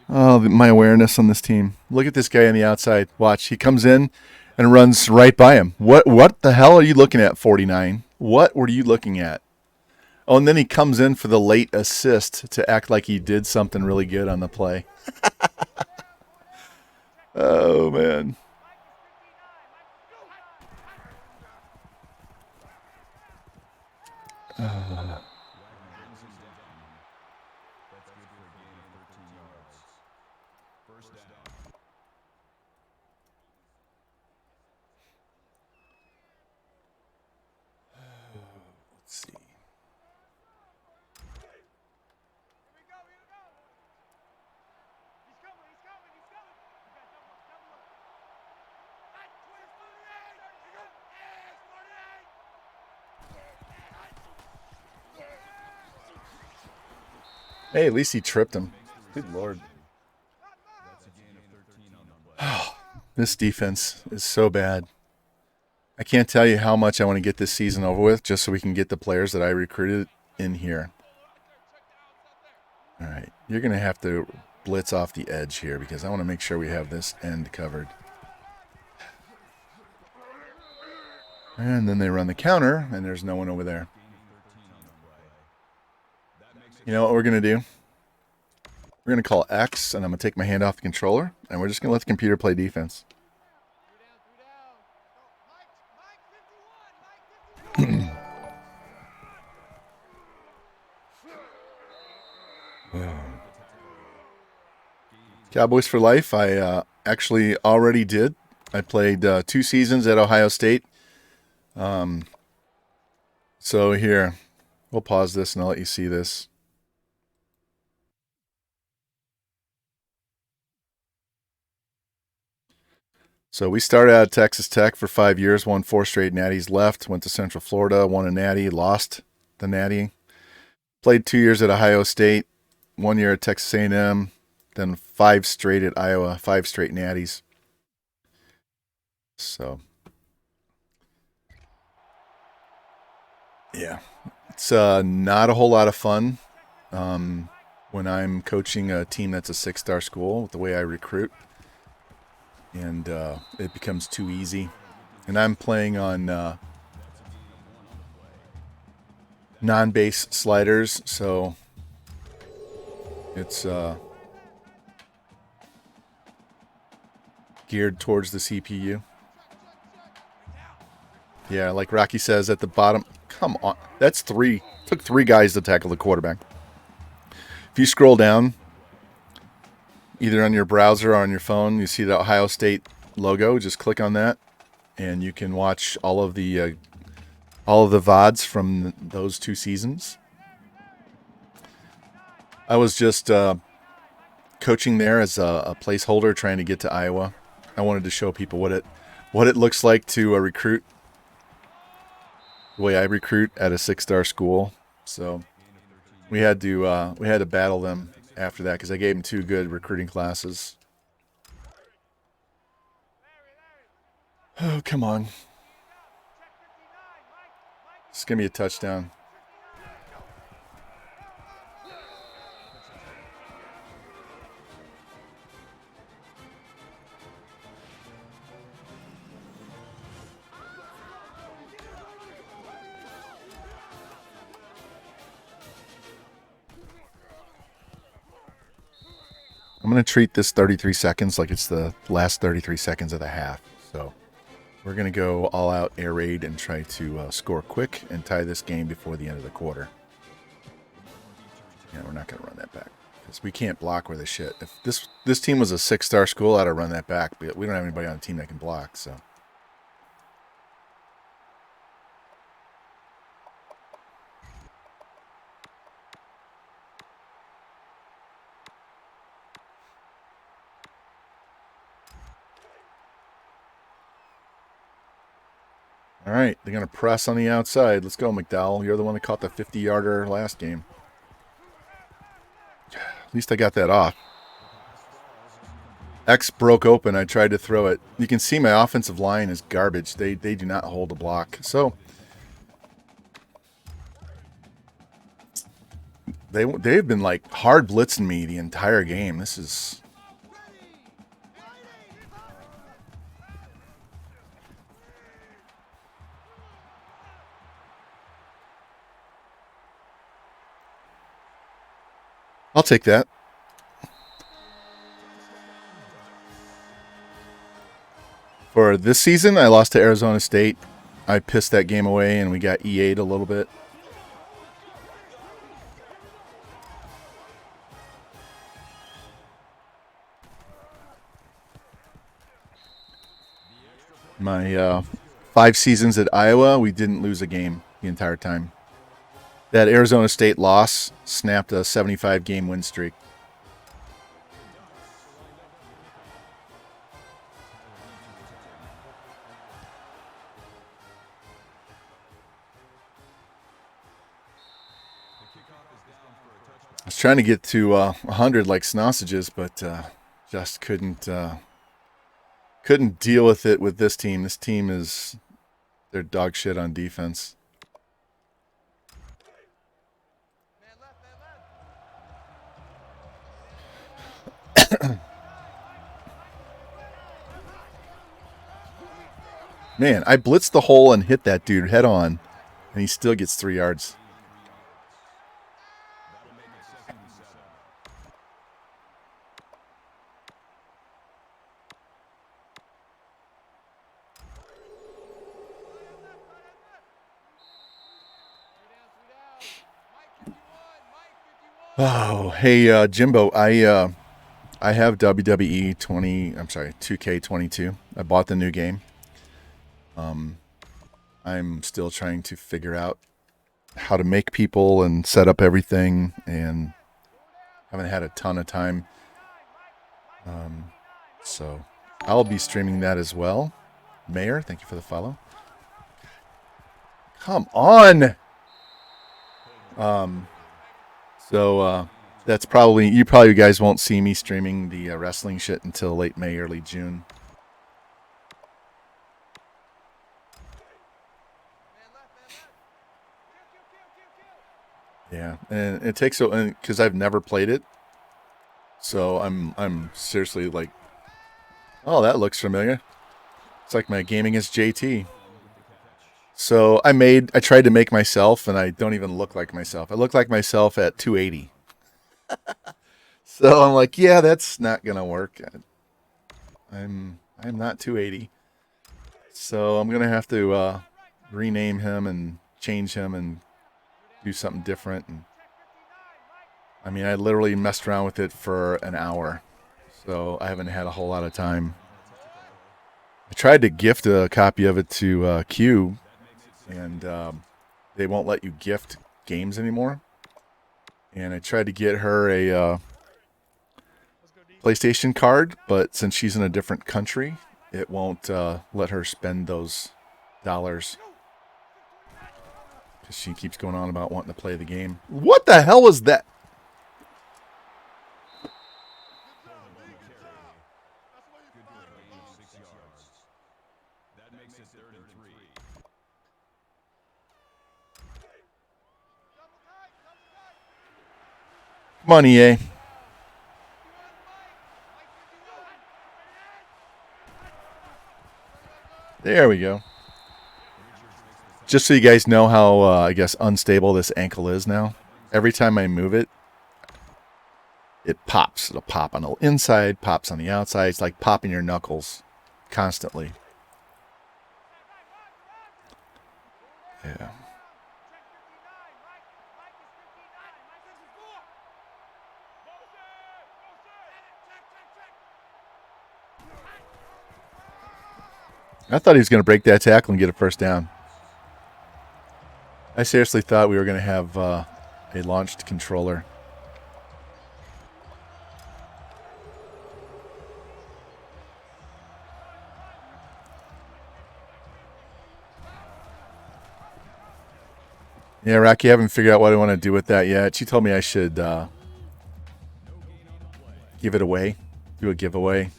Oh, my awareness on this team. Look at this guy on the outside. Watch. He comes in and runs right by him. What the hell are you looking at, 49? What were you looking at? Oh, and then he comes in for the late assist to act like he did something really good on the play. Oh, man. Let's see. Hey, at least he tripped him. Good Lord. This defense is so bad. I can't tell you how much I want to get this season over with just so we can get the players that I recruited in here. All right. You're going to have to blitz off the edge here because I want to make sure we have this end covered. And then they run the counter, and there's no one over there. You know what we're going to do? We're going to call X, and I'm going to take my hand off the controller, and we're just going to let the computer play defense. Cowboys for life. I actually already did. I played 2 seasons at Ohio State. So here, we'll pause this and I'll let you see this. So we started out at Texas Tech for 5 years, won 4 straight natties, left, went to Central Florida, won a natty, lost the natty. Played 2 years at Ohio State, 1 year at Texas A&M, then 5 straight at Iowa, 5 straight natties. So, yeah, it's not a whole lot of fun when I'm coaching a team that's a 6-star school with the way I recruit. And it becomes too easy. And I'm playing on non-base sliders, so it's geared towards the CPU. Yeah, like Rocky says at the bottom, come on. That's 3. Took 3 guys to tackle the quarterback. If you scroll down, either on your browser or on your phone, you see the Ohio State logo. Just click on that, and you can watch all of the VODs from those 2 seasons. I was just coaching there as a placeholder, trying to get to Iowa. I wanted to show people what it looks like to recruit the way I recruit at a 6-star school. So we had to battle them after that because I gave them 2 good recruiting classes. Oh, come on. It's going to be a touchdown. I'm going to treat this 33 seconds like it's the last 33 seconds of the half. So we're going to go all out air raid and try to score quick and tie this game before the end of the quarter. Yeah, we're not going to run that back because we can't block worth a shit. If this team was a 6-star school, I'd have run that back, but we don't have anybody on the team that can block, so. All right, they're going to press on the outside. Let's go, McDowell. You're the one that caught the 50-yarder last game. At least I got that off. X broke open. I tried to throw it. You can see my offensive line is garbage. They do not hold a block. So they've been like hard blitzing me the entire game. This is... I'll take that. For this season, I lost to Arizona State. I pissed that game away, and we got EA'd a little bit. My 5 seasons at Iowa, we didn't lose a game the entire time. That Arizona State loss snapped a 75-game win streak. I was trying to get to 100 like Sausages, but just couldn't deal with it with this team. This team is, they're dog shit on defense. Man, I blitzed the hole and hit that dude head on, and he still gets 3 yards. Oh, hey, Jimbo, I have WWE 2K22. I bought the new game. I'm still trying to figure out how to make people and set up everything, and haven't had a ton of time. So I'll be streaming that as well. Mayor, thank you for the follow. Come on. So that's probably, you guys won't see me streaming the wrestling shit until late May, early June. Yeah, and it takes so, because I've never played it, so I'm seriously like, oh, that looks familiar. It's like my gaming is JT. So I tried to make myself, and I don't even look like myself. I look like myself at 280. So I'm like, yeah, that's not gonna work. I'm not 280. So I'm gonna have to rename him and change him and do something different. And I mean, I literally messed around with it for an hour, so I haven't had a whole lot of time. I tried to gift a copy of it to Q, and they won't let you gift games anymore. And I tried to get her a PlayStation card, but since she's in a different country, it won't let her spend those dollars. Because she keeps going on about wanting to play the game. What the hell was that? Come on, EA. There we go. Just so you guys know how, I guess, unstable this ankle is now. Every time I move it, it pops. It'll pop on the inside, pops on the outside. It's like popping your knuckles constantly. Yeah. I thought he was going to break that tackle and get a first down. I seriously thought we were going to have a launched controller. Yeah, Rocky, I haven't figured out what I want to do with that yet. She told me I should give it away, do a giveaway.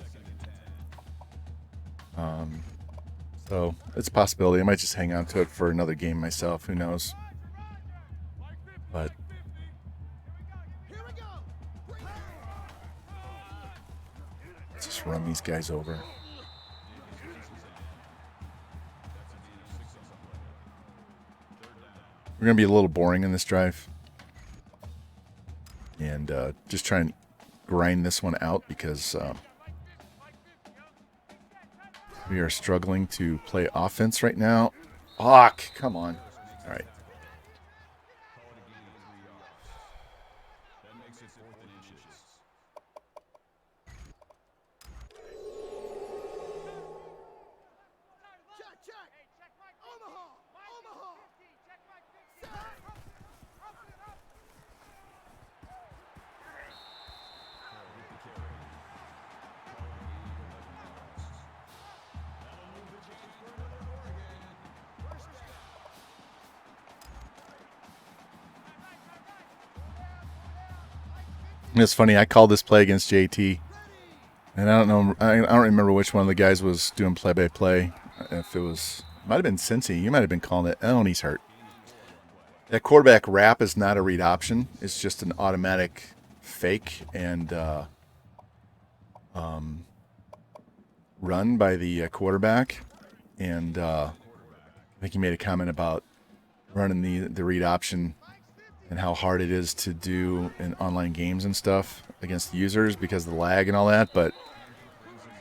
So it's a possibility. I might just hang on to it for another game myself. Who knows? But let's just run these guys over. We're going to be a little boring in this drive. And just try and grind this one out because we are struggling to play offense right now. Fuck, come on. All right. It's funny. I called this play against JT, and I don't know. I don't remember which one of the guys was doing play-by-play. If it was, might have been Cincy. You might have been calling it. Oh, and he's hurt. That quarterback wrap is not a read option. It's just an automatic fake and run by the quarterback. And I think he made a comment about running the read option and how hard it is to do in online games and stuff against users because of the lag and all that. But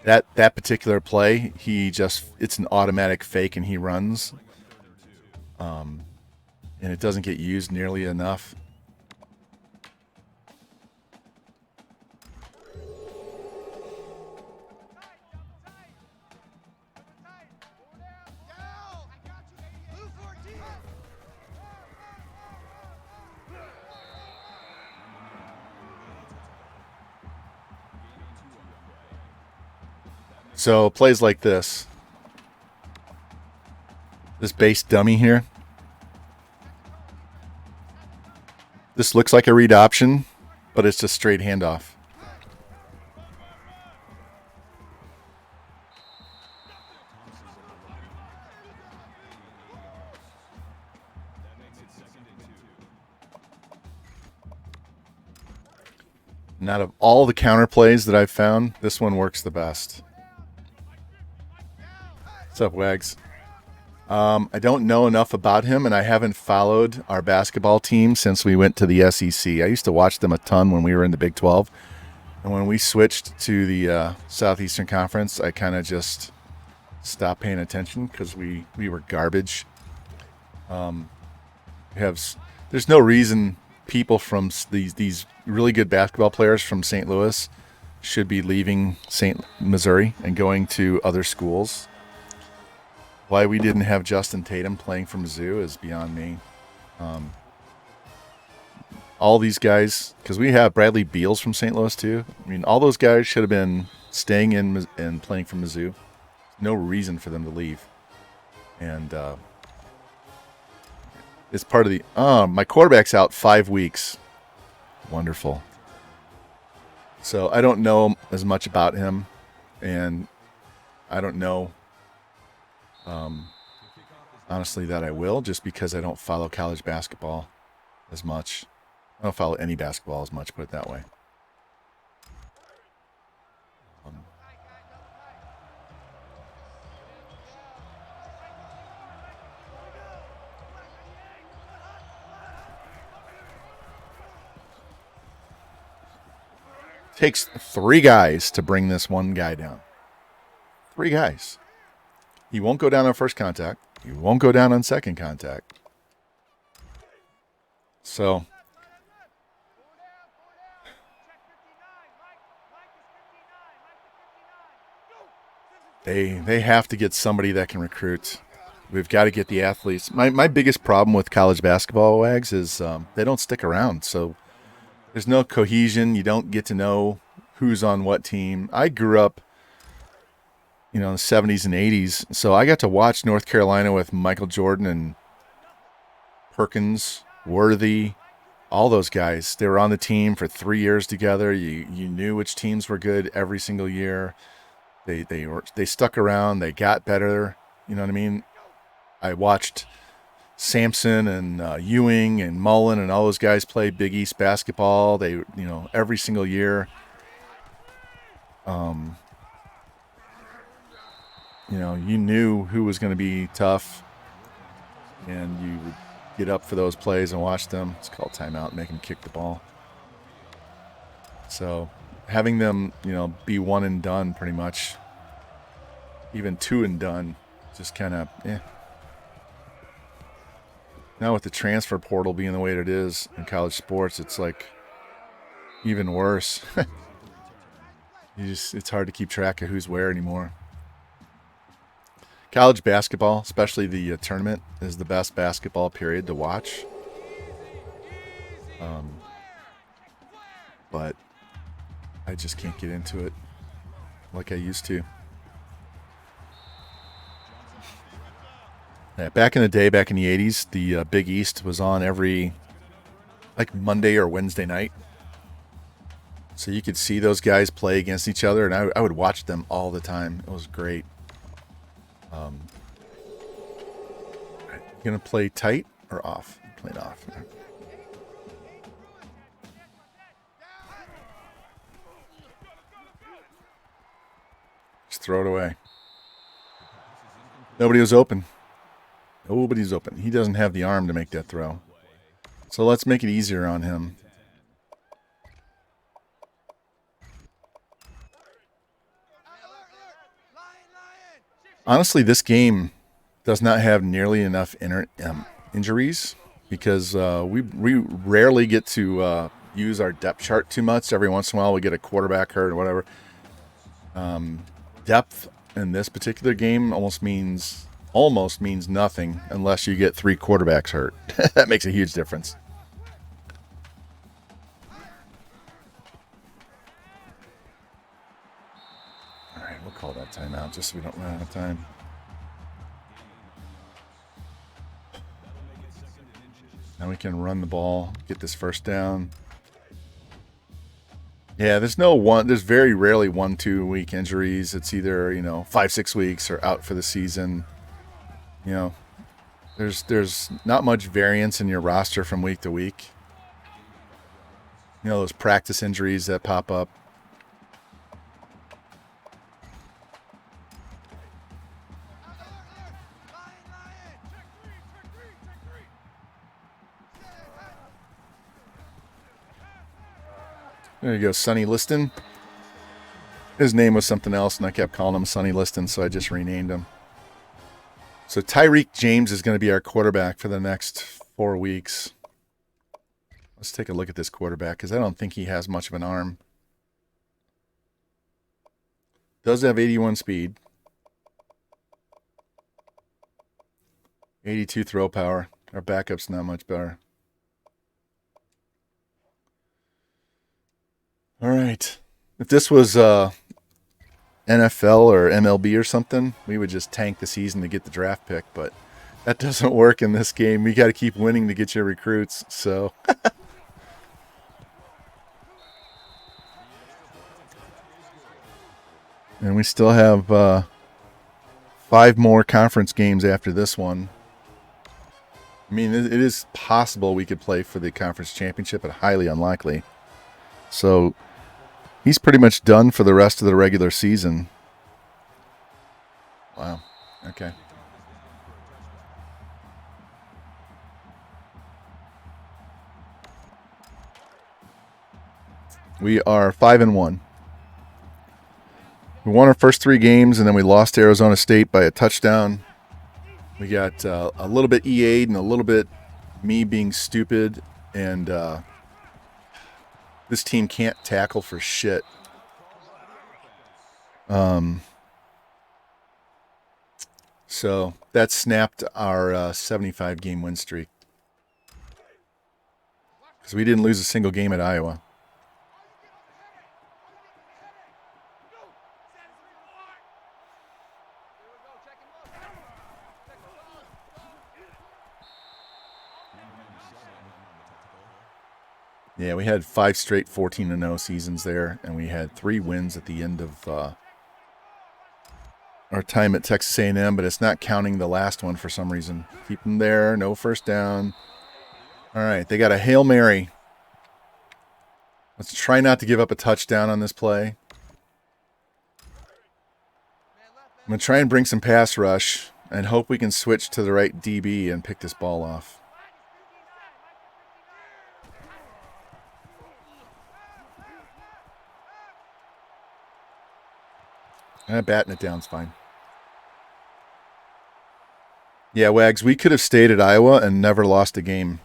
that particular play, it's an automatic fake and he runs. And it doesn't get used nearly enough. So plays like this base dummy here. This looks like a read option, but it's just straight handoff. And out of all the counter plays that I've found, this one works the best. What's up, Wags? I don't know enough about him, and I haven't followed our basketball team since we went to the SEC. I used to watch them a ton when we were in the Big 12. And when we switched to the Southeastern Conference, I kind of just stopped paying attention because we were garbage. There's no reason people from these really good basketball players from St. Louis should be leaving Missouri and going to other schools. Why we didn't have Justin Tatum playing for Mizzou is beyond me. All these guys, because we have Bradley Beals from St. Louis too. I mean, all those guys should have been staying in and playing for Mizzou. No reason for them to leave. And it's part of the. My quarterback's out 5 weeks. Wonderful. So I don't know as much about him, and I don't know. Honestly, that I will, just because I don't follow college basketball as much. I don't follow any basketball as much, put it that way. Takes 3 guys to bring this one guy down. 3 guys. He won't go down on first contact. He won't go down on second contact. So they have to get somebody that can recruit. We've got to get the athletes. My biggest problem with college basketball, Wags, is they don't stick around. So there's no cohesion. You don't get to know who's on what team. I grew up, in the 70s and 80s. So I got to watch North Carolina with Michael Jordan and Perkins, Worthy, all those guys. They were on the team for 3 years together. You knew which teams were good every single year. They stuck around. They got better. You know what I mean? I watched Sampson and Ewing and Mullen and all those guys play Big East basketball. They, every single year. You knew who was going to be tough, and you would get up for those plays and watch them. It's called timeout and make them kick the ball. So having them, be one and done pretty much, even 2 and done, just kind of, Now with the transfer portal being the way it is in college sports, it's like even worse. It's hard to keep track of who's where anymore. College basketball, especially the tournament, is the best basketball period to watch. But I just can't get into it like I used to. Yeah, back in the day, back in the 80s, the Big East was on every Monday or Wednesday night. So you could see those guys play against each other, and I would watch them all the time. It was great. You gonna play tight or off? Playing off. Just throw it away. Nobody was open. Nobody's open. He doesn't have the arm to make that throw. So let's make it easier on him. Honestly, this game does not have nearly enough injuries because we rarely get to use our depth chart too much. Every once in a while we get a quarterback hurt or whatever. Depth in this particular game almost means nothing unless you get 3 quarterbacks hurt. That makes a huge difference. All right, we'll call that timeout just so we don't run out of time. Now we can run the ball, get this first down. Yeah, there's very rarely 1-2 week injuries. It's either, 5-6 weeks or out for the season. There's not much variance in your roster from week to week. Those practice injuries that pop up. There you go, Sonny Liston. His name was something else, and I kept calling him Sonny Liston, so I just renamed him. So Tyreek James is going to be our quarterback for the next 4 weeks. Let's take a look at this quarterback, because I don't think he has much of an arm. Does have 81 speed. 82 throw power. Our backup's not much better. All right. If this was NFL or MLB or something, we would just tank the season to get the draft pick, but that doesn't work in this game. We got to keep winning to get your recruits, so. And we still have 5 more conference games after this one. I mean, it is possible we could play for the conference championship, but highly unlikely. So he's pretty much done for the rest of the regular season. Wow. Okay. We are 5-1. We won our first 3 games, and then we lost to Arizona State by a touchdown. We got a little bit EA'd and a little bit me being stupid, and this team can't tackle for shit. So that snapped our 75-game win streak. Because we didn't lose a single game at Iowa. Yeah, we had 5 straight 14-0 seasons there, and we had 3 wins at the end of our time at Texas A&M, but it's not counting the last one for some reason. Keep them there, no first down. All right, they got a Hail Mary. Let's try not to give up a touchdown on this play. I'm going to try and bring some pass rush and hope we can switch to the right DB and pick this ball off. Batting it down's fine. Yeah, Wags, we could have stayed at Iowa and never lost a game.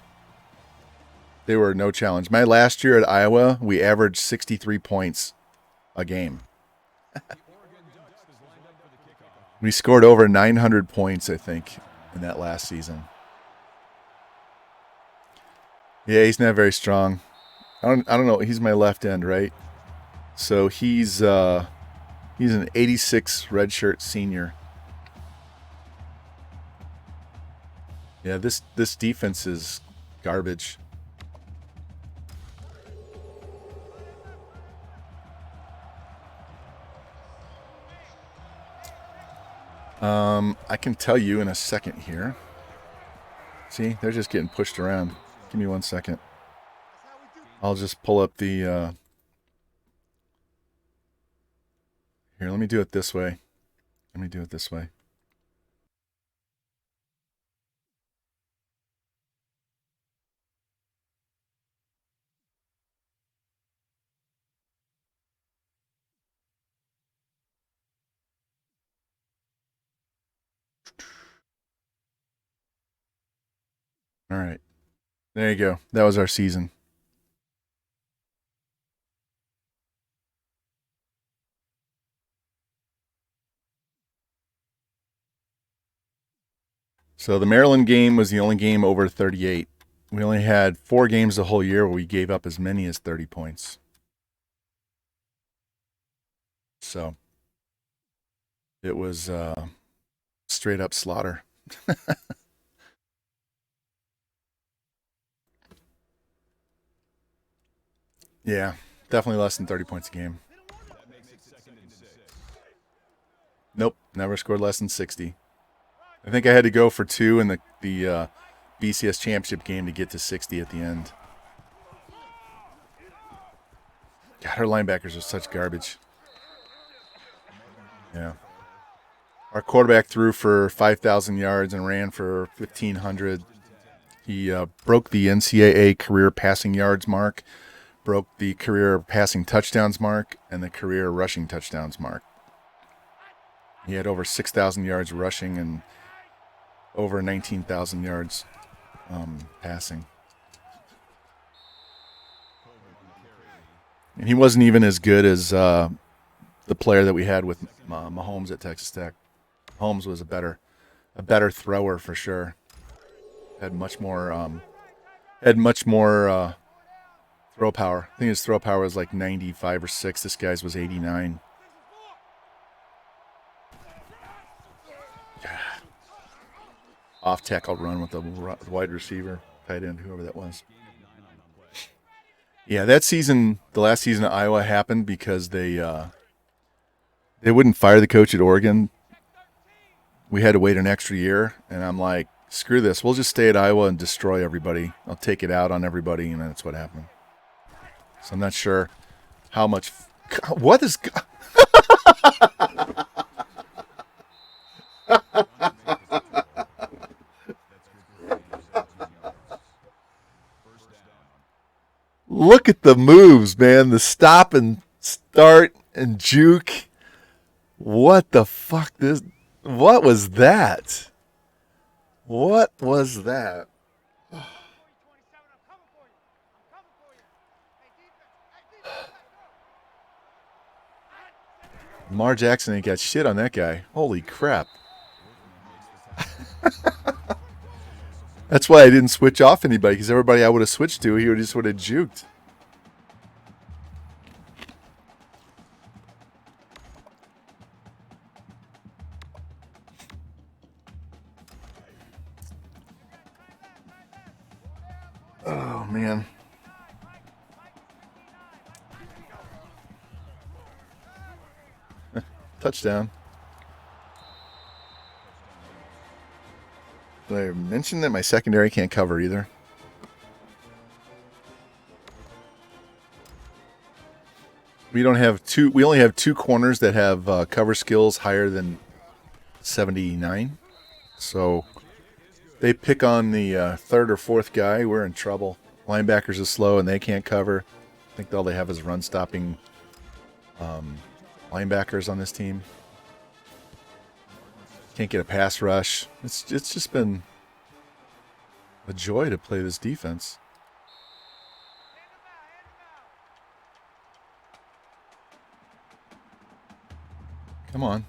They were no challenge. My last year at Iowa, we averaged 63 points a game. We scored over 900 points, I think, in that last season. Yeah, he's not very strong. I don't know. He's my left end, right? So he's an 86 redshirt senior. Yeah, this defense is garbage. I can tell you in a second here. See, they're just getting pushed around. Give me 1 second. I'll just pull up the... Here, let me do it this way. Let me do it this way. All right. There you go. That was our season. So the Maryland game was the only game over 38. We only had 4 games the whole year where we gave up as many as 30 points. So it was straight up slaughter. Yeah, definitely less than 30 points a game. Nope, never scored less than 60. I think I had to go for 2 in the BCS championship game to get to 60 at the end. God, her linebackers are such garbage. Yeah. Our quarterback threw for 5,000 yards and ran for 1,500. He broke the NCAA career passing yards mark, broke the career passing touchdowns mark, and the career rushing touchdowns mark. He had over 6,000 yards rushing and over 19,000 yards passing. And he wasn't even as good as the player that we had with Mahomes at Texas Tech. Mahomes was a better thrower for sure. Had much more throw power. I think his throw power was like 95 or 6. This guy's was 89. Off tackle run with the wide receiver, tight end, whoever that was. Yeah, that season, the last season at Iowa happened because they wouldn't fire the coach at Oregon. We had to wait an extra year, and I'm like, screw this. We'll just stay at Iowa and destroy everybody. I'll take it out on everybody, and that's what happened. So I'm not sure how much. What is? Look at the moves, man. The stop and start and juke. What the fuck? What was that? What was that? Lamar Jackson ain't got shit on that guy. Holy crap. That's why I didn't switch off anybody, because everybody I would have switched to, he just would have juked. Oh, man. Touchdown. Did I mention that my secondary can't cover either? We only have 2 corners that have cover skills higher than 79. So they pick on the 3rd or 4th guy, we're in trouble. Linebackers are slow and they can't cover. I think all they have is run stopping linebackers on this team. Can't get a pass rush. It's just been a joy to play this defense. Come on.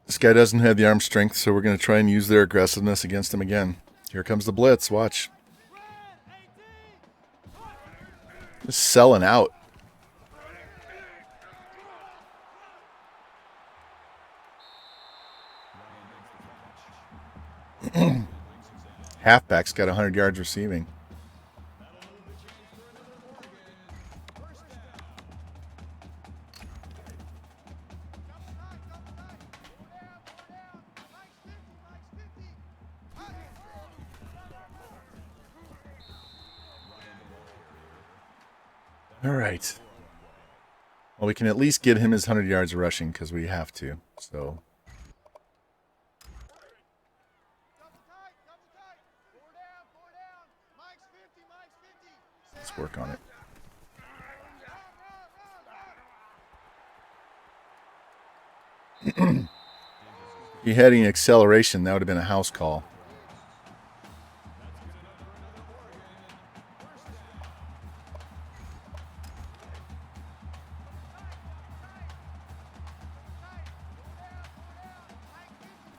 This guy doesn't have the arm strength, so we're going to try and use their aggressiveness against him again. Here comes the blitz. Watch. Just selling out. Halfback's got 100 yards receiving. All right. Well, we can at least get him his 100 yards of rushing because we have to. So. Let's work on it. If he had any acceleration, that would have been a house call.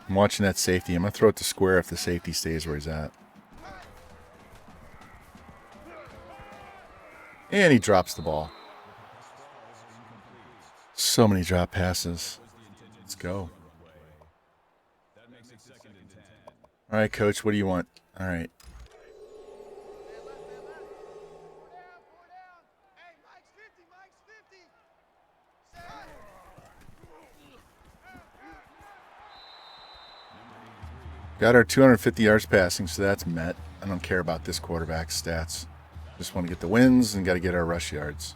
I'm watching that safety. I'm going to throw it to square if the safety stays where he's at. And he drops the ball. So many drop passes. Let's go. All right, coach, what do you want? All right. Got our 250 yards passing, so that's met. I don't care about this quarterback's stats. Just want to get the wins and got to get our rush yards.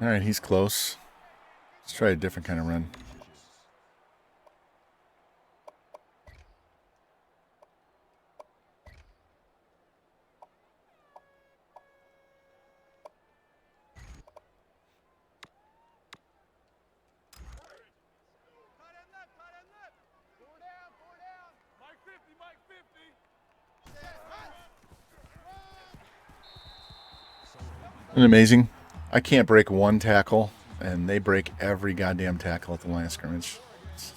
All right, he's close. Let's try a different kind of run. Isn't it amazing? I can't break one tackle, and they break every goddamn tackle at the line of scrimmage. It's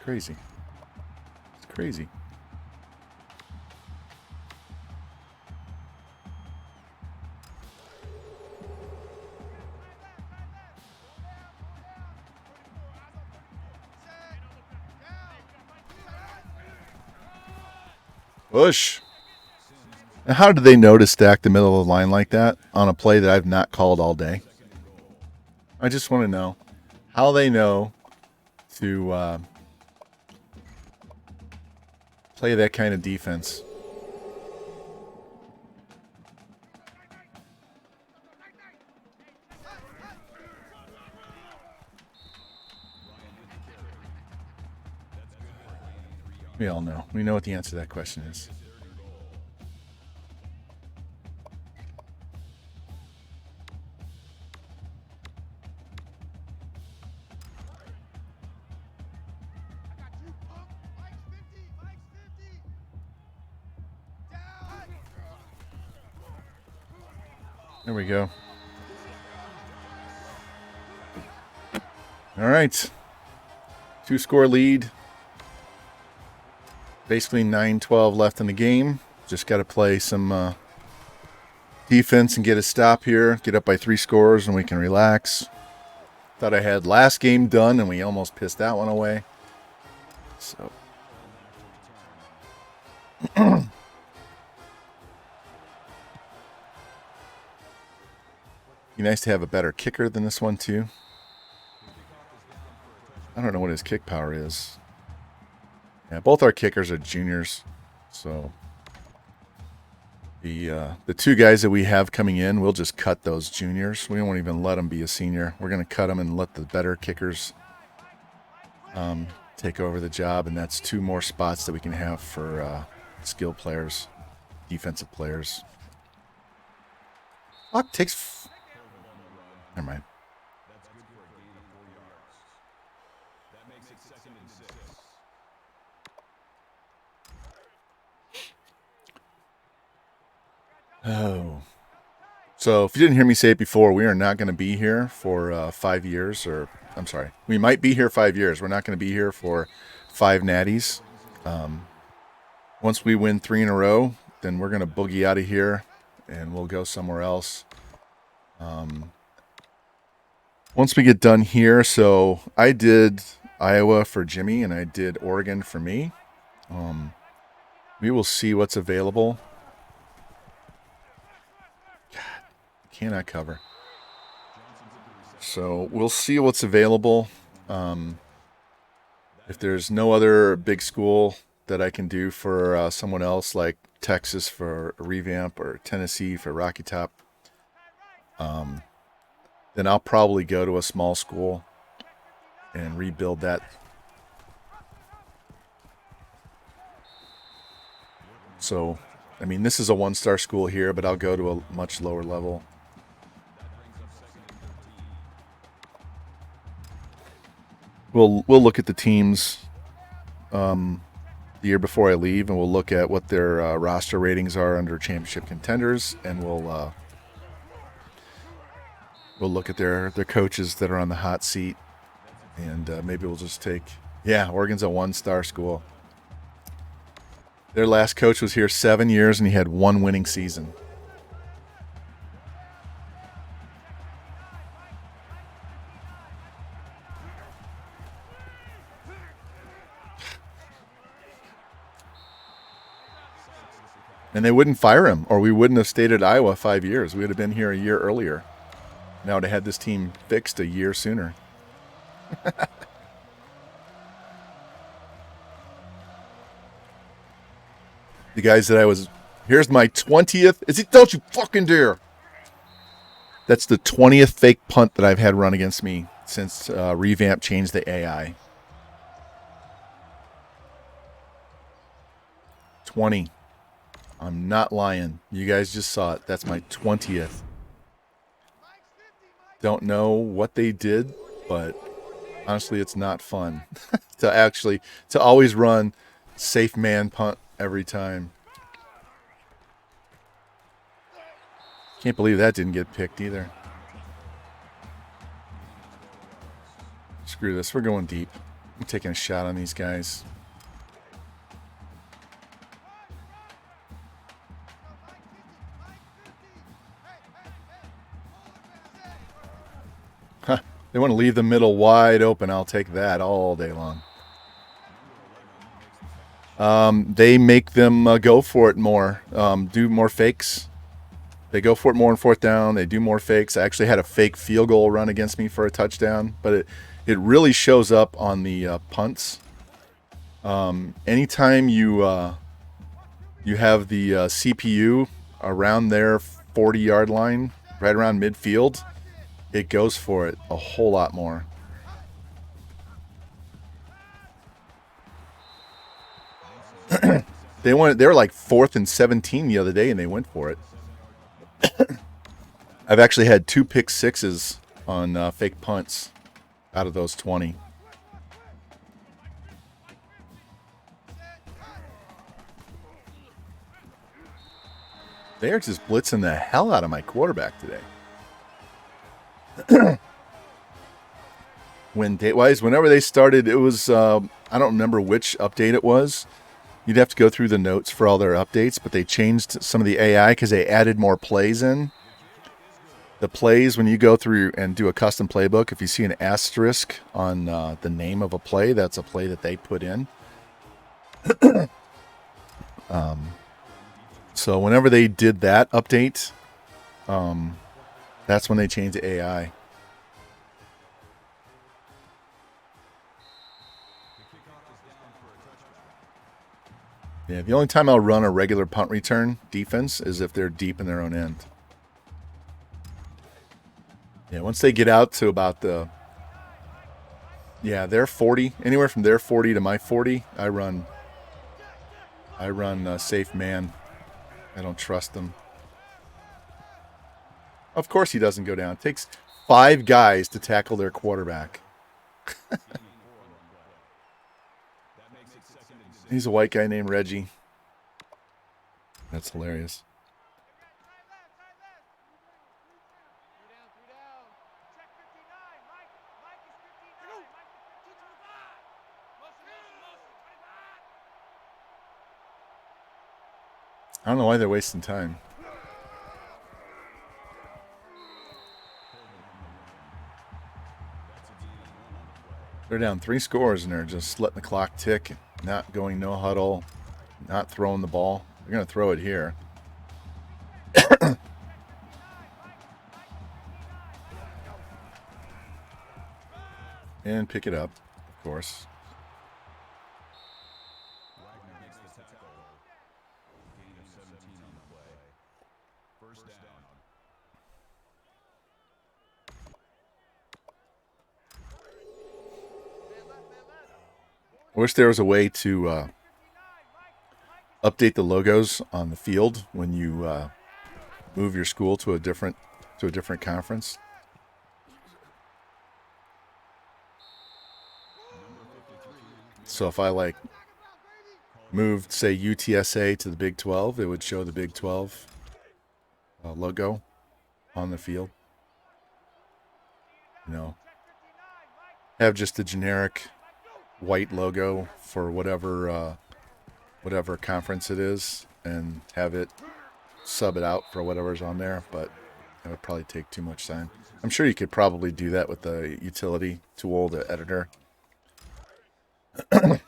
crazy. It's crazy. Push. Now, how did they know to stack the middle of the line like that on a play that I've not called all day? I just want to know how they know to play that kind of defense. We all know. We know what the answer to that question is. There we go. All right. 2-score lead. Basically 9-12 left in the game. Just got to play some defense and get a stop here. Get up by 3 scores and we can relax. Thought I had last game done and we almost pissed that one away. So. Be nice to have a better kicker than this one too. I don't know what his kick power is. Yeah, both our kickers are juniors, so the 2 guys that we have coming in, we'll just cut those juniors. We won't even let them be a senior. We're going to cut them and let the better kickers take over the job, and that's 2 more spots that we can have for skill players, defensive players. Clock takes. Never mind. Oh. So if you didn't hear me say it before, we are not going to be here for 5 years, or I'm sorry, we might be here 5 years. We're not going to be here for 5 natties. Once we win 3 in a row, then we're going to boogie out of here and we'll go somewhere else. Once we get done here, so I did Iowa for Jimmy and I did Oregon for me. We will see what's available. God, Cannot cover. So we'll see what's available. If there's no other big school that I can do for someone else, like Texas for a revamp or Tennessee for Rocky Top, then I'll probably go to a small school and rebuild that. So, I mean, this is a 1-star school here, but I'll go to a much lower level. We'll look at the teams the year before I leave, and we'll look at what their roster ratings are under championship contenders, and we'll look at their coaches that are on the hot seat, and maybe we'll just take, yeah, Oregon's a 1-star school. Their last coach was here 7 years, and he had 1 winning season. And they wouldn't fire him, or we wouldn't have stayed at Iowa 5 years. We would have been here a year earlier. Now would have had this team fixed a year sooner. The guys that I was... Here's my 20th... Don't you fucking dare! That's the 20th fake punt that I've had run against me since Revamp changed the AI. 20. I'm not lying. You guys just saw it. That's my 20th. Don't know what they did, but honestly, it's not fun to always run safe man punt every time. Can't believe that didn't get picked either. Screw this. We're going deep. I'm taking a shot on these guys. Huh. They want to leave the middle wide open. I'll take that all day long. They make them go for it more. Do more fakes. They go for it more on 4th down. They do more fakes. I actually had a fake field goal run against me for a touchdown, but it really shows up on the punts. Anytime you have the CPU around their 40-yard line, right around midfield, it goes for it a whole lot more. They were like 4th and 17 the other day, and they went for it. I've actually had 2 pick sixes on fake punts out of those 20. They're just blitzing the hell out of my quarterback today. Whenever they started, it was, I don't remember which update it was. You'd have to go through the notes for all their updates, but they changed some of the AI because they added more plays in. The plays, when you go through and do a custom playbook, if you see an asterisk on the name of a play, that's a play that they put in. So whenever they did that update, that's when they changed the AI. Yeah, the only time I'll run a regular punt return defense is if they're deep in their own end. Yeah, once they get out to about their 40, anywhere from their 40 to my 40, I run safe man. I don't trust them. Of course he doesn't go down. It takes 5 guys to tackle their quarterback. He's a white guy named Reggie. That's hilarious. I don't know why they're wasting time. They're down 3 scores and they're just letting the clock tick, not going no huddle, not throwing the ball. They're going to throw it here. And pick it up, of course. I wish there was a way to update the logos on the field when you move your school to a different conference. So if I like moved, say, UTSA to the Big 12, it would show the Big 12 logo on the field. You know, have just a generic white logo for whatever conference it is, and have it sub it out for whatever's on there. But that would probably take too much time. I'm sure you could probably do that with the utility tool, the editor. Because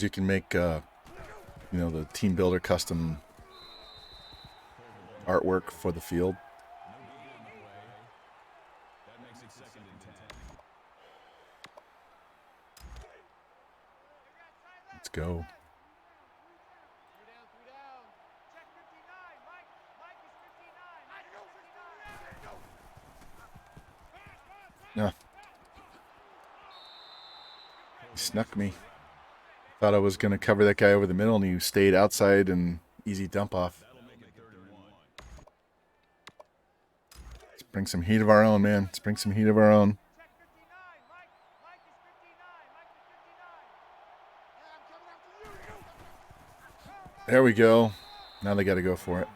you can make, the team builder custom artwork for the field. Let's go. No. He snuck me. Thought I was going to cover that guy over the middle, and he stayed outside and easy dump off. Let's bring some heat of our own, man. Let's bring some heat of our own. There we go. Now they got to go for it.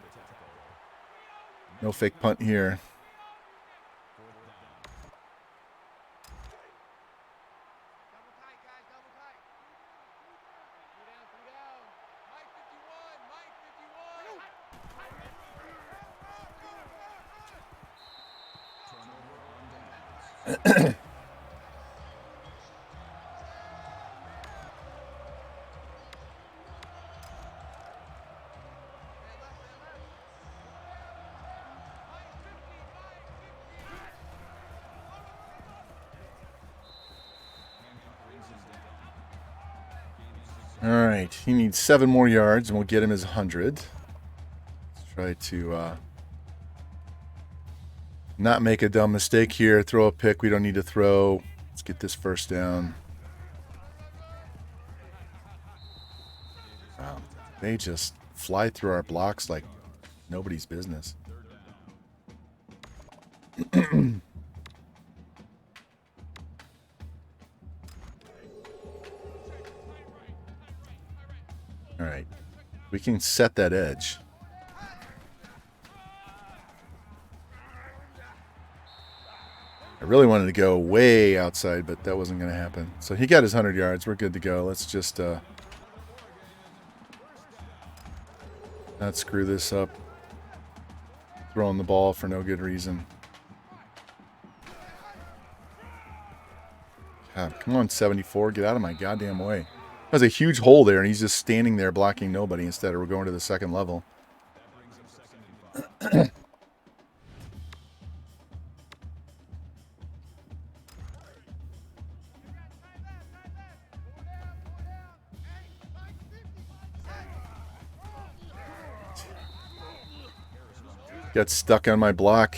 No fake punt here. All right, he needs 7 more yards, and we'll get him his 100. Let's try to not make a dumb mistake here. Throw a pick we don't need to throw. Let's get this first down. Wow, they just fly through our blocks like nobody's business. All right, we can set that edge. I really wanted to go way outside, but that wasn't going to happen. So he got his 100 yards. We're good to go. Let's just not screw this up. Throwing the ball for no good reason. God, come on, 74. Get out of my goddamn way. There's a huge hole there, and he's just standing there blocking nobody instead of we're going to the second level. Got stuck on my block.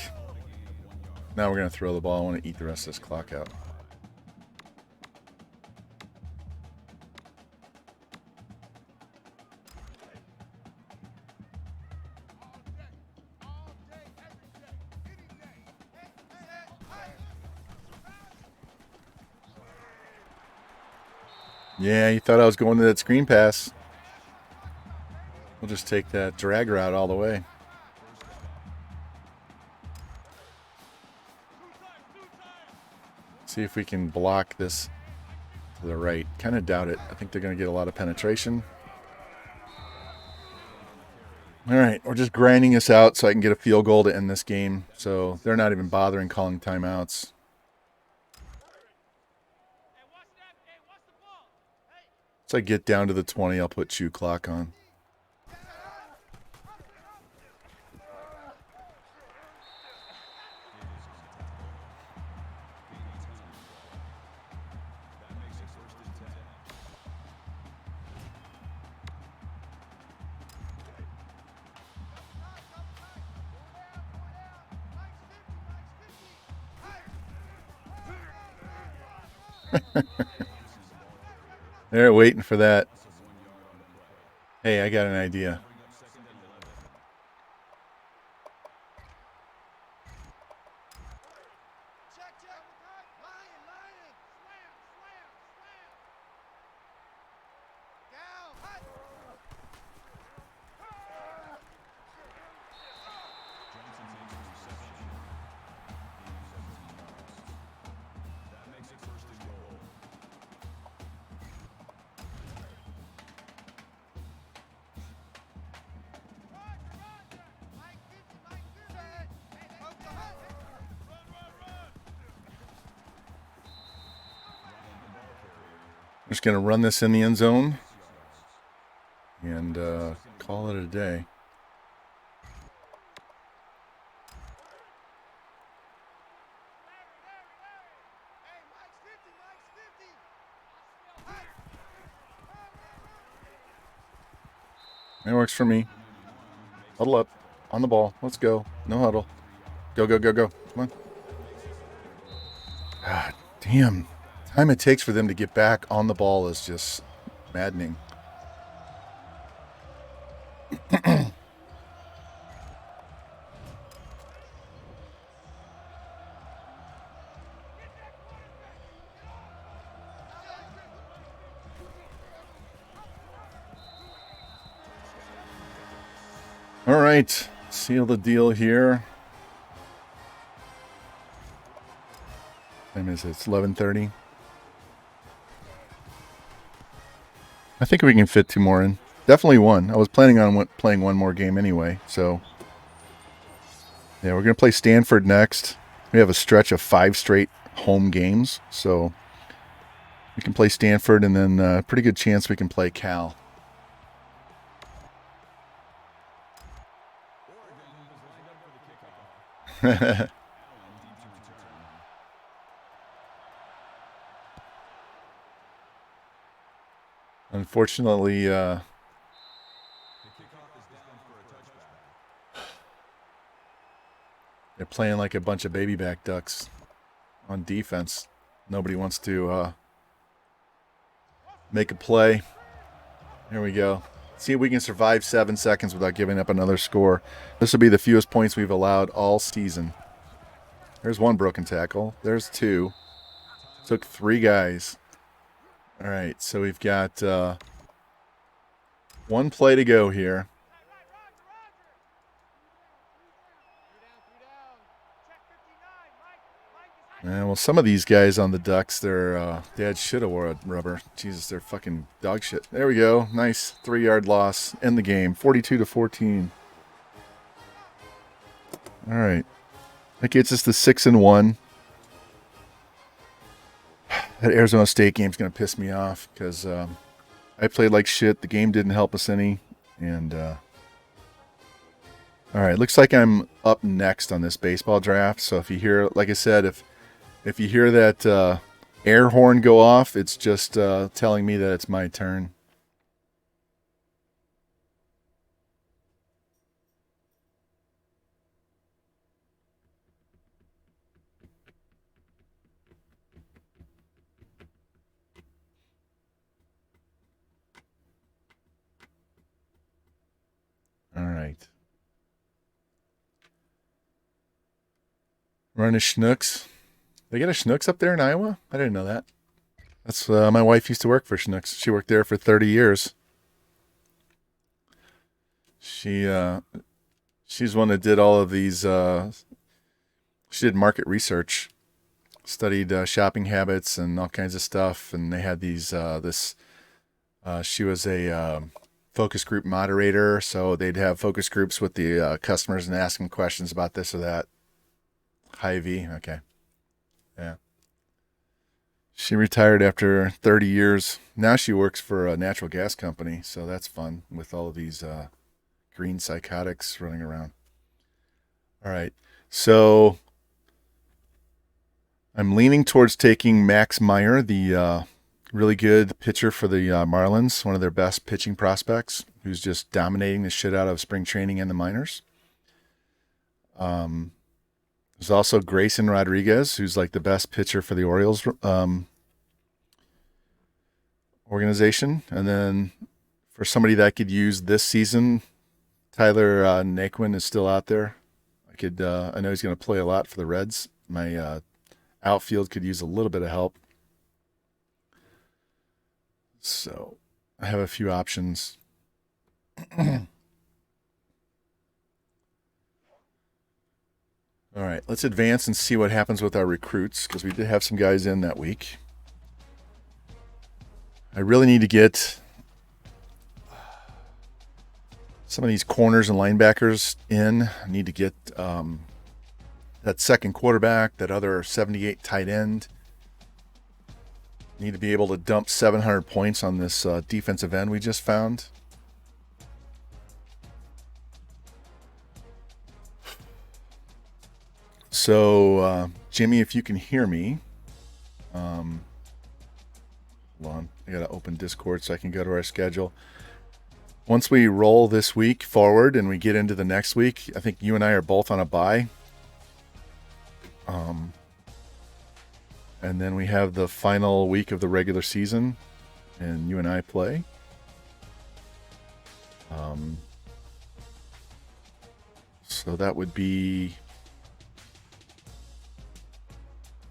Now we're going to throw the ball. I want to eat the rest of this clock out. Yeah, you thought I was going to that screen pass. We'll just take that drag route all the way. See if we can block this to the right. Kind of doubt it. I think they're going to get a lot of penetration. All right, we're just grinding this out so I can get a field goal to end this game. So they're not even bothering calling timeouts. Once I get down to the 20, I'll put chew clock on. They're waiting for that. Hey, I got an idea. I'm just going to run this in the end zone and call it a day. That works for me. Huddle up. On the ball. Let's go. No huddle. Go, go, go, go. Come on. God damn. Time it takes for them to get back on the ball is just maddening. All right. Seal the deal here. Time is it? It's 11:30. I think we can fit 2 more in. Definitely 1. I was planning on playing 1 more game anyway. So, yeah, we're going to play Stanford next. We have a stretch of 5 straight home games. So, we can play Stanford and then pretty good chance we can play Cal. Unfortunately, they're playing like a bunch of baby back ducks on defense. Nobody wants to make a play. Here we go. See if we can survive 7 seconds without giving up another score. This will be the fewest points we've allowed all season. There's 1 broken tackle. There's 2. Took 3 guys. All right, so we've got 1 play to go here. Yeah, well, some of these guys on the Ducks, their dad should have wore a rubber. Jesus, they're fucking dog shit. There we go. Nice 3-yard loss. End the game. 42-14. All right. That gets us to 6-1. That Arizona State game's going to piss me off because I played like shit. The game didn't help us any. And, all right. Looks like I'm up next on this baseball draft. So if you hear, like I said, if you hear that air horn go off, it's just telling me that it's my turn. All right. Run a Schnucks. They get a Schnucks up there in Iowa? I didn't know that. That's my wife used to work for Schnucks. She worked there for 30 years. She's one that did all of these. She did market research, studied shopping habits and all kinds of stuff. And they had these. She was a focus group moderator, so they'd have focus groups with the customers and ask them questions about this or that. Hy-Vee, okay. Yeah. She retired after 30 years. Now she works for a natural gas company, so that's fun with all of these green psychotics running around. All right, so I'm leaning towards taking Max Meyer, the really good pitcher for the Marlins, one of their best pitching prospects, who's just dominating the shit out of spring training and the minors. There's also Grayson Rodriguez, who's like the best pitcher for the Orioles organization. And then for somebody that I could use this season, Tyler Naquin is still out there. I know he's going to play a lot for the Reds. My outfield could use a little bit of help. So I have a few options. All right, let's advance and see what happens with our recruits, because we did have some guys in that week. I really need to get some of these corners and linebackers in. I need to get that second quarterback, that other 78 tight end. Need to be able to dump 700 points on this defensive end we just found. So, Jimmy, if you can hear me, hold on. I got to open Discord so I can go to our schedule. Once we roll this week forward and we get into the next week, I think you and I are both on a bye. And then we have the final week of the regular season, and you and I play. So that would be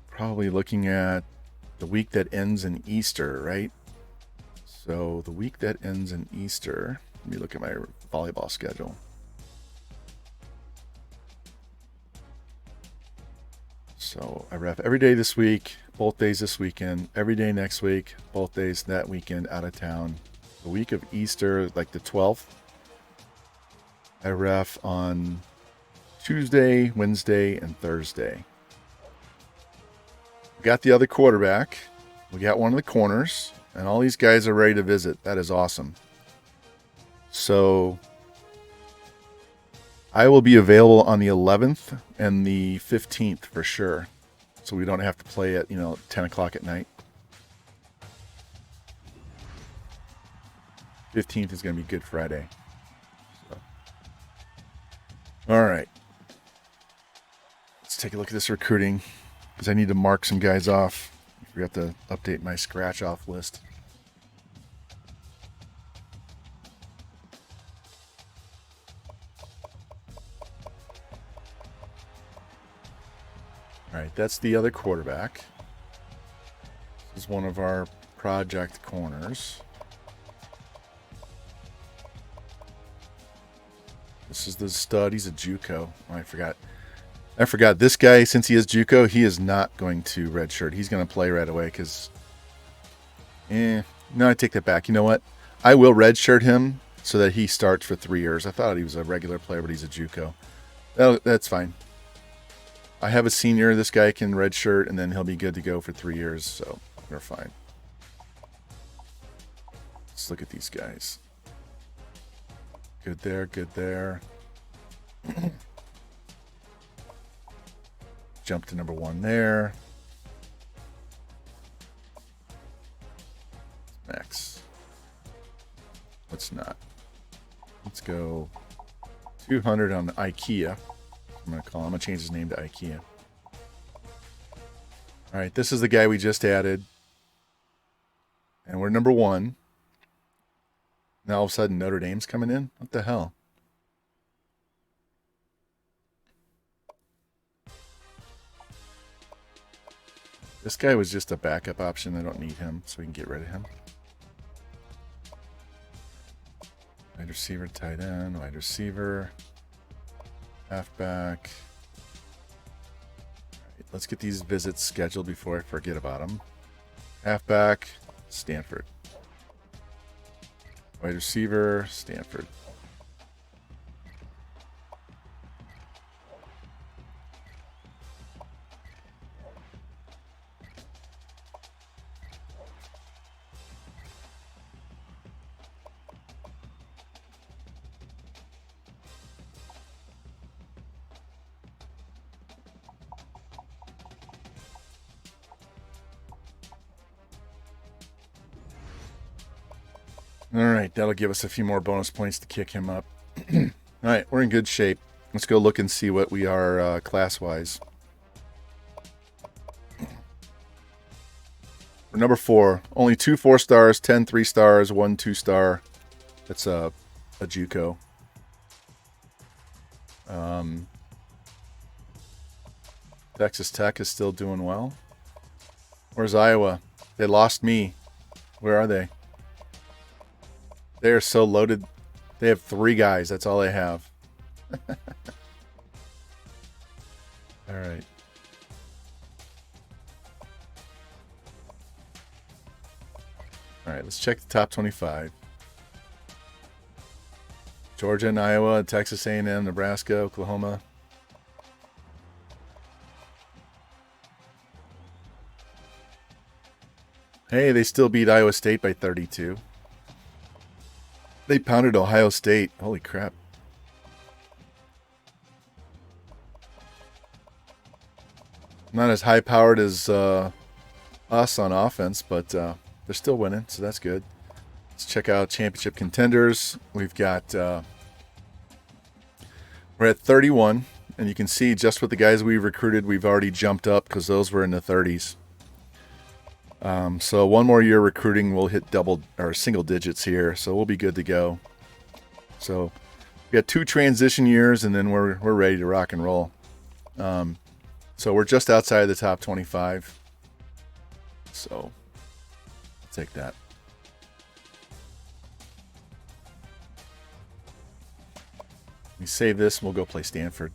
probably looking at the week that ends in Easter, right? So the week that ends in Easter, let me look at my volleyball schedule. So I ref every day this week, both days this weekend, every day next week, both days that weekend out of town. The week of Easter, like the 12th, I ref on Tuesday, Wednesday, and Thursday. We got the other quarterback. We got one of the corners. And all these guys are ready to visit. That is awesome. So I will be available on the 11th and the 15th for sure. So we don't have to play at, 10 o'clock at night. 15th is going to be Good Friday. So. All right. Let's take a look at this recruiting, because I need to mark some guys off. I forgot to update my scratch off list. All right, that's the other quarterback. This is one of our project corners. This is the stud. He's a JUCO. Oh, I forgot this guy. Since he is JUCO, he is not going to redshirt. He's going to play right away because, no, I take that back. You know what? I will redshirt him so that he starts for 3 years. I thought he was a regular player, but he's a JUCO. That's fine. I have a senior. This guy can redshirt, and then he'll be good to go for 3 years, so we're fine. Let's look at these guys. Good there, good there. Jump to number 1 there. Max. Let's not. Let's go 200 on the IKEA. I'm going to change his name to IKEA. All right, this is the guy we just added. And we're number 1. Now all of a sudden Notre Dame's coming in? What the hell? This guy was just a backup option. I don't need him, so we can get rid of him. Wide receiver, tight end, wide receiver, halfback. All right, let's get these visits scheduled before I forget about them. Halfback, Stanford. Wide receiver, Stanford. All right, that'll give us a few more bonus points to kick him up. All right, we're in good shape. Let's go look and see what we are class-wise. We're number 4. Only 2 4-stars, 10 3-stars, 1 2-star. That's a JUCO. Texas Tech is still doing well. Where's Iowa? They lost me. Where are they? They are so loaded. They have 3 guys. That's all they have. All right. All right, let's check the top 25. Georgia and Iowa, Texas A&M, Nebraska, Oklahoma. Hey, they still beat Iowa State by 32. They pounded Ohio State. Holy crap. Not as high-powered as us on offense, but they're still winning, so that's good. Let's check out championship contenders. We've got... we're at 31, and you can see just with the guys we recruited, we've already jumped up because those were in the 30s. So one more year recruiting, we'll hit double or single digits here, so we'll be good to go. So we got 2 transition years, and then we're ready to rock and roll. So we're just outside the top 25. So I'll take that. We save this, and we'll go play Stanford.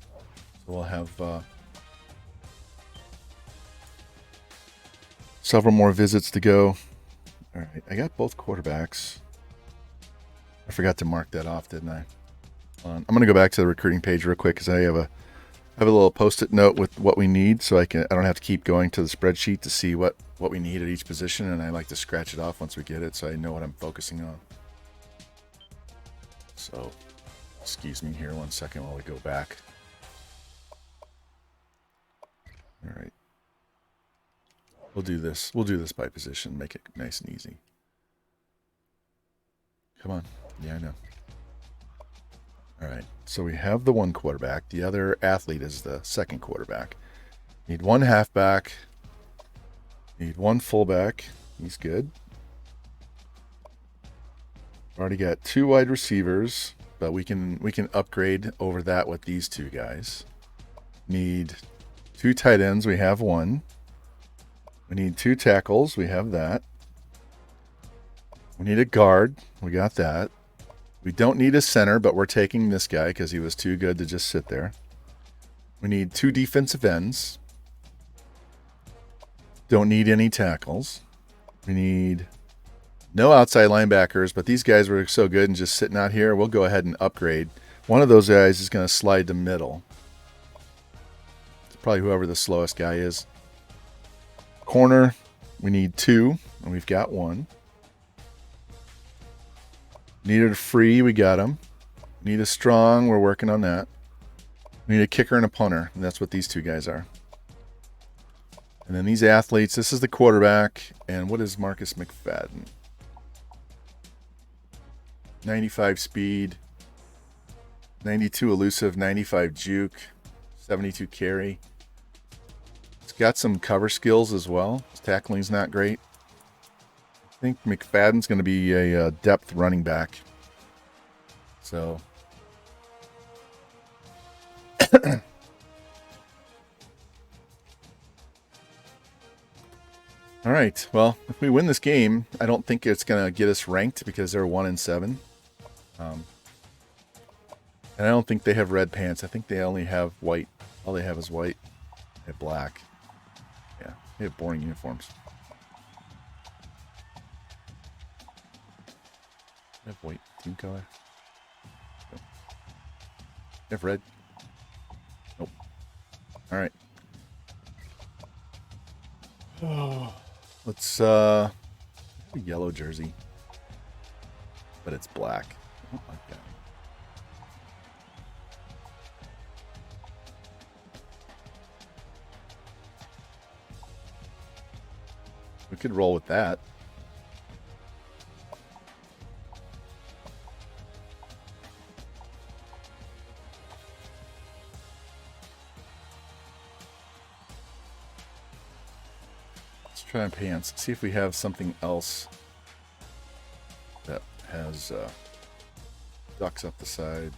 So we'll have several more visits to go. All right, I got both quarterbacks. I forgot to mark that off, didn't I? I'm going to go back to the recruiting page real quick because I have a little post-it note with what we need, so I don't have to keep going to the spreadsheet to see what we need at each position, and I like to scratch it off once we get it so I know what I'm focusing on. So, excuse me here 1 second while we go back. All right. We'll do this. We'll do this by position. Make it nice and easy. Come on. Yeah, I know. All right. So we have the 1 quarterback. The other athlete is the 2nd quarterback. Need 1 halfback. Need 1 fullback. He's good. Already got 2 wide receivers, but we can upgrade over that with these 2 guys. Need 2 tight ends. We have 1. We need 2 tackles. We have that. We need a guard. We got that. We don't need a center, but we're taking this guy because he was too good to just sit there. We need 2 defensive ends. Don't need any tackles. We need no outside linebackers, but these guys were so good and just sitting out here. We'll go ahead and upgrade. One of those guys is going to slide to middle. It's probably whoever the slowest guy is. Corner, we need 2, and we've got 1. Needed a free, we got him. Need a strong, we're working on that. We need a kicker and a punter, and that's what these 2 guys are. And then these athletes, this is the quarterback, and what is Marcus McFadden? 95 speed, 92 elusive, 95 juke, 72 carry. Got some cover skills as well. His tackling's not great. I think McFadden's going to be a depth running back. So. All right. Well, if we win this game, I don't think it's going to get us ranked because they're 1-7. And I don't think they have red pants. I think they only have white. All they have is white and black. Yeah, they have boring uniforms. They have white team color. Nope. They have red. Nope. All right. Let's a yellow jersey, but it's black. I don't like that. We could roll with that. Let's try pants. See if we have something else that has ducks up the side.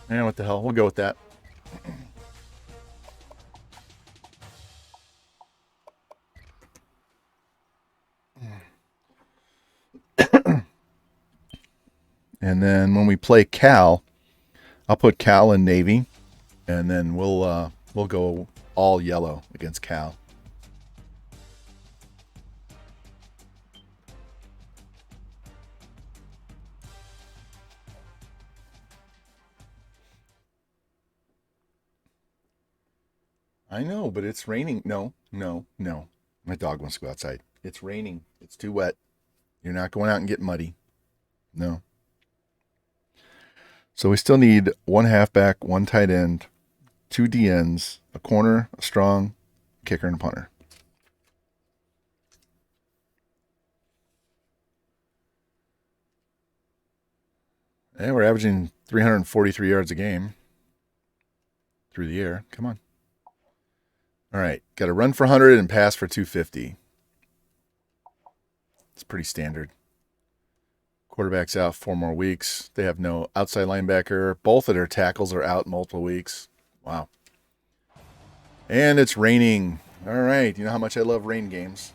Yeah, what the hell? We'll go with that. And then when we play Cal, I'll put Cal in Navy, and then we'll go all yellow against Cal. I know, but it's raining. No. My dog wants to go outside. It's raining. It's too wet. You're not going out and getting muddy. No. So we still need one halfback, one tight end, two DNs, a corner, a strong, kicker, and a punter. And we're averaging 343 yards a game through the air. Come on. All right. Got to run for 100 and pass for 250. It's pretty standard. Quarterback's out 4 more weeks. They have no outside linebacker. Both of their tackles are out multiple weeks. Wow. And it's raining. All right. You know how much I love rain games.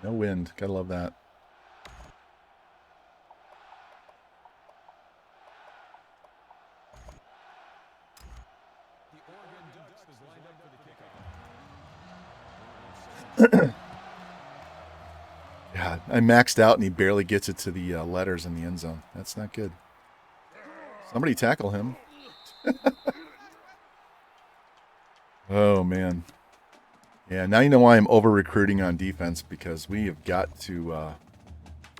No wind. Gotta love that. God, I maxed out and he barely gets it to the letters in the end zone. That's not good. Somebody tackle him. Oh, man. Yeah, now you know why I'm over-recruiting on defense, because we have got to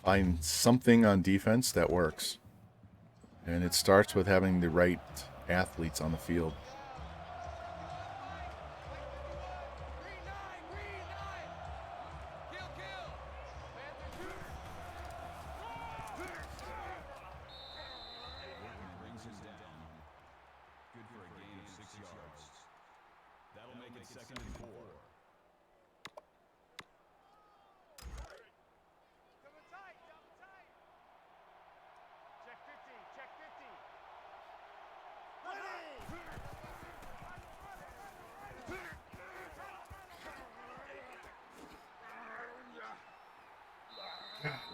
find something on defense that works. And it starts with having the right athletes on the field.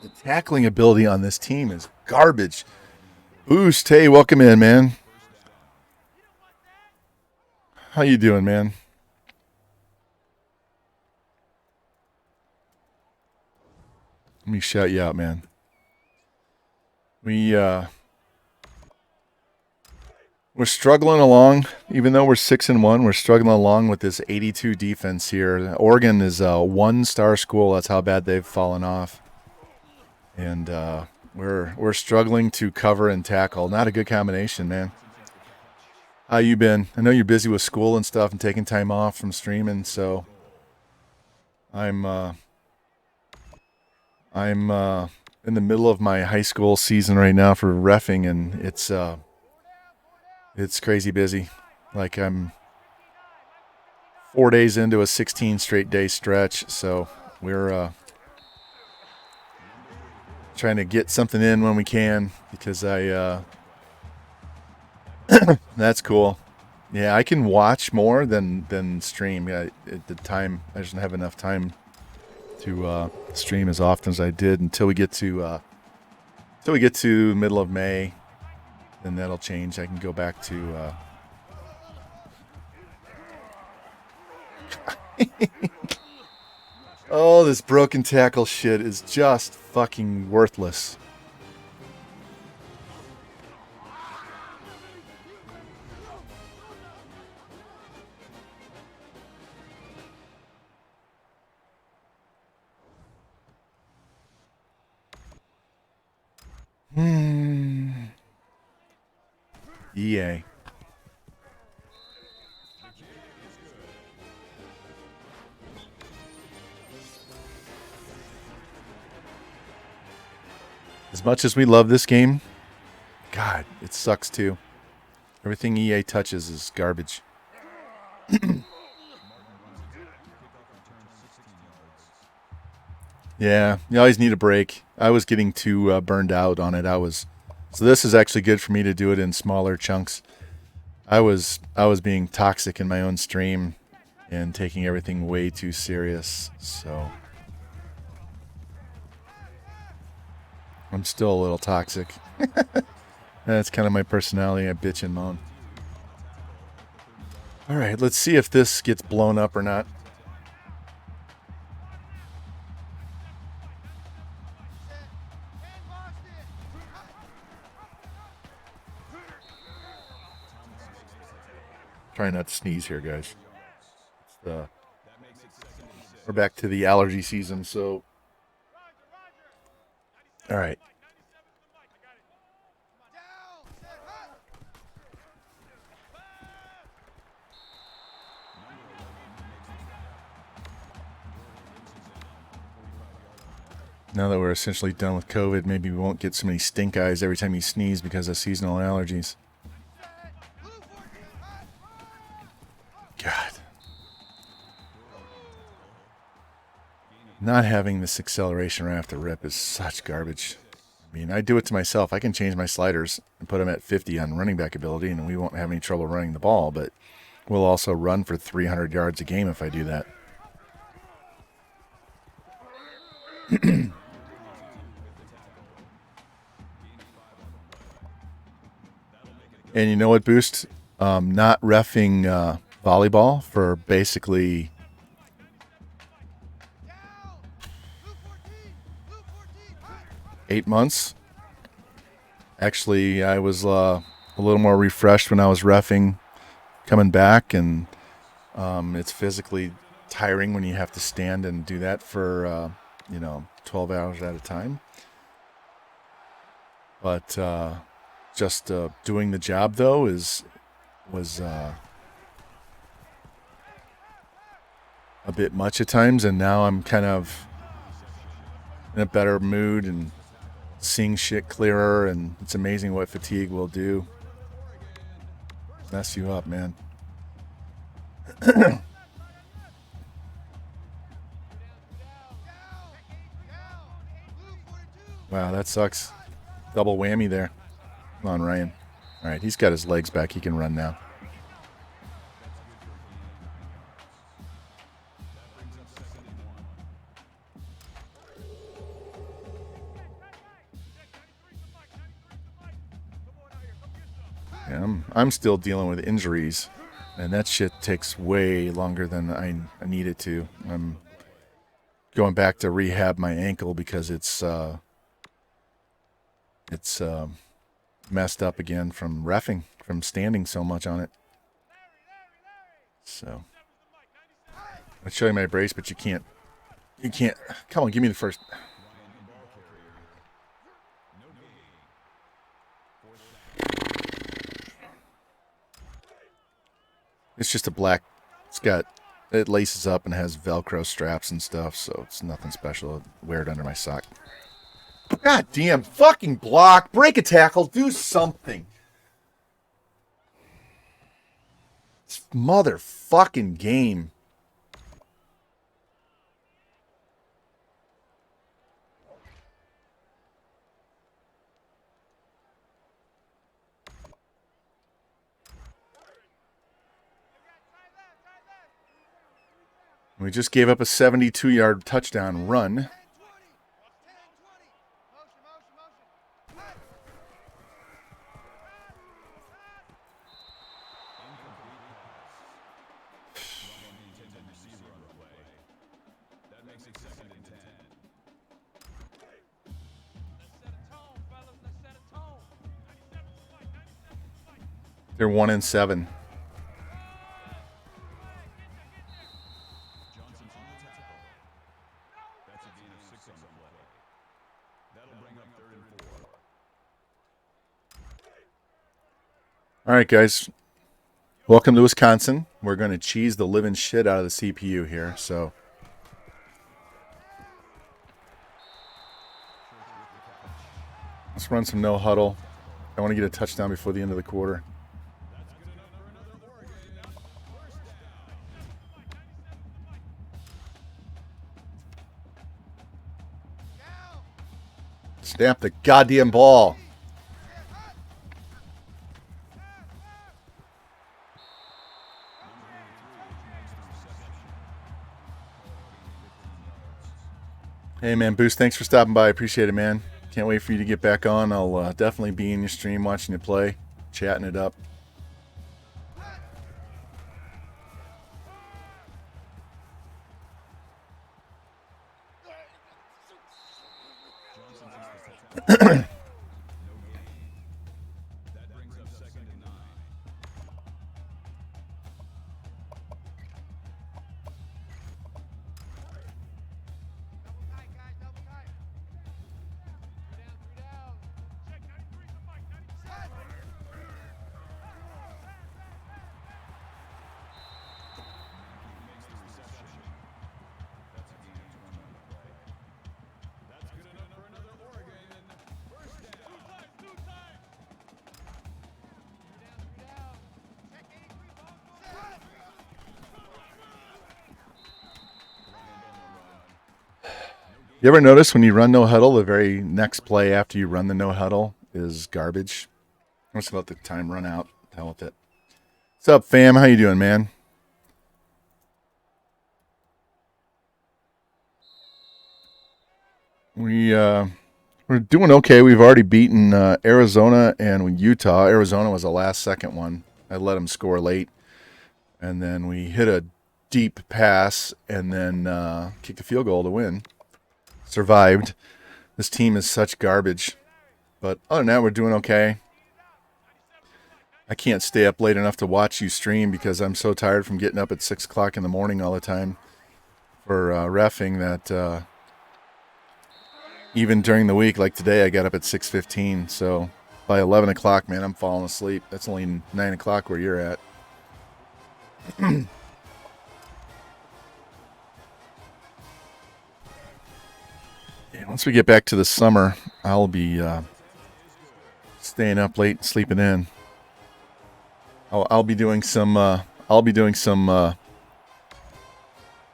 The tackling ability on this team is garbage. Boost, hey, welcome in, man. How you doing, man? Let me shout you out, man. We're struggling along, even though we're 6-1. We're struggling along with this 82 defense here. Oregon is a 1-star school. That's how bad they've fallen off. And we're struggling to cover and tackle. Not a good combination, man. How you been? I know you're busy with school and stuff and taking time off from streaming, so I'm in the middle of my high school season right now for reffing, and it's crazy busy. Like, I'm 4 days into a 16 straight day stretch, so we're trying to get something in when we can, because that's cool. Yeah, I can watch more than stream. At the time, I just don't have enough time to stream as often as I did until we get to middle of May. Then that'll change. I can go back to Oh, this broken tackle shit is just fucking worthless. EA. As much as we love this game, God, it sucks too. Everything EA touches is garbage. Yeah, you always need a break. I was getting too burned out on it. So this is actually good for me to do it in smaller chunks. I was being toxic in my own stream and taking everything way too serious. So I'm still a little toxic. That's kind of my personality. I bitch and moan. All right, let's see if this gets blown up or not. Try not to sneeze here, guys. We're back to the allergy season, so. All right. Now that we're essentially done with COVID, maybe we won't get so many stink eyes every time you sneeze because of seasonal allergies. God. Not having this acceleration right off the rip is such garbage. I mean, I do it to myself. I can change my sliders and put them at 50 on running back ability, and we won't have any trouble running the ball, but we'll also run for 300 yards a game if I do that. And you know what, Boost? Not reffing volleyball for basically 8 months. Actually, I was a little more refreshed when I was reffing coming back, and it's physically tiring when you have to stand and do that for 12 hours at a time. But just doing the job though was a bit much at times, and now I'm kind of in a better mood and seeing shit clearer, and it's amazing what fatigue will do. Mess you up, man. Wow, that sucks. Double whammy there. Come on, Ryan. All right, he's got his legs back. He can run now. Yeah, I'm still dealing with injuries, and that shit takes way longer than I need it to. I'm going back to rehab my ankle because it's messed up again from reffing, from standing so much on it. So I'll show you my brace, but you can't. Come on, give me the first. It's just a black. It laces up and has Velcro straps and stuff, so it's nothing special. I wear it under my sock. God damn, fucking block, break a tackle, do something. This motherfucking game. We just gave up a 72-yard touchdown run. They're 1-7. All right, guys. Welcome to Wisconsin. We're going to cheese the living shit out of the CPU here. So let's run some no huddle. I want to get a touchdown before the end of the quarter. Snap the goddamn ball. Hey, man, Boost, thanks for stopping by. Appreciate it, man. Can't wait for you to get back on. I'll definitely be in your stream watching you play, chatting it up. You ever notice when you run no huddle, the very next play after you run the no huddle is garbage? Let's let the time run out. Hell with it. What's up, fam? How you doing, man? We're doing okay. We've already beaten Arizona and Utah. Arizona was the last second one. I let them score late, and then we hit a deep pass and then kicked a field goal to win. Survived. This team is such garbage. But other than that, we're doing okay. I can't stay up late enough to watch you stream because I'm so tired from getting up at 6 o'clock in the morning all the time for reffing that even during the week, like today, I got up at 6:15. So by 11 o'clock, man, I'm falling asleep. That's only 9 o'clock where you're at. Once we get back to the summer, I'll be staying up late and sleeping in. I'll be doing some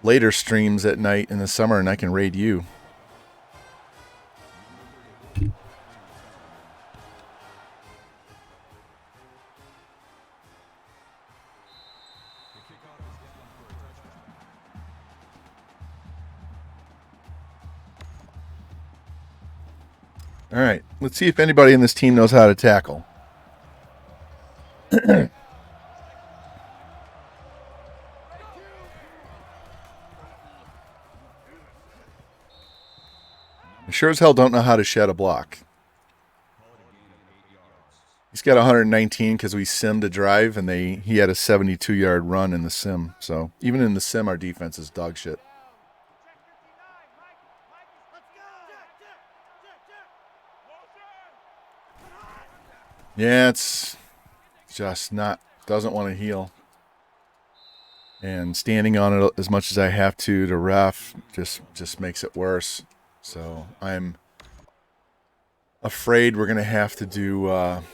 later streams at night in the summer, and I can raid you. All right, let's see if anybody in this team knows how to tackle. I sure as hell don't know how to shed a block. He's got 119 because we simmed a drive, and he had a 72-yard run in the sim. So even in the sim, our defense is dog shit. Yeah, it's just not, doesn't want to heal. And standing on it as much as I have to ref just makes it worse. So I'm afraid we're gonna have to do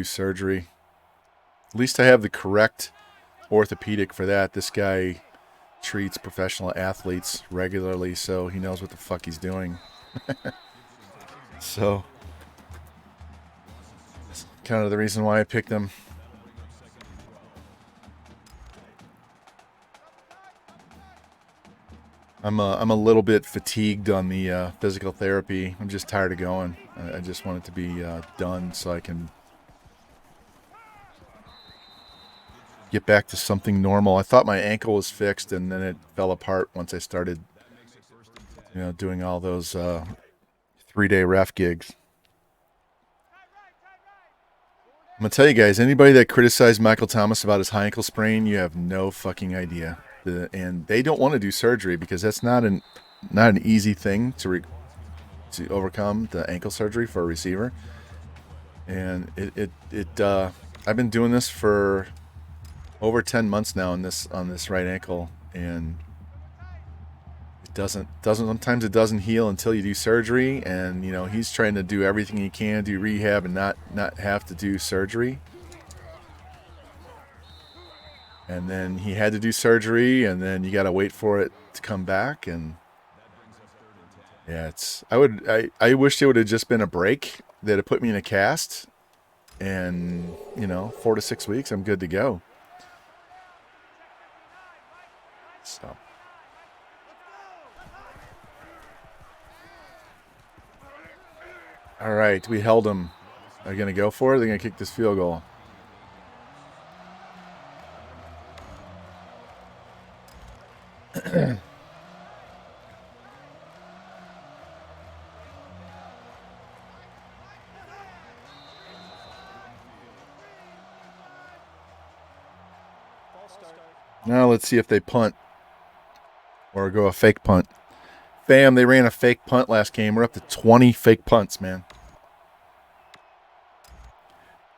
surgery. At least I have the correct orthopedic for that. This guy treats professional athletes regularly, so he knows what the fuck he's doing. So that's kind of the reason why I picked him. I'm a little bit fatigued on the physical therapy. I'm just tired of going. I just want it to be done so I can get back to something normal. I thought my ankle was fixed, and then it fell apart once I started, doing all those 3-day ref gigs. I'm gonna tell you guys, anybody that criticized Michael Thomas about his high ankle sprain, you have no fucking idea. And they don't want to do surgery because that's not an easy thing to overcome, the ankle surgery for a receiver. And I've been doing this for over 10 months now on this right ankle, and it doesn't sometimes it doesn't heal until you do surgery. And you know, he's trying to do everything he can, do rehab, and not have to do surgery. And then he had to do surgery, and then you got to wait for it to come back. And yeah, I wish it would have just been a break that it put me in a cast, and you know, 4 to 6 weeks, I'm good to go. So. All right, we held them. Are they going to go for it? They're going to kick this field goal. Now let's see if they punt or go a fake punt. Bam, they ran a fake punt last game. We're up to 20 fake punts, man.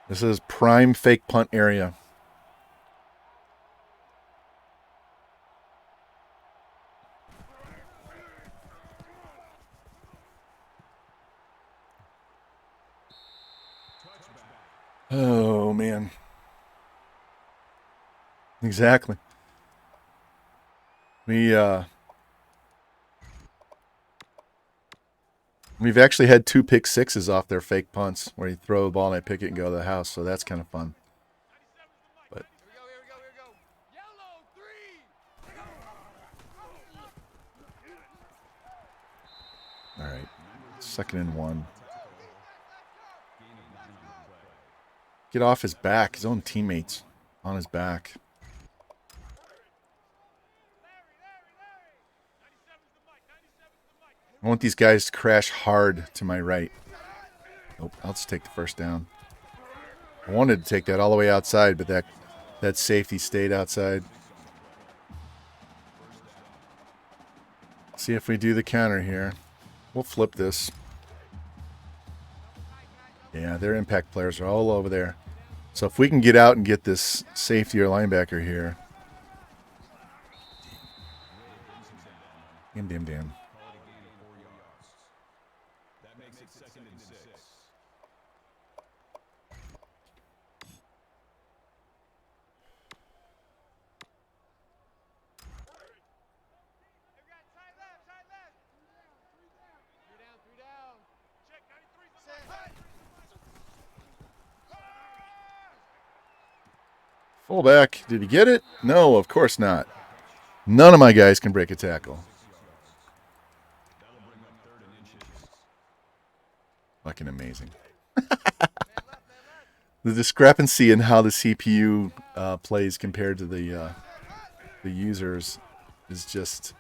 This is prime fake punt area. Oh, man. Exactly. We've actually had 2 pick sixes off their fake punts where you throw the ball and I pick it and go to the house, so that's kind of fun. But all right, 2nd and 1. Get off his back, his own teammates on his back. I want these guys to crash hard to my right. Nope, I'll just take the first down. I wanted to take that all the way outside, but that safety stayed outside. See if we do the counter here. We'll flip this. Yeah, their impact players are all over there. So if we can get out and get this safety or linebacker here. Damn. Fullback, did he get it? No, of course not. None of my guys can break a tackle. Fucking amazing. The discrepancy in how the CPU plays compared to the users is just...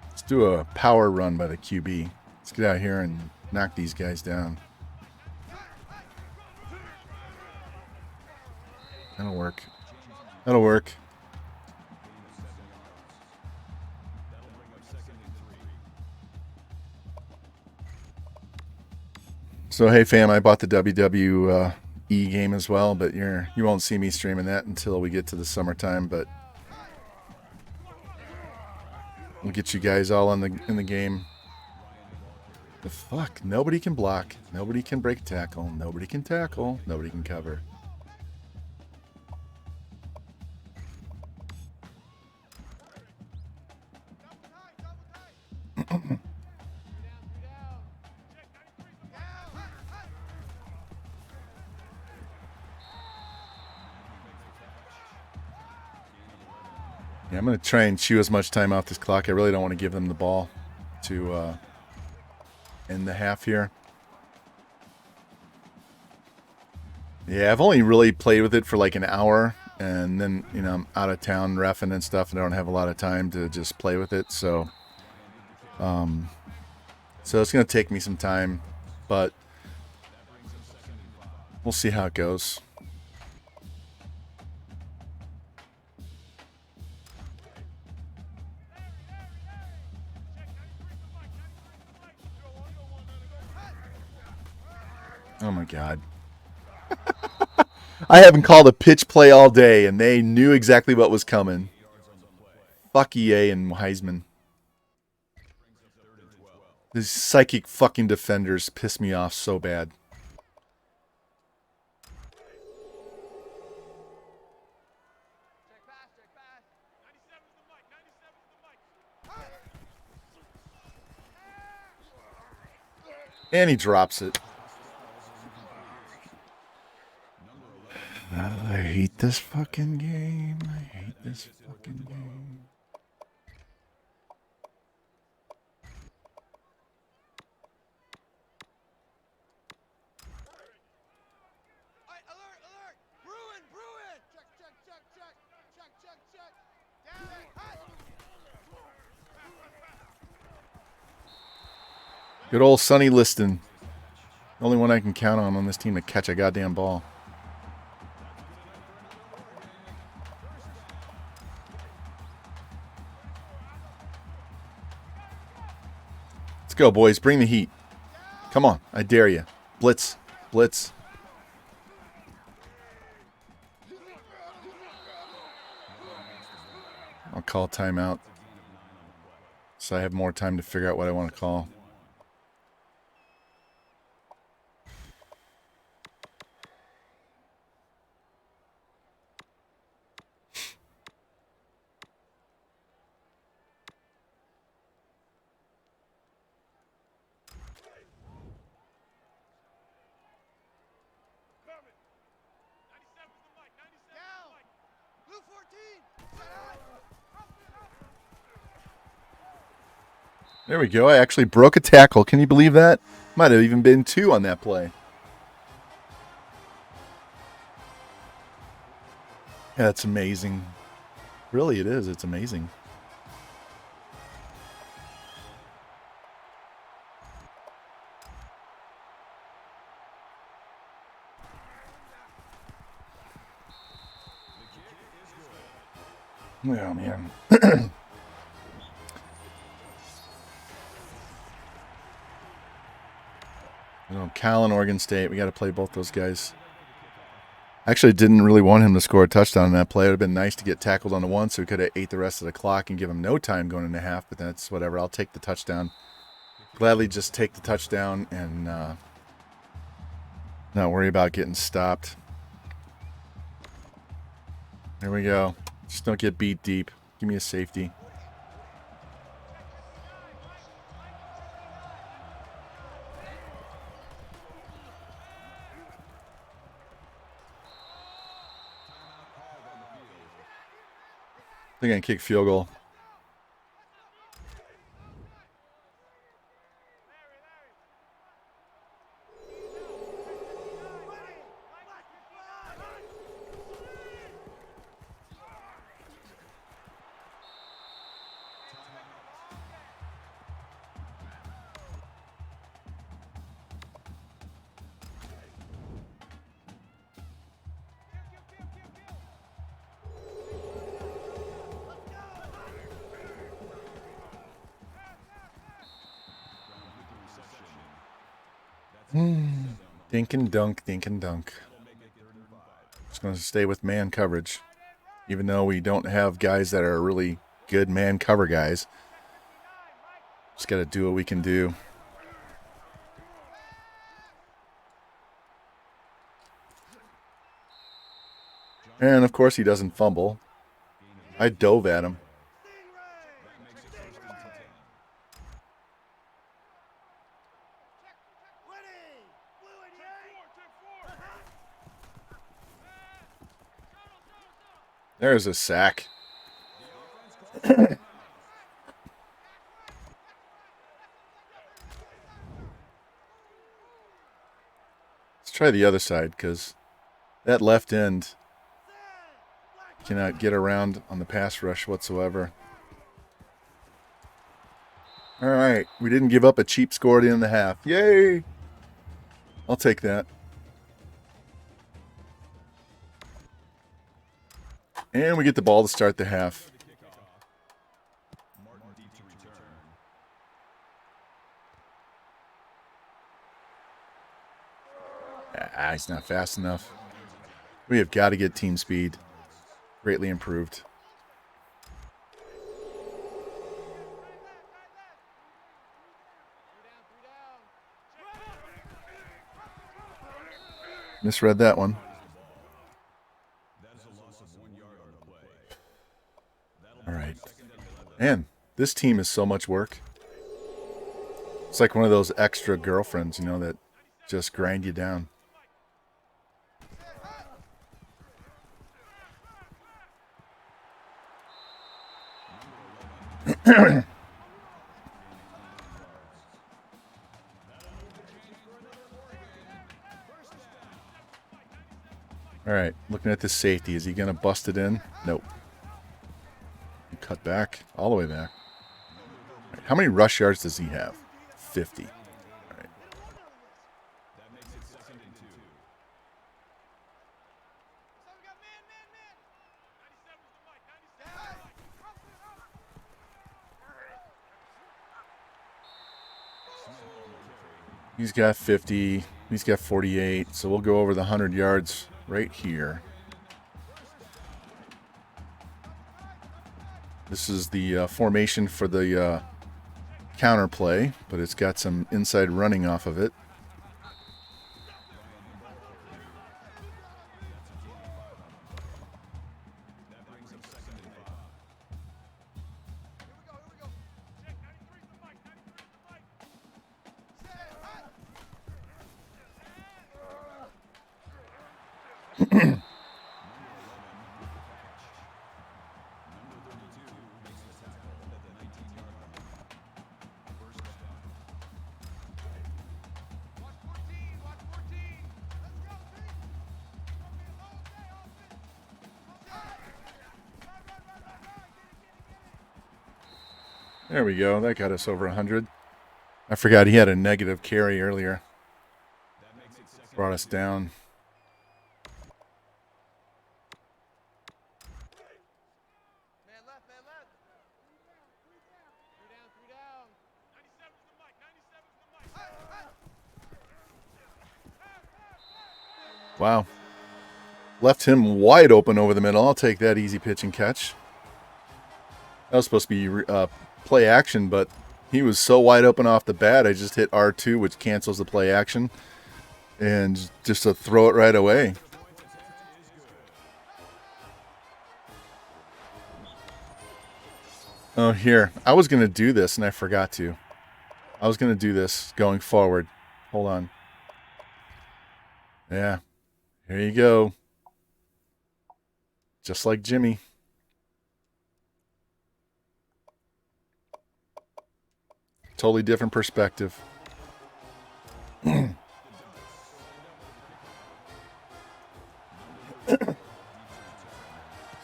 Let's do a power run by the QB. Let's get out here and knock these guys down. That'll work. That'll work. So hey fam, I bought the WWE game as well, but you won't see me streaming that until we get to the summertime. But we'll get you guys all in the game. The fuck? Nobody can block. Nobody can break a tackle. Nobody can tackle. Nobody can cover. Yeah, I'm going to try and chew as much time off this clock. I really don't want to give them the ball to end the half here. Yeah, I've only really played with it for like an hour, and then, you know, I'm out of town reffing and stuff, and I don't have a lot of time to just play with it, so so it's going to take me some time, but we'll see how it goes. Oh my God. I haven't called a pitch play all day, and they knew exactly what was coming. Fuck EA and Heisman. These psychic fucking defenders piss me off so bad. And he drops it. I hate this fucking game. I hate this fucking game. Good old Sonny Liston. The only one I can count on this team to catch a goddamn ball. Let's go, boys. Bring the heat. Come on. I dare you. Blitz. Blitz. I'll call timeout, so I have more time to figure out what I want to call. There we go. I actually broke a tackle. Can you believe that? Might have even been 2 on that play. Yeah, it's amazing. Really, it is. It's amazing. Oh, man. You know, Cal and Oregon State, we got to play both those guys. I actually didn't really want him to score a touchdown in that play. It would have been nice to get tackled on the 1 so we could have ate the rest of the clock and give him no time going into half, but that's whatever. I'll take the touchdown. Gladly just take the touchdown and not worry about getting stopped. There we go. Just don't get beat deep. Give me a safety. I think I can kick field goal. Dink and dunk, dink and dunk. Just going to stay with man coverage. Even though we don't have guys that are really good man cover guys. Just got to do what we can do. And, of course, he doesn't fumble. I dove at him. There's a sack. Let's try the other side, because that left end cannot get around on the pass rush whatsoever. All right, we didn't give up a cheap score at the end of the half. Yay! I'll take that. And we get the ball to start the half. He's not fast enough. We have got to get team speed greatly improved. Misread that one. All right. Man, this team is so much work. It's like one of those extra girlfriends, you know, that just grind you down. All right, looking at this safety. Is he going to bust it in? Nope. Cut back, all the way back. Right, how many rush yards does he have? 50. All right. He's got 50. He's got 48. So we'll go over the 100 yards right here. This is the formation for the counter play, but it's got some inside running off of it. There we go. That got us over 100. I forgot he had a negative carry earlier. Brought us down. Wow. Left him wide open over the middle. I'll take that easy pitch and catch. That was supposed to be play action, but he was so wide open off the bat, I just hit R2, which cancels the play action, and just to throw it right away. Oh, here. I was going to do this, and I forgot to. I was going to do this going forward. Hold on. Yeah. Here you go. Just like Jimmy. Totally different perspective. Instead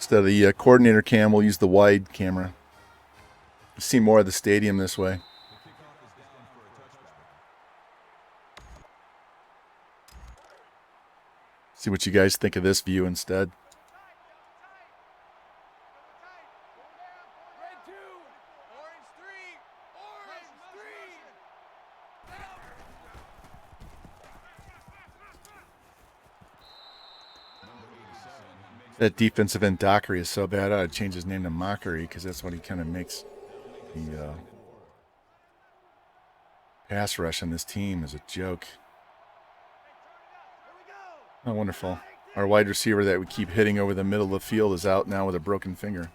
of the coordinator cam, we'll use the wide camera. See more of the stadium this way. See what you guys think of this view instead. That defensive end Dockery is so bad, I'd change his name to Mockery, because that's what he kind of makes the pass rush on this team is a joke. Oh, wonderful. Our wide receiver that we keep hitting over the middle of the field is out now with a broken finger.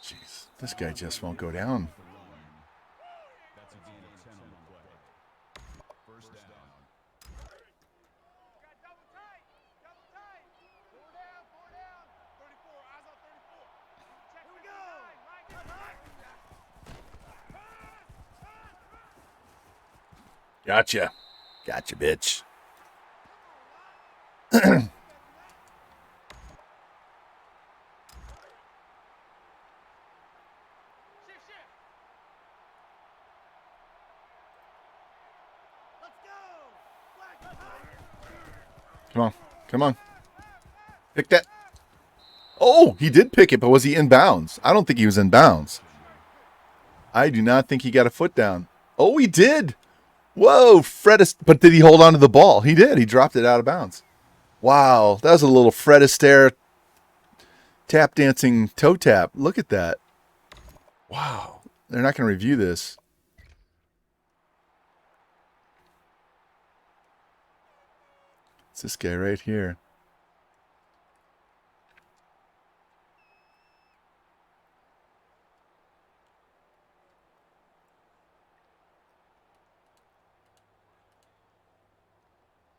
Jeez, this guy just won't go down. Gotcha. Gotcha, bitch. Come on. Come on. Pick that. Oh, he did pick it, but was he in bounds? I don't think he was in bounds. I do not think he got a foot down. Oh, he did. Whoa, Fred. But did he hold on to the ball? He did. He dropped it out of bounds. Wow, that was a little Fred Astaire tap dancing toe tap. Look at that. Wow. They're not going to review this. It's this guy right here.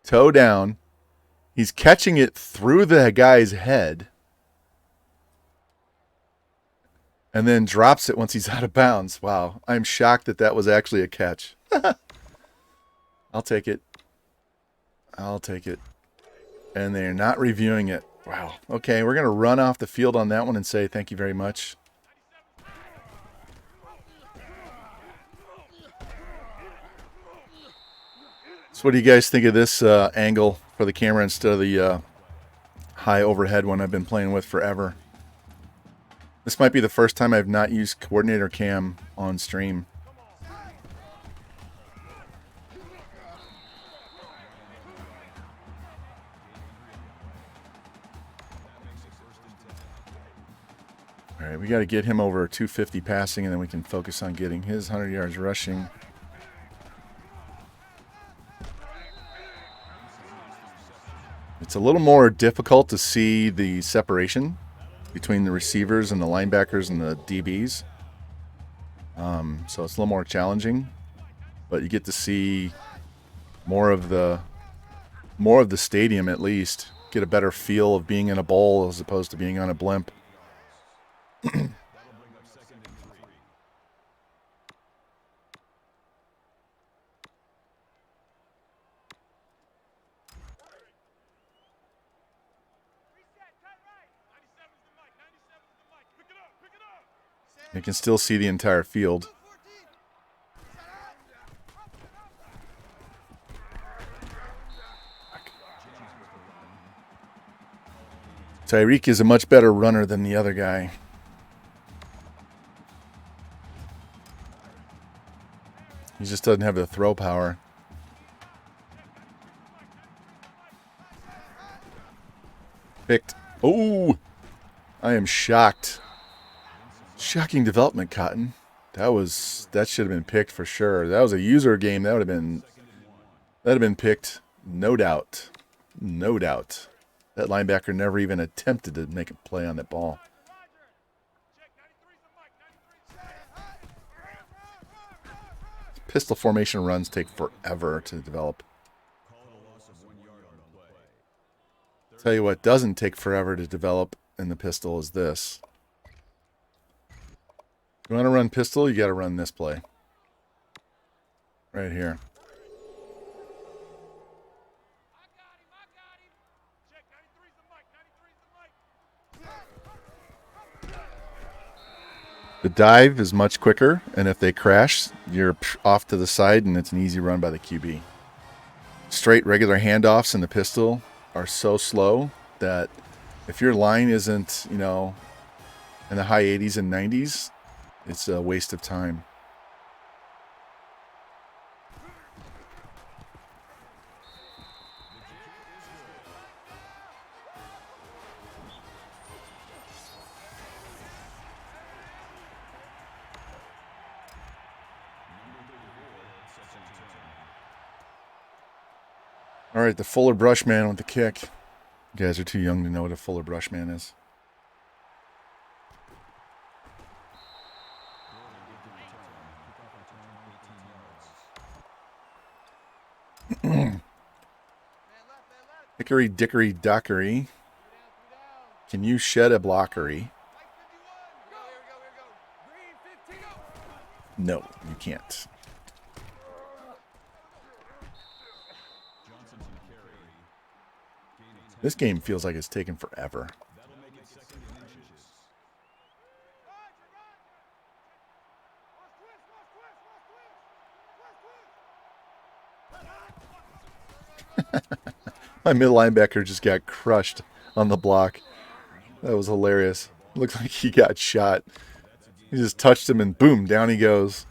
Toe down. He's catching it through the guy's head. And then drops it once he's out of bounds. Wow. I'm shocked that that was actually a catch. I'll take it. I'll take it. And they're not reviewing it. Wow. Okay, we're going to run off the field on that one and say thank you very much. So what do you guys think of this angle for the camera instead of the high overhead one I've been playing with forever? This might be the first time I've not used coordinator cam on stream. All right, we got to get him over 250 passing, and then we can focus on getting his 100 yards rushing. It's a little more difficult to see the separation between the receivers and the linebackers and the DBs. So it's a little more challenging, but you get to see more of the stadium at least. Get a better feel of being in a bowl as opposed to being on a blimp. You can still see the entire field. Tyreek is a much better runner than the other guy. He just doesn't have the throw power. Picked. Oh, I am shocked. Shocking development, Cotton. That should have been picked for sure. That was a user game. That'd have been picked, no doubt. No doubt. That linebacker never even attempted to make a play on that ball. Pistol formation runs take forever to develop. Tell you what doesn't take forever to develop in the pistol is this. You want to run pistol, you got to run this play. Right here. The dive is much quicker, and if they crash, you're off to the side, and it's an easy run by the QB. Straight regular handoffs in the pistol are so slow that if your line isn't, in the high 80s and 90s, it's a waste of time. All right, the Fuller Brush Man with the kick. You guys are too young to know what a Fuller Brush Man is. Hickory dickory dockery. Can you shed a blockery? No, you can't. This game feels like it's taken forever. My middle linebacker just got crushed on the block. That was hilarious. Looked like he got shot. He just touched him and boom, down he goes.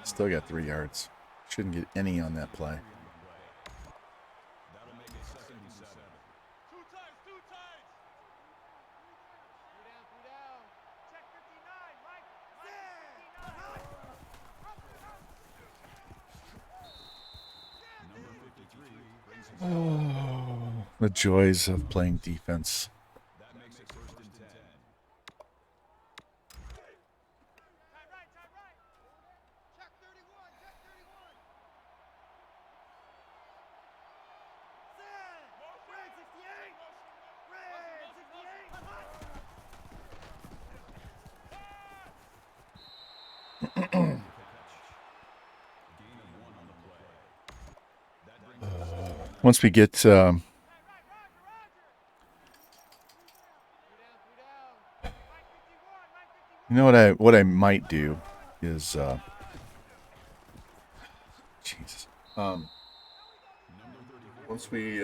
Still got 3 yards. Shouldn't get any on that play. Oh, the joys of playing defense. Once we get you know what I might do is Jesus. Once we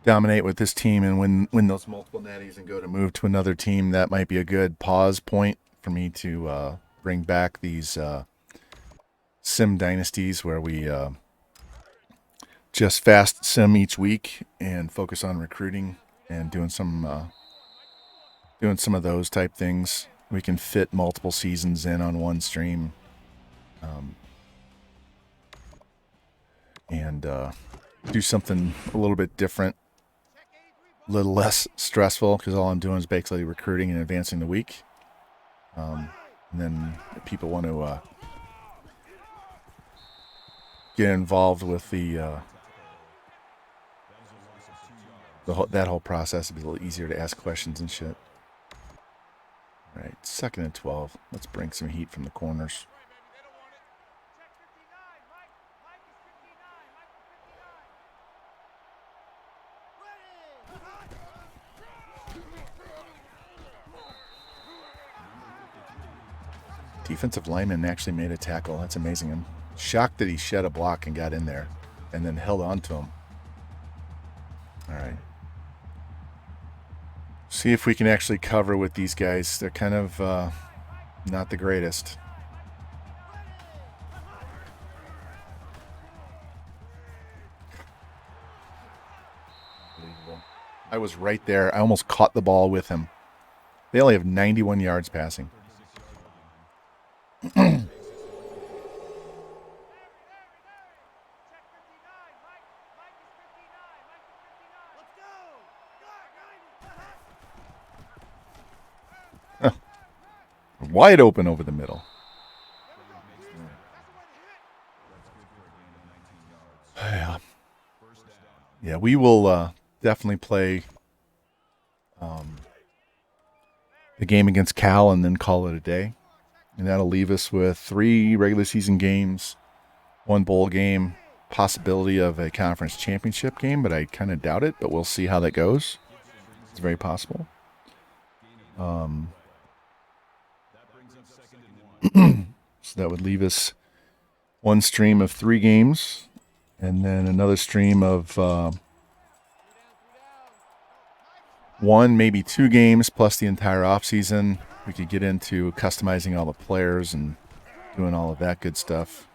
dominate with this team and win those multiple natties and go to move to another team, that might be a good pause point for me to bring back these sim dynasties where we just fast sim each week and focus on recruiting and doing some of those type things. We can fit multiple seasons in on one stream, and do something a little bit different, a little less stressful, because all I'm doing is basically recruiting and advancing the week. And then if people want to get involved with that whole process, it'd be a little easier to ask questions and shit. All right, 2nd and 12. Let's bring some heat from the corners. Defensive lineman actually made a tackle. That's amazing. I'm shocked that he shed a block and got in there and then held on to him. All right. See if we can actually cover with these guys. They're kind of not the greatest. Unbelievable. I was right there. I almost caught the ball with him. They only have 91 yards passing. Wide open over the middle. Yeah, we will definitely play the game against Cal and then call it a day. And that'll leave us with 3 regular season games, 1 bowl game, possibility of a conference championship game, but I kind of doubt it, but we'll see how that goes. It's very possible. So that would leave us 1 stream of 3 games and then another stream of 1, maybe 2 games plus the entire offseason. We could get into customizing all the players and doing all of that good stuff.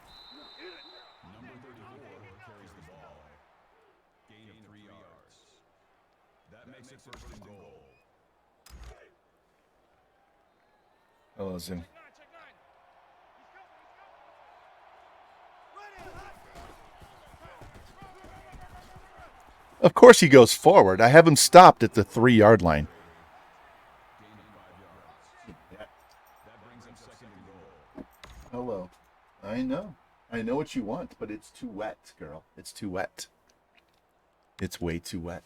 Hello, Zoom. Of course he goes forward. I have him stopped at the 3-yard line. Hello. I know. I know what you want, but it's too wet, girl. It's too wet. It's way too wet.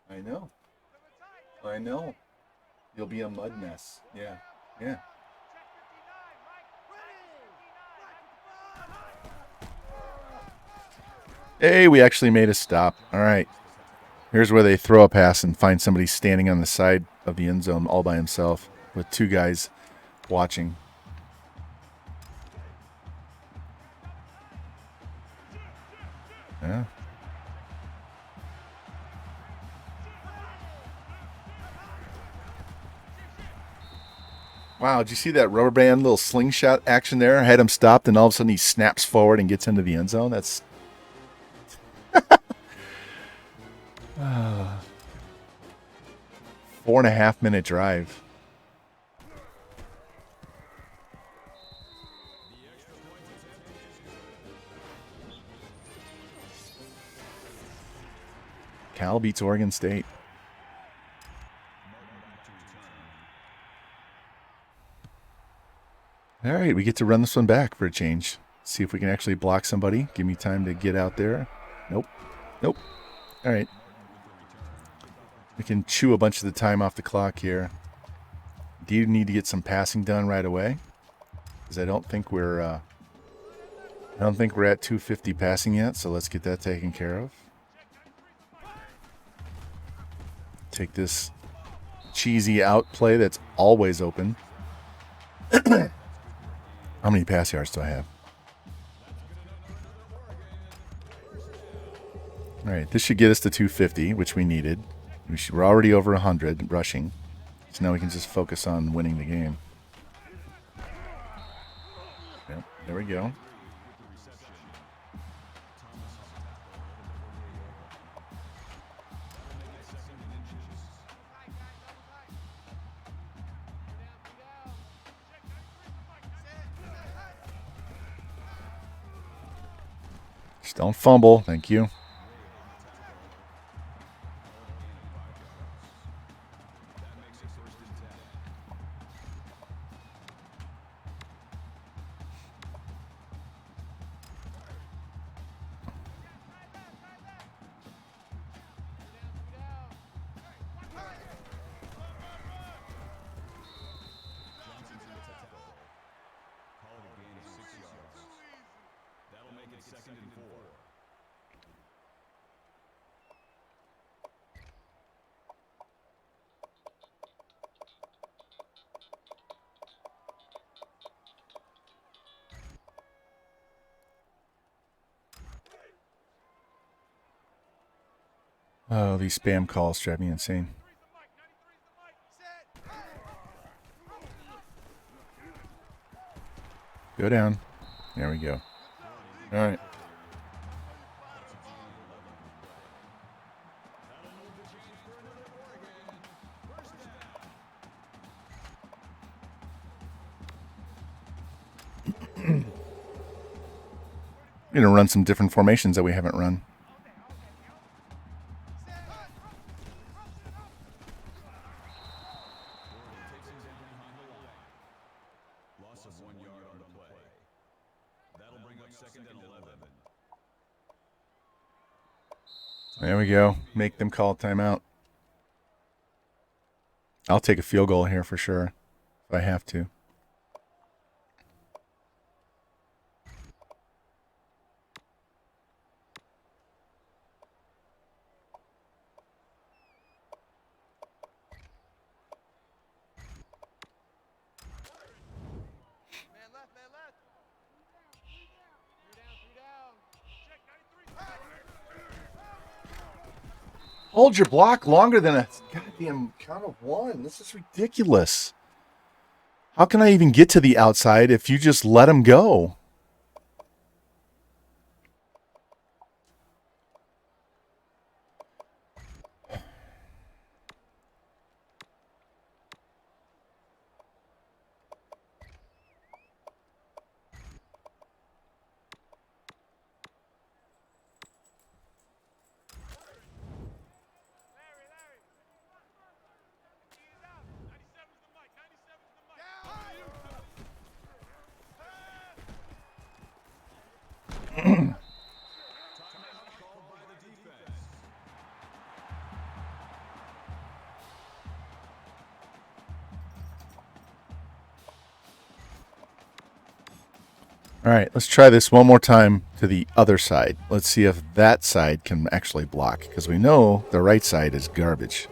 I know. I know. You'll be a mud mess. Yeah. Yeah. Hey, we actually made a stop. All right. Here's where they throw a pass and find somebody standing on the side of the end zone all by himself with two guys watching. Yeah. Wow, did you see that rubber band little slingshot action there? I had him stopped, and all of a sudden he snaps forward and gets into the end zone. That's 4.5-minute drive. Cal beats Oregon State. All right, we get to run this one back for a change. See if we can actually block somebody. Give me time to get out there. Nope. Nope. All right. We can chew a bunch of the time off the clock here. Do you need to get some passing done right away? Because I don't think we're at 250 passing yet, so let's get that taken care of. Take this cheesy out play that's always open. How many pass yards do I have? All right, this should get us to 250, which we needed. We're already over 100 rushing. So now we can just focus on winning the game. Yep, there we go. Just don't fumble. Thank you. Oh, these spam calls drive me insane. Go down. There we go. All right. We're going to run some different formations that we haven't run. There we go. Make them call timeout. I'll take a field goal here for sure if I have to. Hold your block longer than a goddamn count of one. This is ridiculous. How can I even get to the outside if you just let him go? All right, let's try this one more time to the other side. Let's see if that side can actually block, because we know the right side is garbage.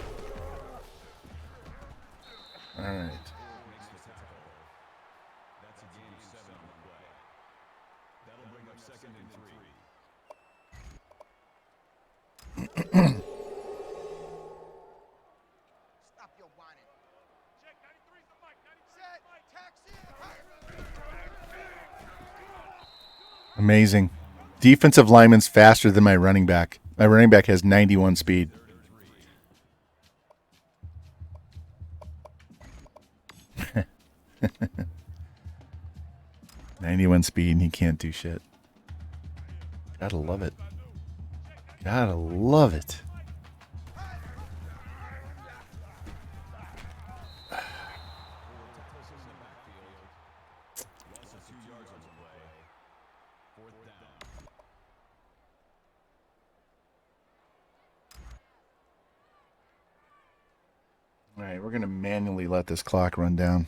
All right. Amazing. Defensive lineman's faster than my running back. My running back has 91 speed. "91 speed and he can't do shit." Gotta love it. Gotta love it. All right, we're going to manually let this clock run down.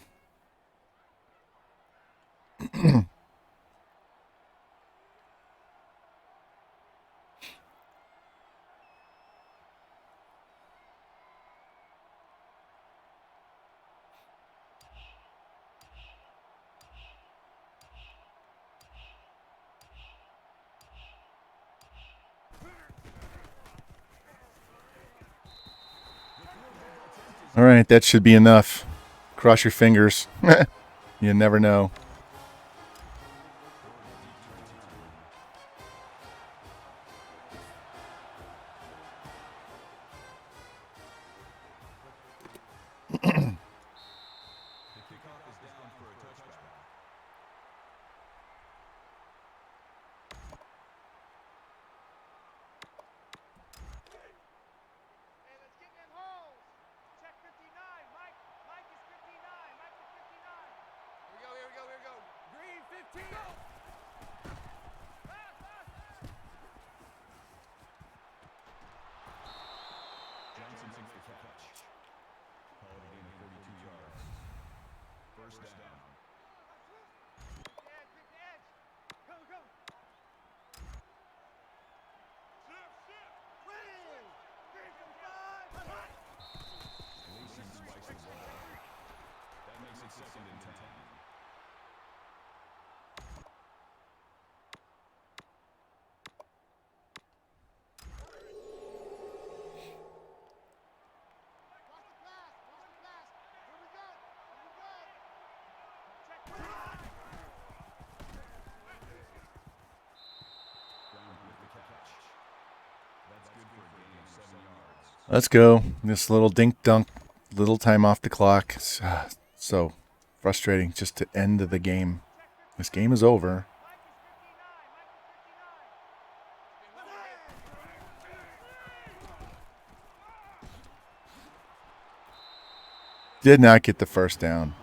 All right, that should be enough. Cross your fingers. You never know. Let's go. This little dink dunk, little time off the clock. So frustrating just to end the game. This game is over. Did not get the first down.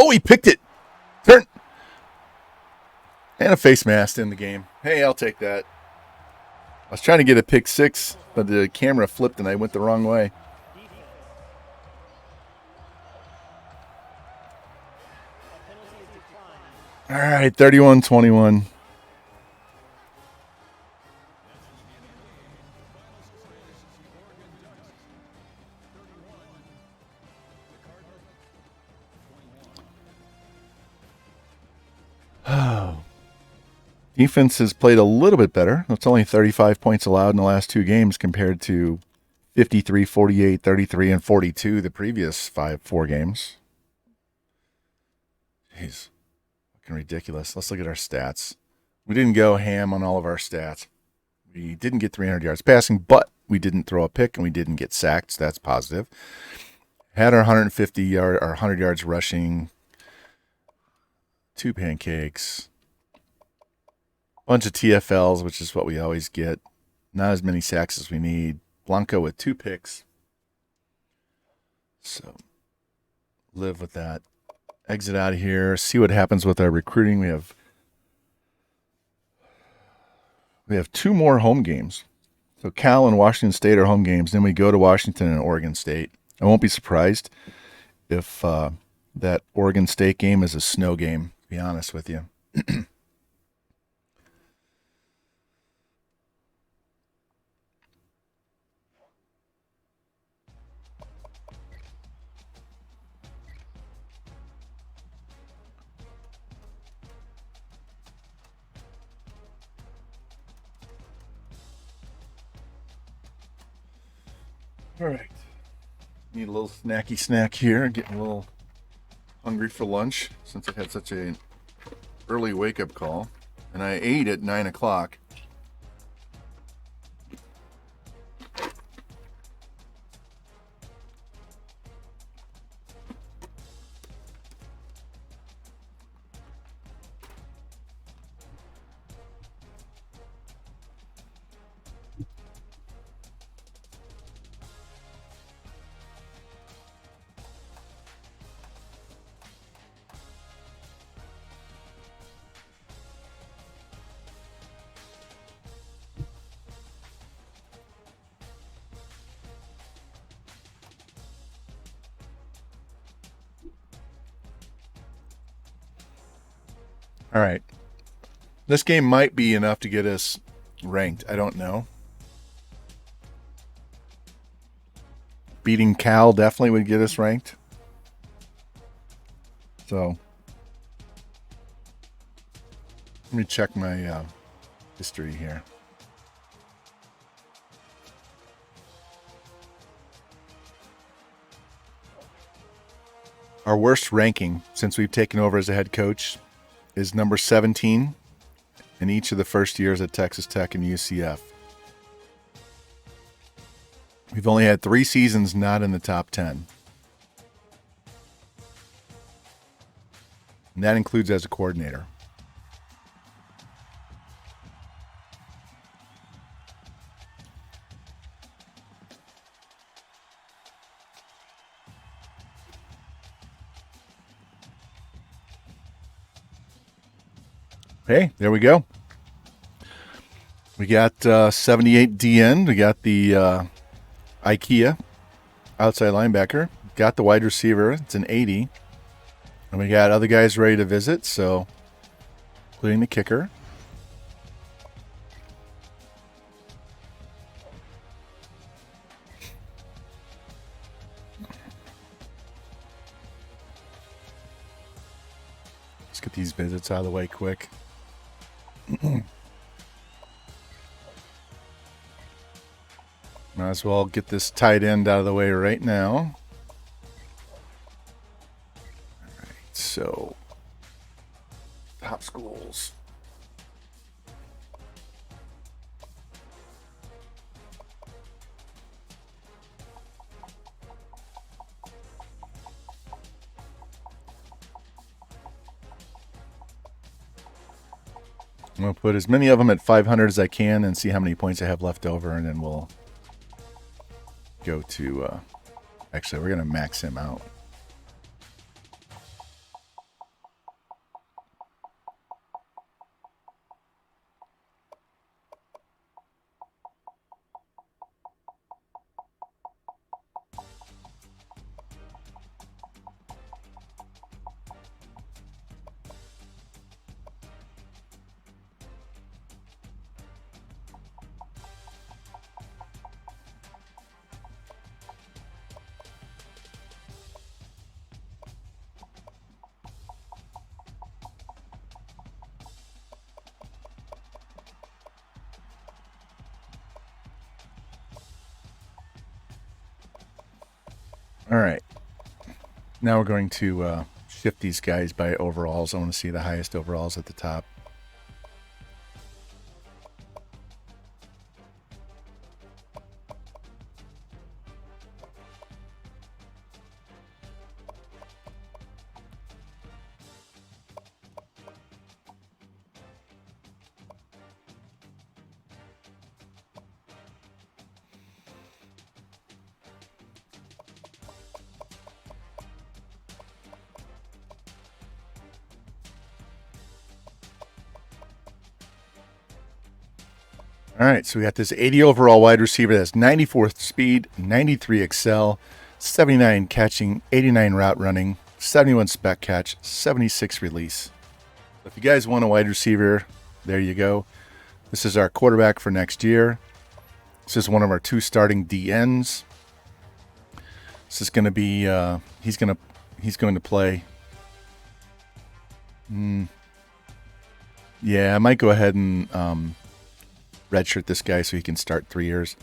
Oh, he picked it. Turn. And a face mask in the game. Hey, I'll take that. I was trying to get a pick six, but the camera flipped and I went the wrong way. All right, 31-21. Defense has played a little bit better. It's only 35 points allowed in the last two games compared to 53, 48, 33, and 42 the previous 4 games. Jeez. Fucking ridiculous. Let's look at our stats. We didn't go ham on all of our stats. We didn't get 300 yards passing, but we didn't throw a pick and we didn't get sacked. So that's positive. Had our 100 yards rushing. 2 pancakes. Bunch of TFLs, which is what we always get. Not as many sacks as we need. Blanco with 2 picks. So, live with that. Exit out of here. See what happens with our recruiting. We have We have 2 more home games. So Cal and Washington State are home games. Then we go to Washington and Oregon State. I won't be surprised if that Oregon State game is a snow game, to be honest with you. All right. Need a little snacky snack here. Getting a little hungry for lunch since I had such an early wake-up call. And I ate at 9 o'clock. All right. This game might be enough to get us ranked. I don't know. Beating Cal definitely would get us ranked. So let me check my history here. Our worst ranking since we've taken over as a head coach is number 17 in each of the first years at Texas Tech and UCF. We've only had 3 seasons not in the top 10. And that includes as a coordinator. Hey, there we go. We got 78 DN. We got the IKEA outside linebacker. Got the wide receiver. It's an 80. And we got other guys ready to visit, so including the kicker. Let's get these visits out of the way quick. Might as well get this tight end out of the way right now. All right, so top schools. I'm going to put as many of them at 500 as I can and see how many points I have left over, and then we'll go to, actually, we're going to max him out. All right. Now we're going to shift these guys by overalls. I want to see the highest overalls at the top. All right, so we got this 80 overall wide receiver that's 94 speed, 93 excel, 79 catching, 89 route running, 71 spec catch, 76 release. If you guys want a wide receiver, there you go. This is our quarterback for next year. This is one of our 2 starting DNs. This is going to be he's going to play. Yeah, I might go ahead and redshirt this guy so he can start 3 years.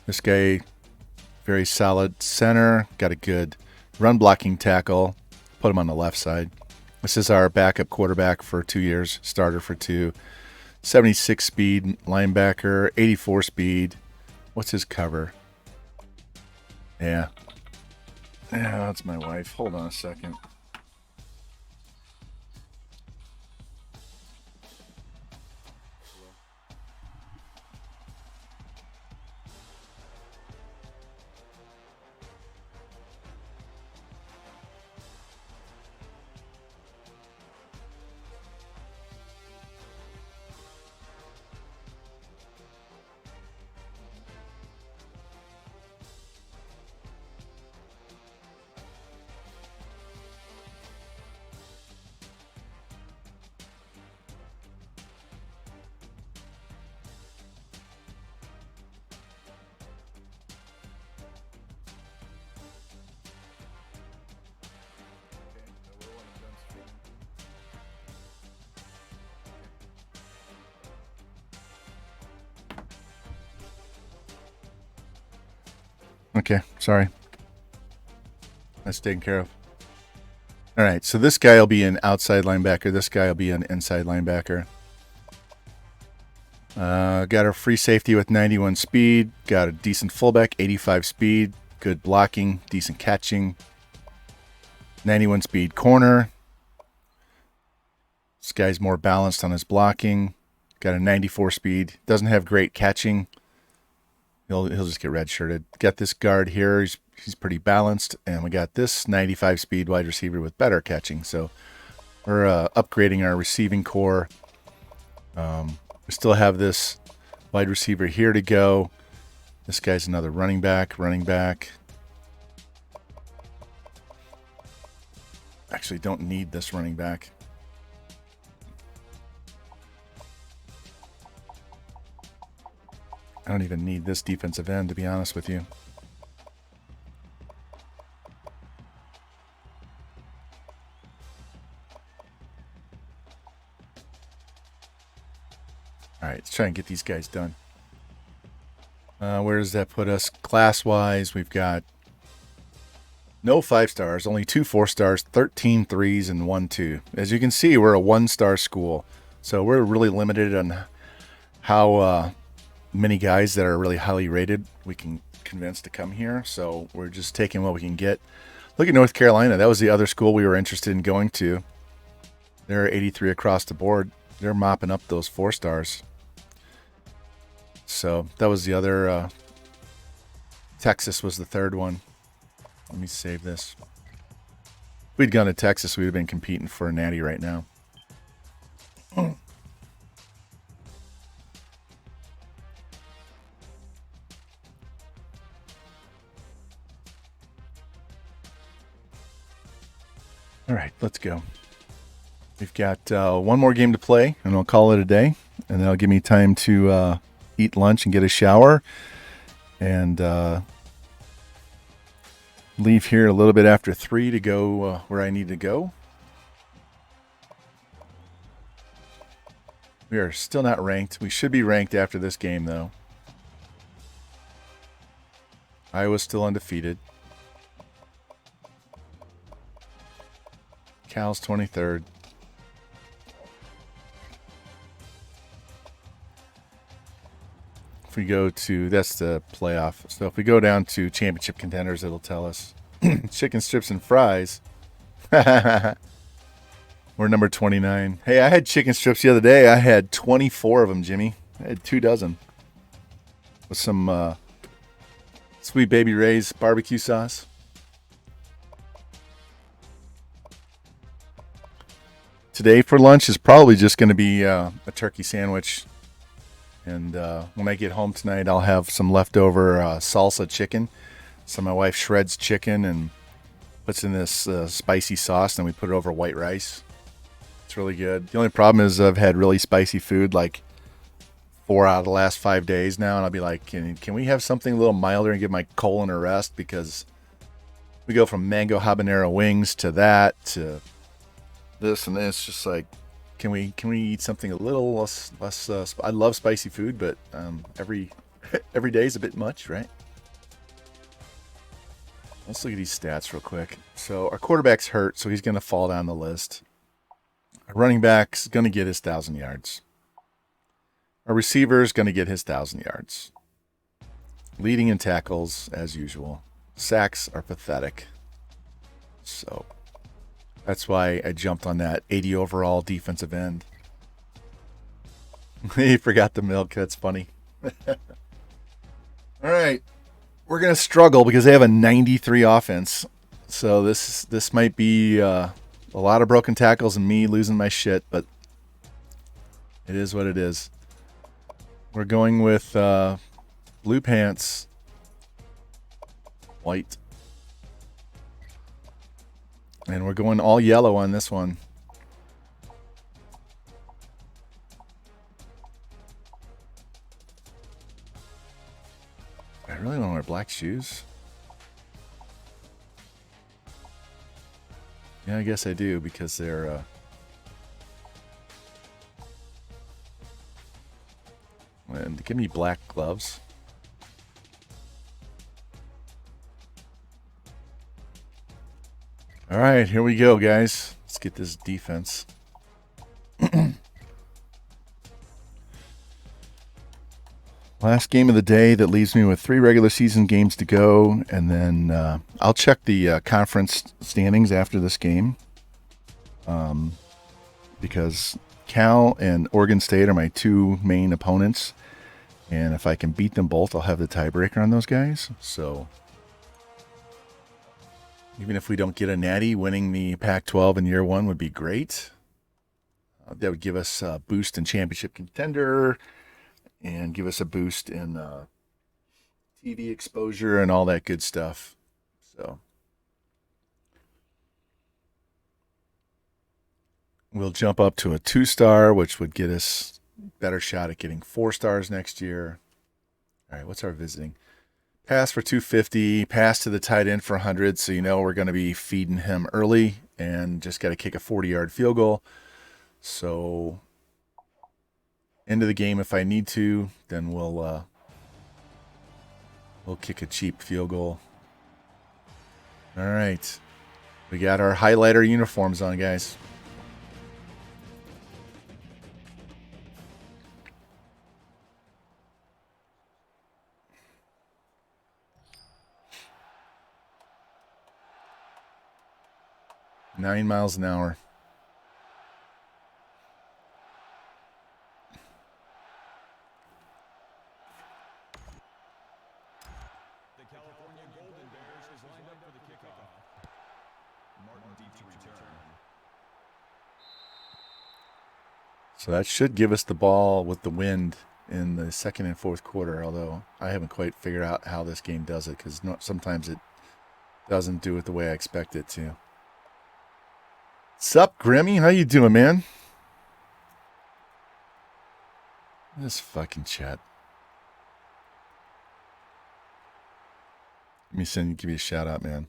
This guy, very solid center, got a good run blocking tackle. Put him on the left side. This is our backup quarterback for 2 years, starter for 2. 76 speed linebacker, 84 speed. What's his cover? Yeah, that's my wife. Hold on a second. Okay, sorry. That's taken care of. All right, so this guy will be an outside linebacker. This guy will be an inside linebacker. Got a free safety with 91 speed. Got a decent fullback, 85 speed. Good blocking, decent catching. 91 speed corner. This guy's more balanced on his blocking. Got a 94 speed. Doesn't have great catching. He'll just get redshirted. Got this guard here. He's pretty balanced. And we got this 95 speed wide receiver with better catching. So we're upgrading our receiving core. We still have this wide receiver here to go. This guy's another running back. Actually, don't need this running back. I don't even need this defensive end, to be honest with you. All right, let's try and get these guys done. Where does that put us class-wise? We've got no 5 stars, only 2 4 stars, 13 3s, and 1 2. As you can see, we're a 1-star school, so we're really limited on how many guys that are really highly rated we can convince to come here. So we're just taking what we can get. Look at North Carolina. That was the other school we were interested in going to. They're 83 across the board. They're mopping up those 4 stars. So that was the other. Texas was the third one. Let me save this. If we'd gone to Texas, we'd have been competing for a natty right now. All right, let's go. We've got one more game to play, and I'll call it a day. And that'll give me time to eat lunch and get a shower. And leave here a little bit after 3 to go where I need to go. We are still not ranked. We should be ranked after this game, though. Iowa's still undefeated. Cal's 23rd. If we go to, that's the playoff. So if we go down to championship contenders, it'll tell us chicken strips and fries. We're number 29. Hey, I had chicken strips the other day. I had 24 of them, Jimmy. I had 2 dozen with some Sweet Baby Ray's barbecue sauce. Today for lunch is probably just going to be a turkey sandwich And when I get home tonight, I'll have some leftover salsa chicken. So my wife shreds chicken and puts in this spicy sauce, and we put it over white rice. It's really good. The only problem is I've had really spicy food like 4 out of the last 5 days now, and I'll be like, can we have something a little milder and give my colon a rest? Because we go from mango habanero wings to that to this and this. Just like, can we eat something a little less? I love spicy food, but every day is a bit much, right? Let's look at these stats real quick. So our quarterback's hurt, so he's going to fall down the list. Our running back's going to get his 1,000 yards. Our receiver's going to get his 1,000 yards. Leading in tackles, as usual. Sacks are pathetic. So that's why I jumped on that 80 overall defensive end. He forgot the milk. That's funny. All right. We're going to struggle because they have a 93 offense. So this might be a lot of broken tackles and me losing my shit, but it is what it is. We're going with blue pants, white. And we're going all yellow on this one. I really want to wear black shoes. Yeah, I guess I do because they're and give me black gloves. All right, here we go, guys. Let's get this defense. Last game of the day that leaves me with 3 regular season games to go, and then I'll check the conference standings after this game, because Cal and Oregon State are my 2 main opponents, and if I can beat them both, I'll have the tiebreaker on those guys. So even if we don't get a natty, winning the Pac-12 in year 1 would be great. That would give us a boost in championship contender and give us a boost in TV exposure and all that good stuff. So we'll jump up to a 2-star, which would get us better shot at getting 4 stars next year. All right, what's our visiting? Pass for 250, pass to the tight end for 100. So you know we're going to be feeding him early and just got to kick a 40-yard field goal. So end of the game if I need to, then we'll kick a cheap field goal. All right. We got our highlighter uniforms on, guys. $9 miles an hour. So that should give us the ball with the wind in the second and fourth quarter, although I haven't quite figured out how this game does it, because sometimes it doesn't do it the way I expect it to. Sup, Grimmy? How you doing, man? This fucking chat. Let me give you a shout out, man.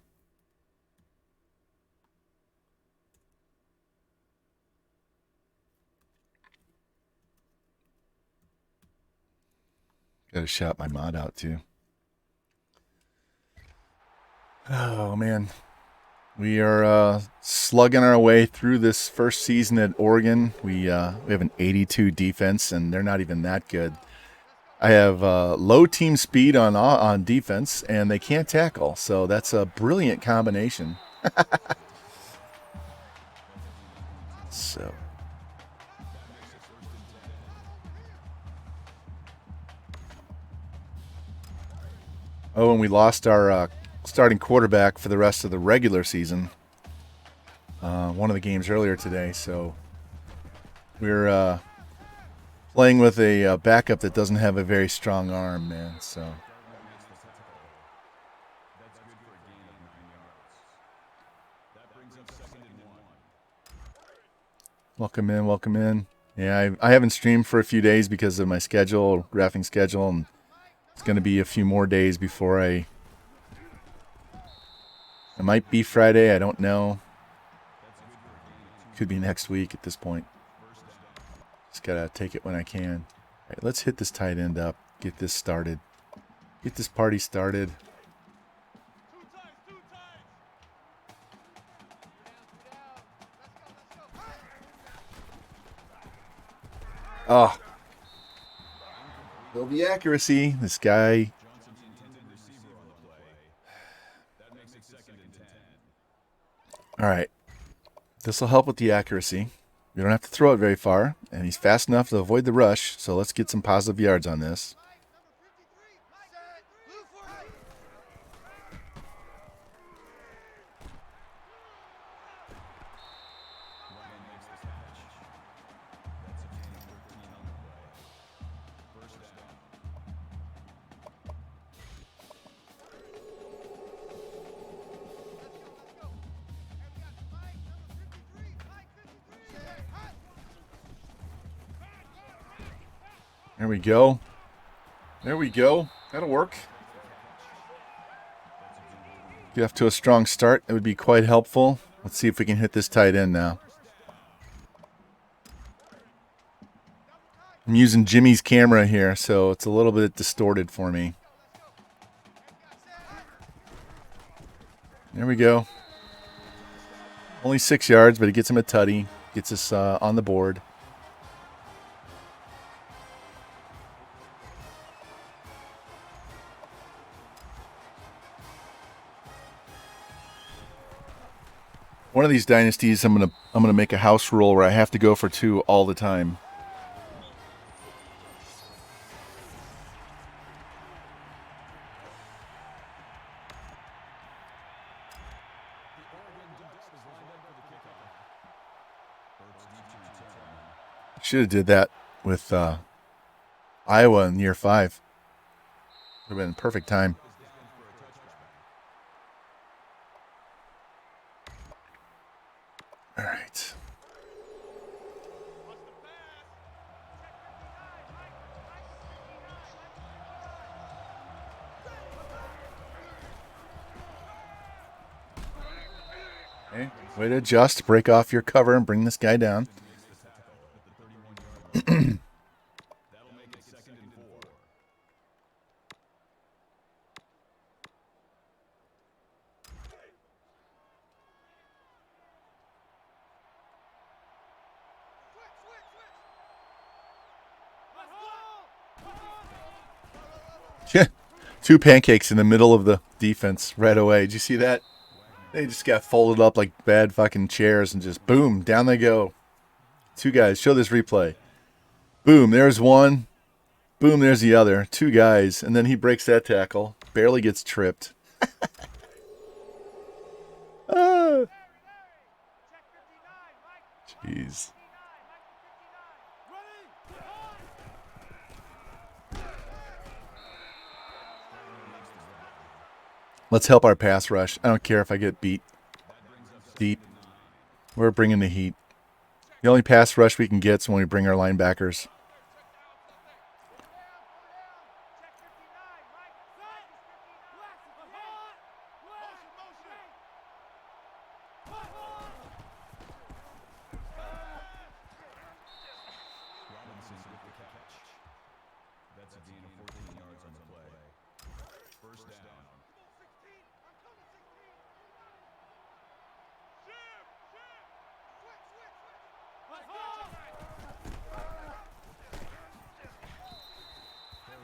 Got to shout my mod out too. Oh man, we are slugging our way through this first season at Oregon. We have an 82 defense, and they're not even that good. I have low team speed on defense, and they can't tackle, so that's a brilliant combination. So. Oh, and we lost our starting quarterback for the rest of the regular season. One of the games earlier today, so we're Playing with a backup that doesn't have a very strong arm, man. So. Welcome in, welcome in. Yeah, I haven't streamed for a few days because of my schedule, reffing schedule, and it's going to be a few more days before it might be Friday, I don't know. Could be next week at this point. Just got to take it when I can. All right, let's hit this tight end up, get this started. Get this party started. Oh. Will be accuracy. This guy. All right. This will help with the accuracy. We don't have to throw it very far, and he's fast enough to avoid the rush, so let's get some positive yards on this. There we go. There we go. That'll work. Get off to a strong start. It would be quite helpful. Let's see if we can hit this tight end now. I'm using Jimmy's camera here, so it's a little bit distorted for me. There we go. Only 6 yards, but it gets him a tutty. Gets us on the board. One of these dynasties, I'm gonna make a house rule where I have to go for 2 all the time. Should have did that with Iowa in year 5. Would have been perfect time. All right. Okay. Way to adjust, break off your cover, and bring this guy down. Yeah, 2 pancakes in the middle of the defense right away. Did you see that? They just got folded up like bad fucking chairs and just boom, down they go. 2 guys. Show this replay. Boom, there's one. Boom, there's the other. 2 guys. And then he breaks that tackle. Barely gets tripped. Ah. Jeez. Let's help our pass rush. I don't care if I get beat deep. We're bringing the heat. The only pass rush we can get is when we bring our linebackers.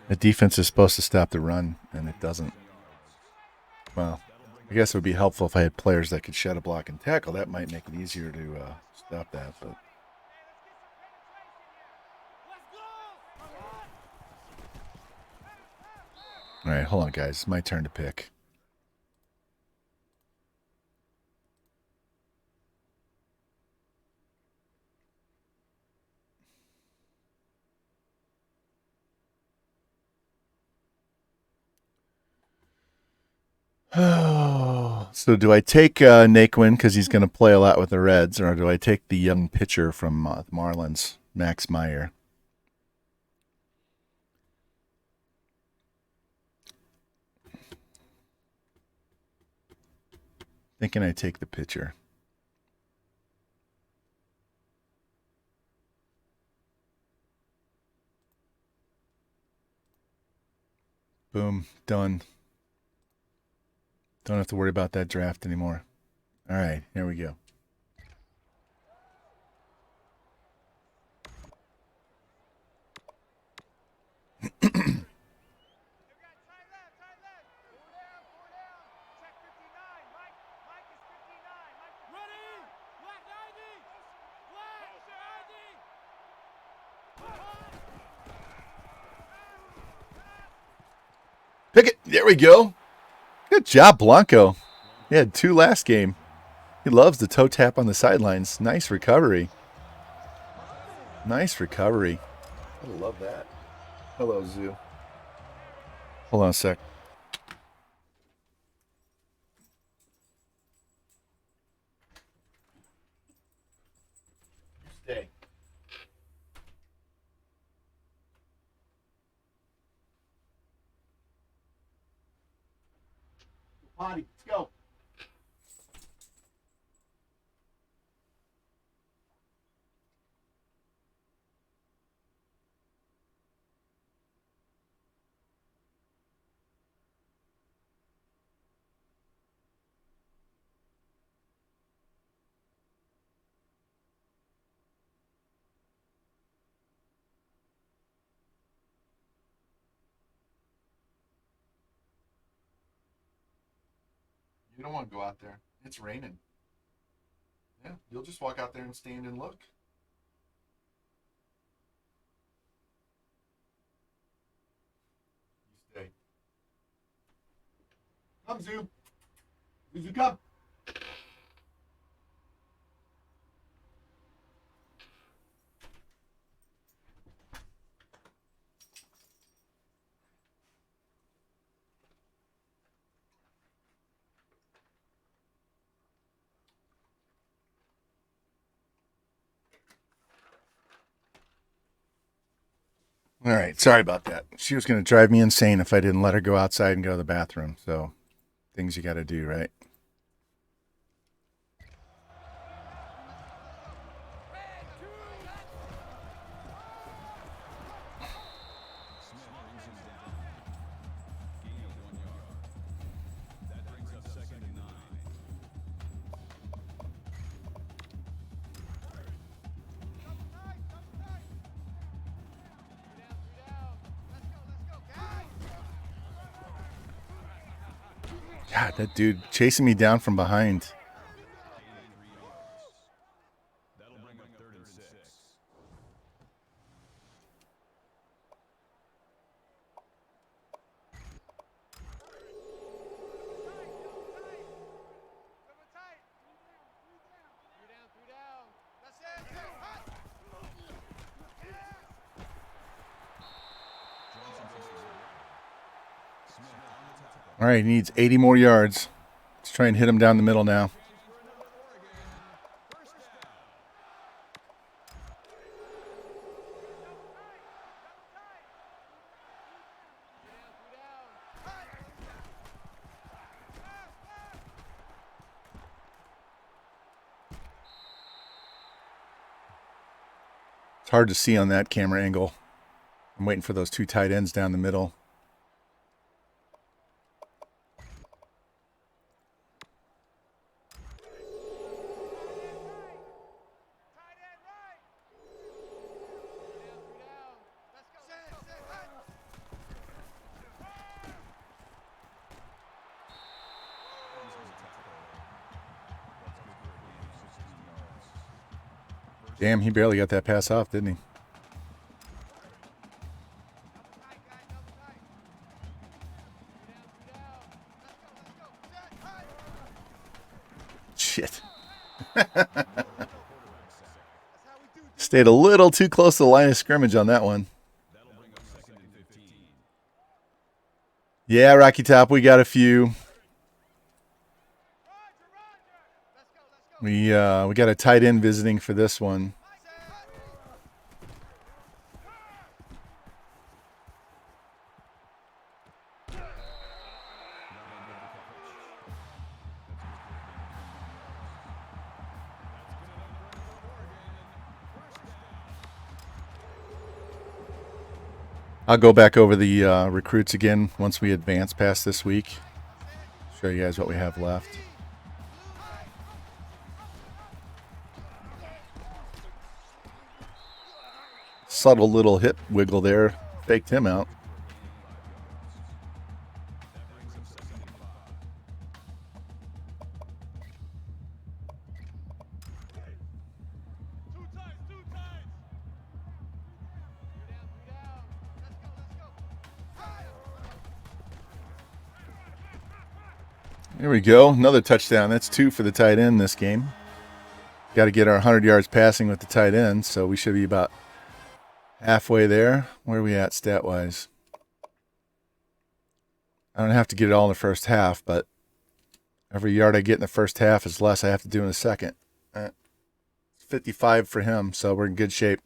The defense is supposed to stop the run, and it doesn't. Well, I guess it would be helpful if I had players that could shed a block and tackle. That might make it easier to stop that. But all right, hold on, guys. It's my turn to pick. So do I take Naquin because he's going to play a lot with the Reds, or do I take the young pitcher from Marlins, Max Meyer? Thinking I take the pitcher. Boom, done. Don't have to worry about that draft anymore. All right, here we go. Pick it. There we go. Good job, Blanco. He had 2 last game. He loves the toe tap on the sidelines. Nice recovery. Nice recovery. I love that. Hello, Zoo. Hold on a sec. Stay. Potty, let's go. You don't want to go out there. It's raining. Yeah, you'll just walk out there and stand and look. You stay. Come, Zoo. Zoo, come. All right, sorry about that. She was going to drive me insane if I didn't let her go outside and go to the bathroom. So, things you got to do, right? God, that dude chasing me down from behind. All right, he needs 80 more yards. Let's try and hit him down the middle now. It's hard to see on that camera angle. I'm waiting for those 2 tight ends down the middle. Damn, he barely got that pass off, didn't he? Shit. Stayed a little too close to the line of scrimmage on that one. Yeah, Rocky Top, we got a few. We got a tight end visiting for this one. I'll go back over the recruits again once we advance past this week. Show you guys what we have left. Subtle little hip wiggle there. Faked him out. Here we go. Another touchdown. That's 2 for the tight end this game. Got to get our 100 yards passing with the tight end, so we should be about halfway there. Where are we at stat-wise? I don't have to get it all in the first half, but every yard I get in the first half is less I have to do in the second. 55 for him, so we're in good shape.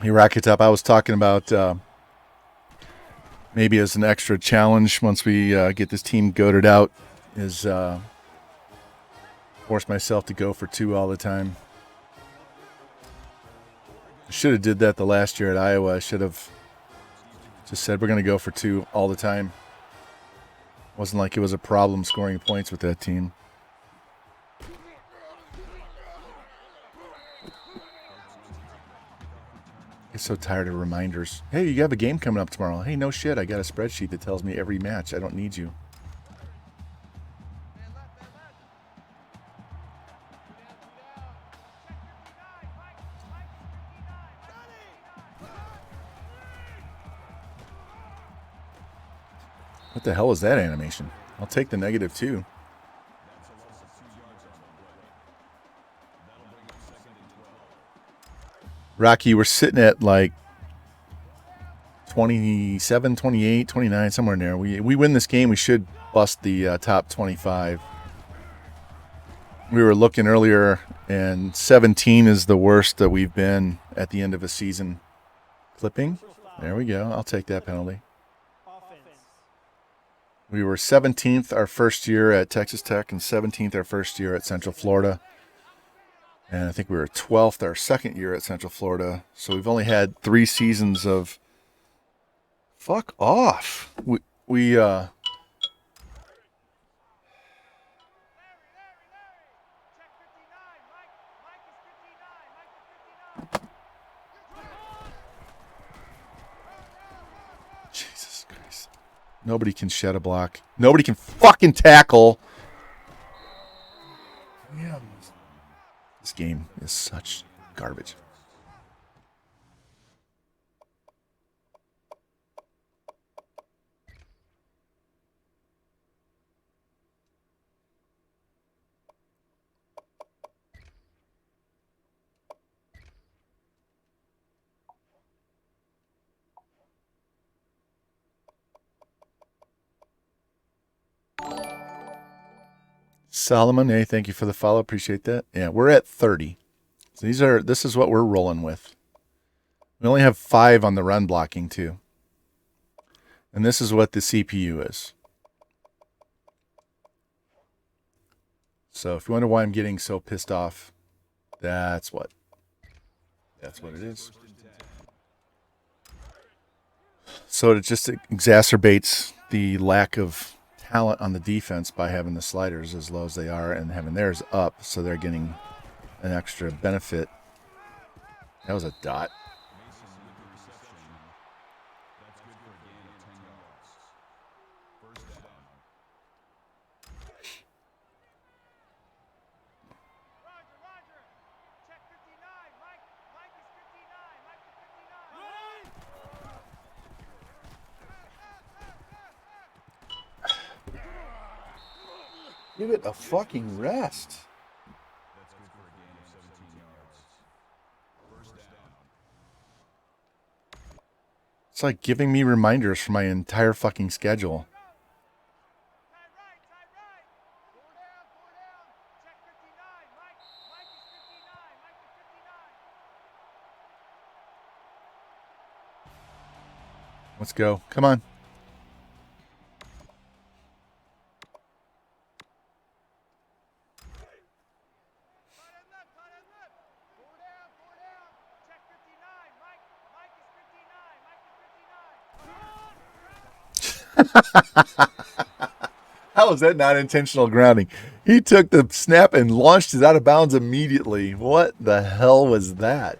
He rackets up. I was talking about maybe as an extra challenge once we get this team goated out is force myself to go for 2 all the time. I should have did that the last year at Iowa. I should have just said we're going to go for 2 all the time. Wasn't like it was a problem scoring points with that team. I'm so tired of reminders. Hey, you have a game coming up tomorrow. Hey, no shit. I got a spreadsheet that tells me every match. I don't need you. What the hell is that animation? I'll take the -2. Rocky, we're sitting at like 27, 28, 29, somewhere in there. We win this game, we should bust the top 25. We were looking earlier, and 17 is the worst that we've been at the end of a season. Clipping. There we go. I'll take that penalty. We were 17th our first year at Texas Tech and 17th our first year at Central Florida. And I think we were 12th our second year at Central Florida. So we've only had 3 seasons of... Fuck off. We Jesus Christ. Nobody can shed a block. Nobody can fucking tackle. Yeah. This game is such garbage. Solomon, hey, thank you for the follow. Appreciate that. Yeah, we're at 30. So this is what we're rolling with. We only have 5 on the run blocking too. And this is what the CPU is. So if you wonder why I'm getting so pissed off, that's what it is. So it just exacerbates the lack of talent on the defense by having the sliders as low as they are and having theirs up, so they're getting an extra benefit. That was a dot. Give it a fucking rest. It's like giving me reminders for my entire fucking schedule. Let's go. Come on. How is that not intentional grounding? He took the snap and launched it out of bounds immediately. What the hell was that?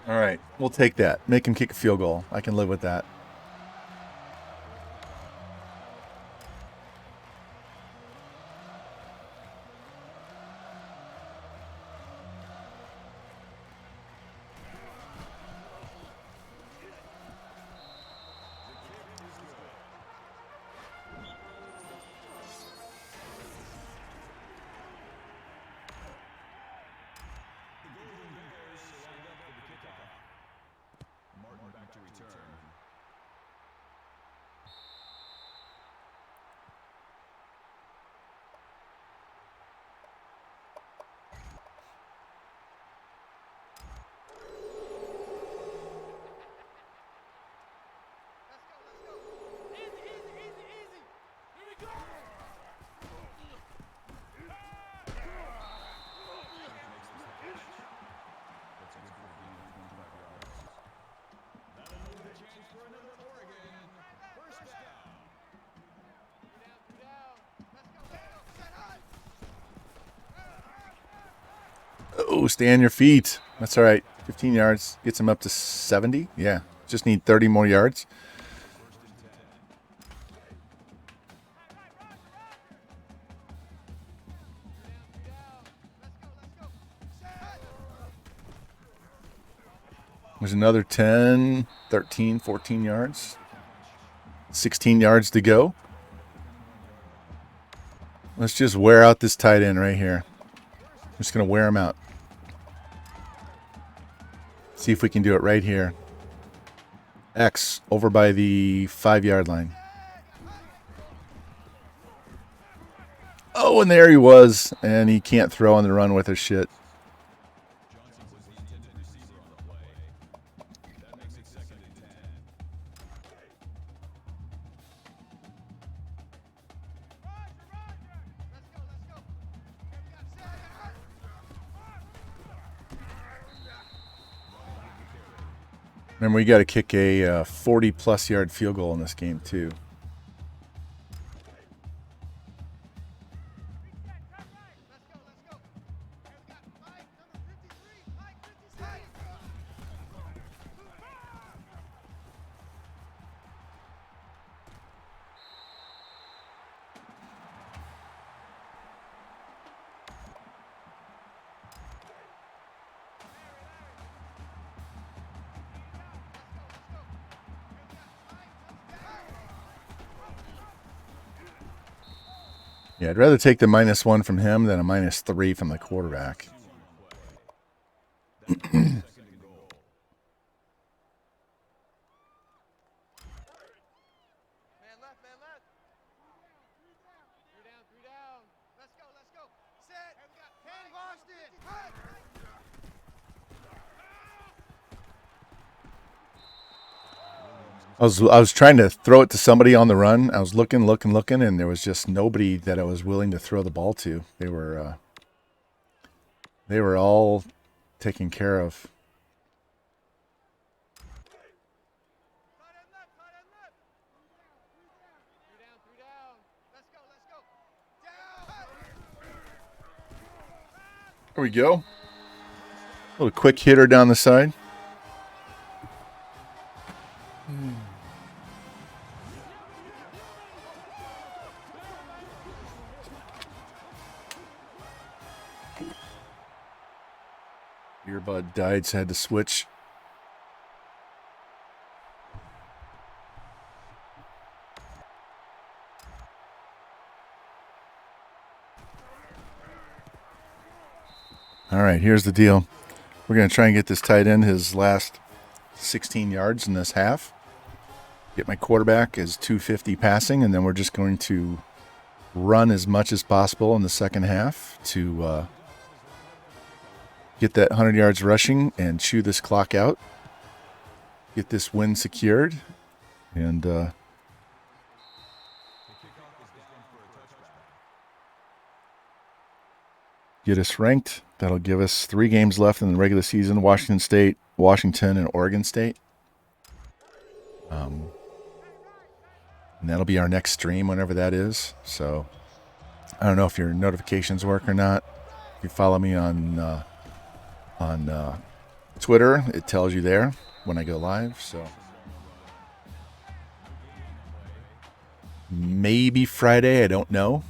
All right, we'll take that. Make him kick a field goal. I can live with that. Oh, stay on your feet. That's all right. 15 yards gets him up to 70. Yeah, just need 30 more yards. There's another 10, 13, 14 yards. 16 yards to go. Let's just wear out this tight end right here. I'm just going to wear him out. See if we can do it right here. X over by the 5-yard line. Oh, and there he was. And he can't throw on the run with his shit. Remember, we got to kick a 40-plus yard field goal in this game, too. Yeah, I'd rather take the -1 from him than a -3 from the quarterback. I was trying to throw it to somebody on the run. I was looking, and there was just nobody that I was willing to throw the ball to. They were all taken care of. Here we go. Little quick hitter down the side. Earbud died, so I had to switch. All right, here's the deal. We're going to try and get this tight end his last 16 yards in this half. Get my quarterback as 250 passing, and then we're just going to run as much as possible in the second half to get that 100 yards rushing and chew this clock out. Get this win secured, and get us ranked. That'll give us 3 games left in the regular season: Washington State, Washington, and Oregon State. And that'll be our next stream whenever that is. So I don't know if your notifications work or not. If you follow me on Twitter, it tells you there when I go live. So maybe Friday, I don't know.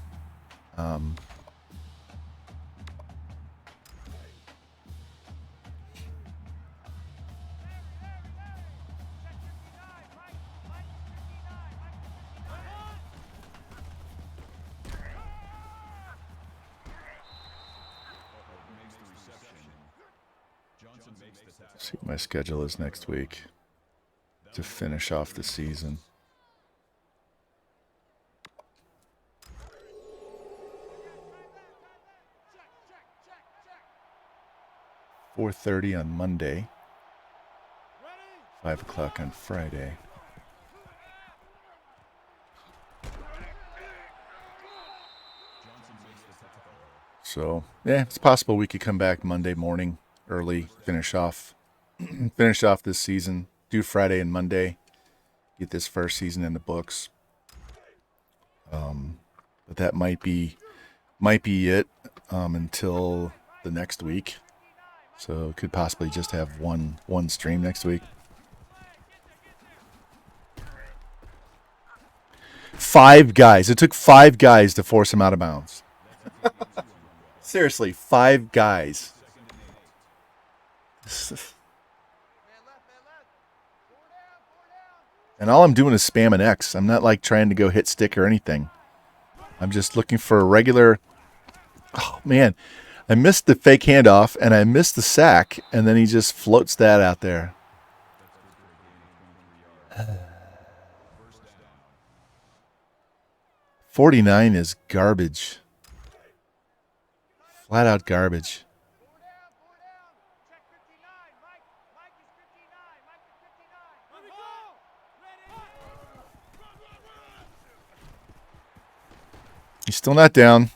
See what my schedule is next week to finish off the season. $4:30 on Monday, 5 o'clock on Friday. So yeah, it's possible we could come back Monday morning early, finish off this season, do Friday and Monday, get this first season in the books. But that might be it until the next week. So could possibly just have one stream next week. 5 guys. It took 5 guys to force him out of bounds. Seriously, 5 guys. And all I'm doing is spamming X. I'm not like trying to go hit stick or anything. I'm just looking for a regular. Oh man, I missed the fake handoff and I missed the sack, and then he just floats that out there. 49 is garbage. Flat out garbage. He's still not down.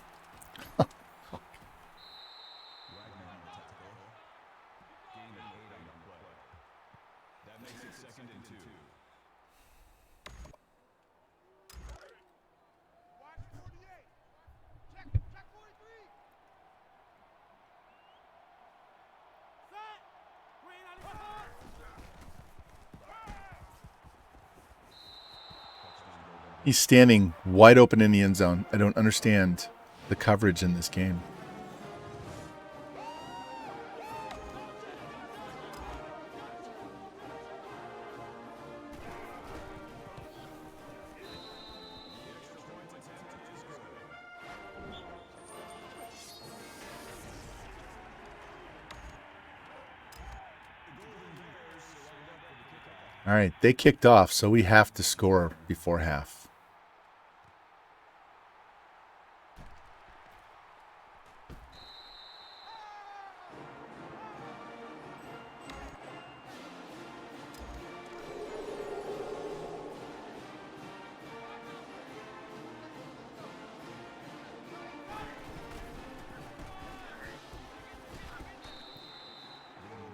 He's standing wide open in the end zone. I don't understand the coverage in this game. All right, they kicked off, so we have to score before half.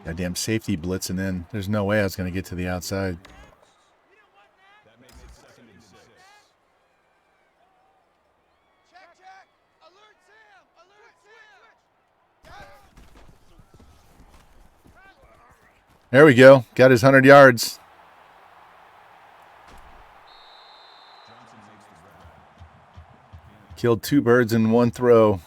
Goddamn safety blitzing in. There's no way I was going to get to the outside. There we go. Got his 100 yards. Killed 2 birds in 1 throw.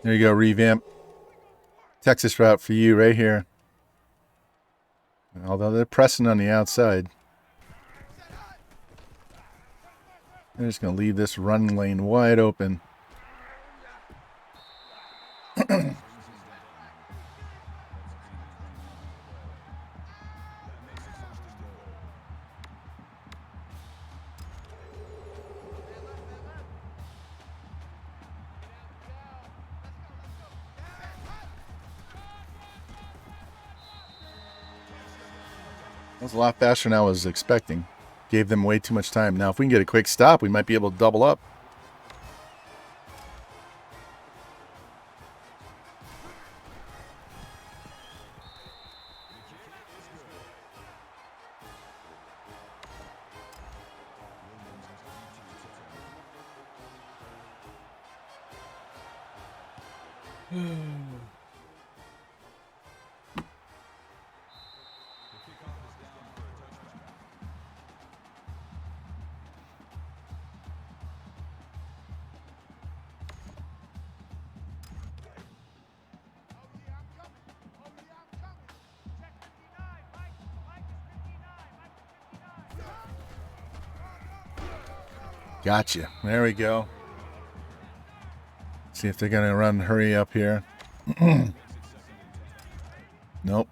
There you go, revamp. Texas route for you right here. Although they're pressing on the outside. They're just going to leave this running lane wide open. That was a lot faster than I was expecting. Gave them way too much time. Now, if we can get a quick stop, we might be able to double up. Gotcha. There we go. See if they're going to run hurry up here. Nope.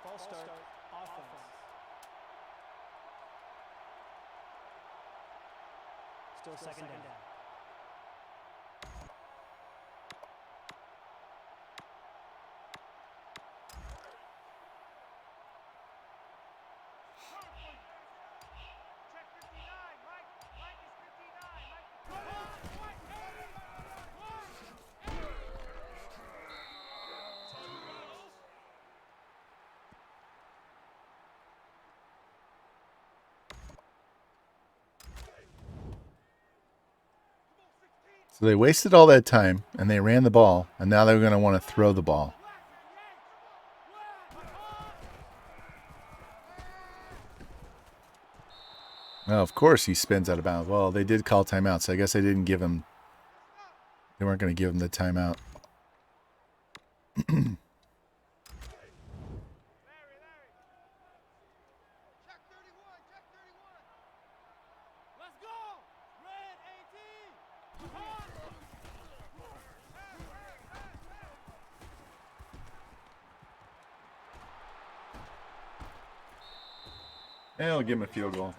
False start, offense. Still second down. So they wasted all that time, and they ran the ball, and now they're going to want to throw the ball. Well, of course he spins out of bounds. Well, they did call timeout, so I guess they didn't give him... They weren't going to give him the timeout. And it'll give him a field goal.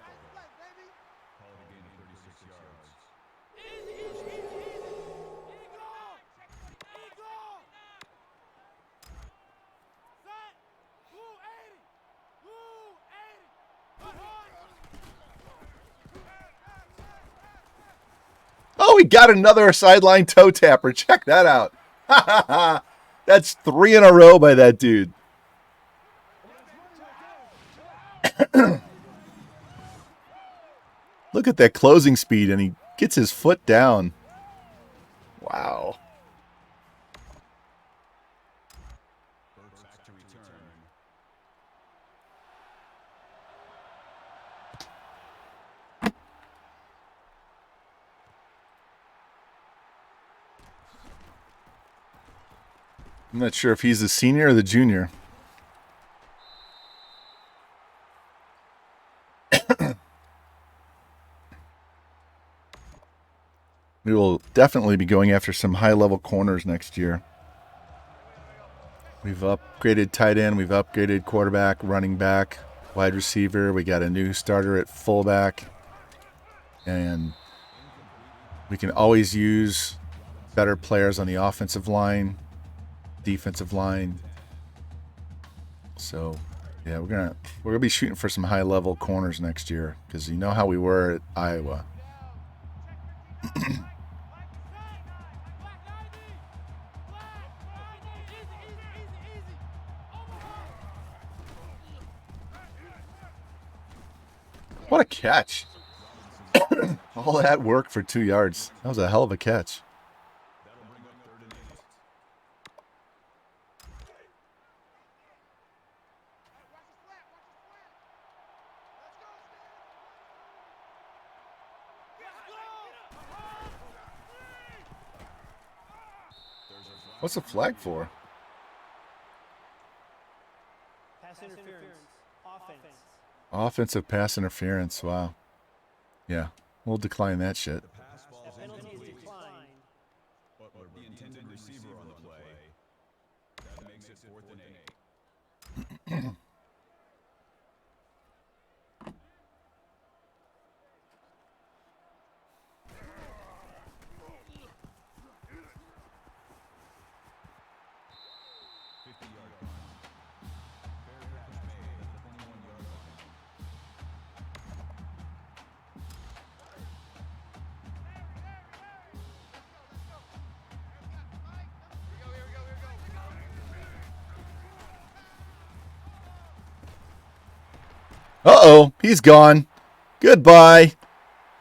Oh, we got another sideline toe tapper. Check that out. That's 3 in a row by that dude. Look at that closing speed, and he gets his foot down. Wow. I'm not sure if he's the senior or the junior. We will definitely be going after some high-level corners next year. We've upgraded tight end. We've upgraded quarterback, running back, wide receiver. We got a new starter at fullback. And we can always use better players on the offensive line, defensive line. So, yeah, we're gonna be shooting for some high level corners next year because you know how we were at Iowa. What a catch! All that work for 2 yards. That was a hell of a catch. What's the flag for? Pass interference. Offense. Offensive pass interference. Wow. Yeah, we'll decline that shit. That penalty is declined. But the intended receiver on the play. That makes it 4th and 8. Uh-oh, he's gone. Goodbye.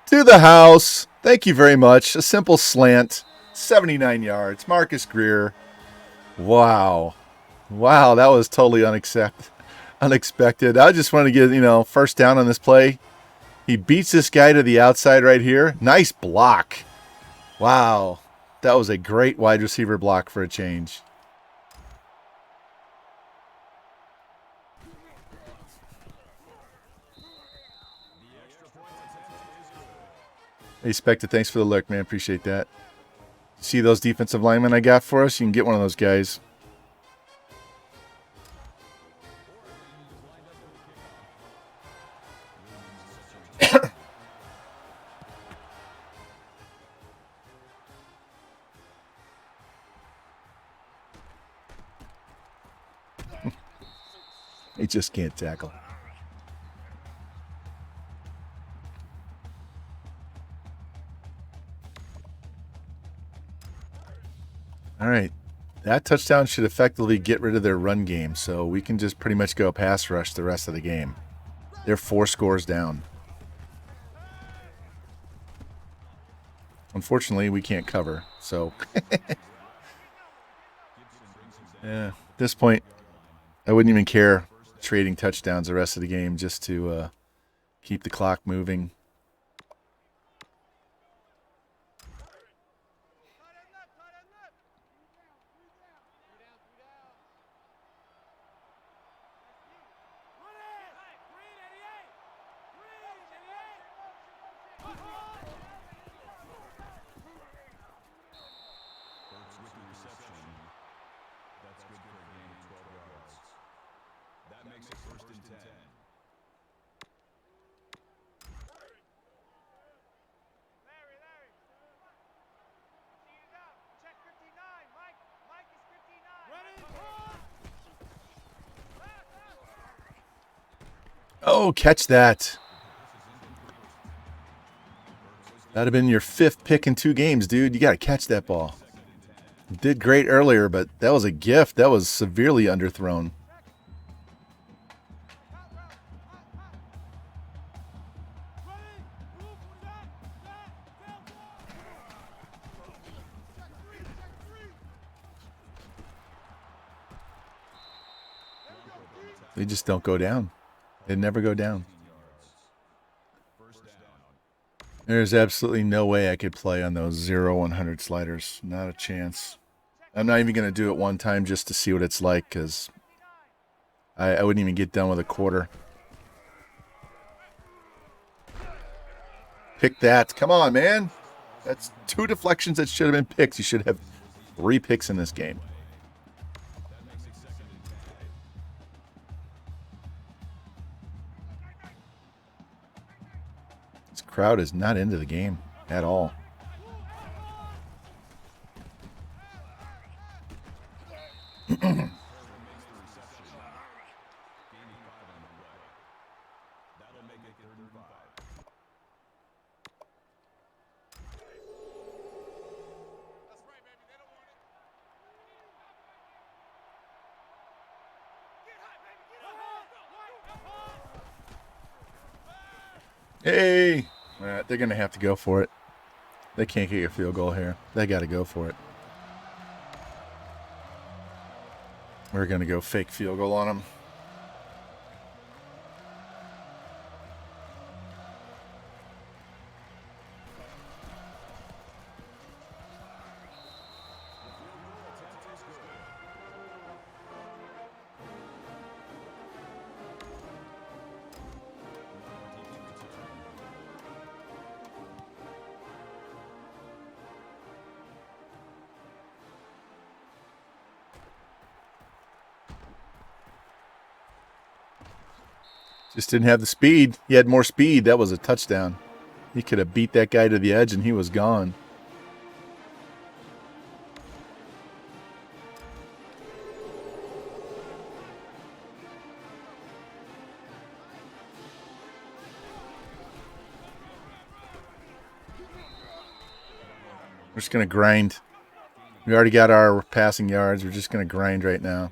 To the house. Thank you very much. A simple slant. 79 yards. Marcus Greer. Wow. Wow, that was totally unexpected. I just wanted to get, first down on this play. He beats this guy to the outside right here. Nice block. Wow. That was a great wide receiver block for a change. Hey, Spectre, thanks for the look, man. Appreciate that. See those defensive linemen I got for us? You can get one of those guys. He just can't tackle. All right. That touchdown should effectively get rid of their run game, so we can just pretty much go pass rush the rest of the game. They're 4 scores down. Unfortunately, we can't cover, so... yeah, at this point, I wouldn't even care trading touchdowns the rest of the game just to keep the clock moving. Oh, catch that. That'd have been your 5th pick in 2 games, dude. You got to catch that ball. You did great earlier, but that was a gift. That was severely underthrown. They just don't go down. They never go down. There's absolutely no way I could play on those 0-100 sliders. Not a chance. I'm not even going to do it one time just to see what it's like, because I wouldn't even get done with a quarter. Pick that. Come on, man. That's 2 deflections that should have been picks. You should have 3 picks in this game. This crowd is not into the game at all. Hey! All right, they're going to have to go for it. They can't get a field goal here. They got to go for it. We're going to go fake field goal on them. Just didn't have the speed. He had more speed. That was a touchdown. He could have beat that guy to the edge and he was gone. We're just going to grind. We already got our passing yards. We're just going to grind right now.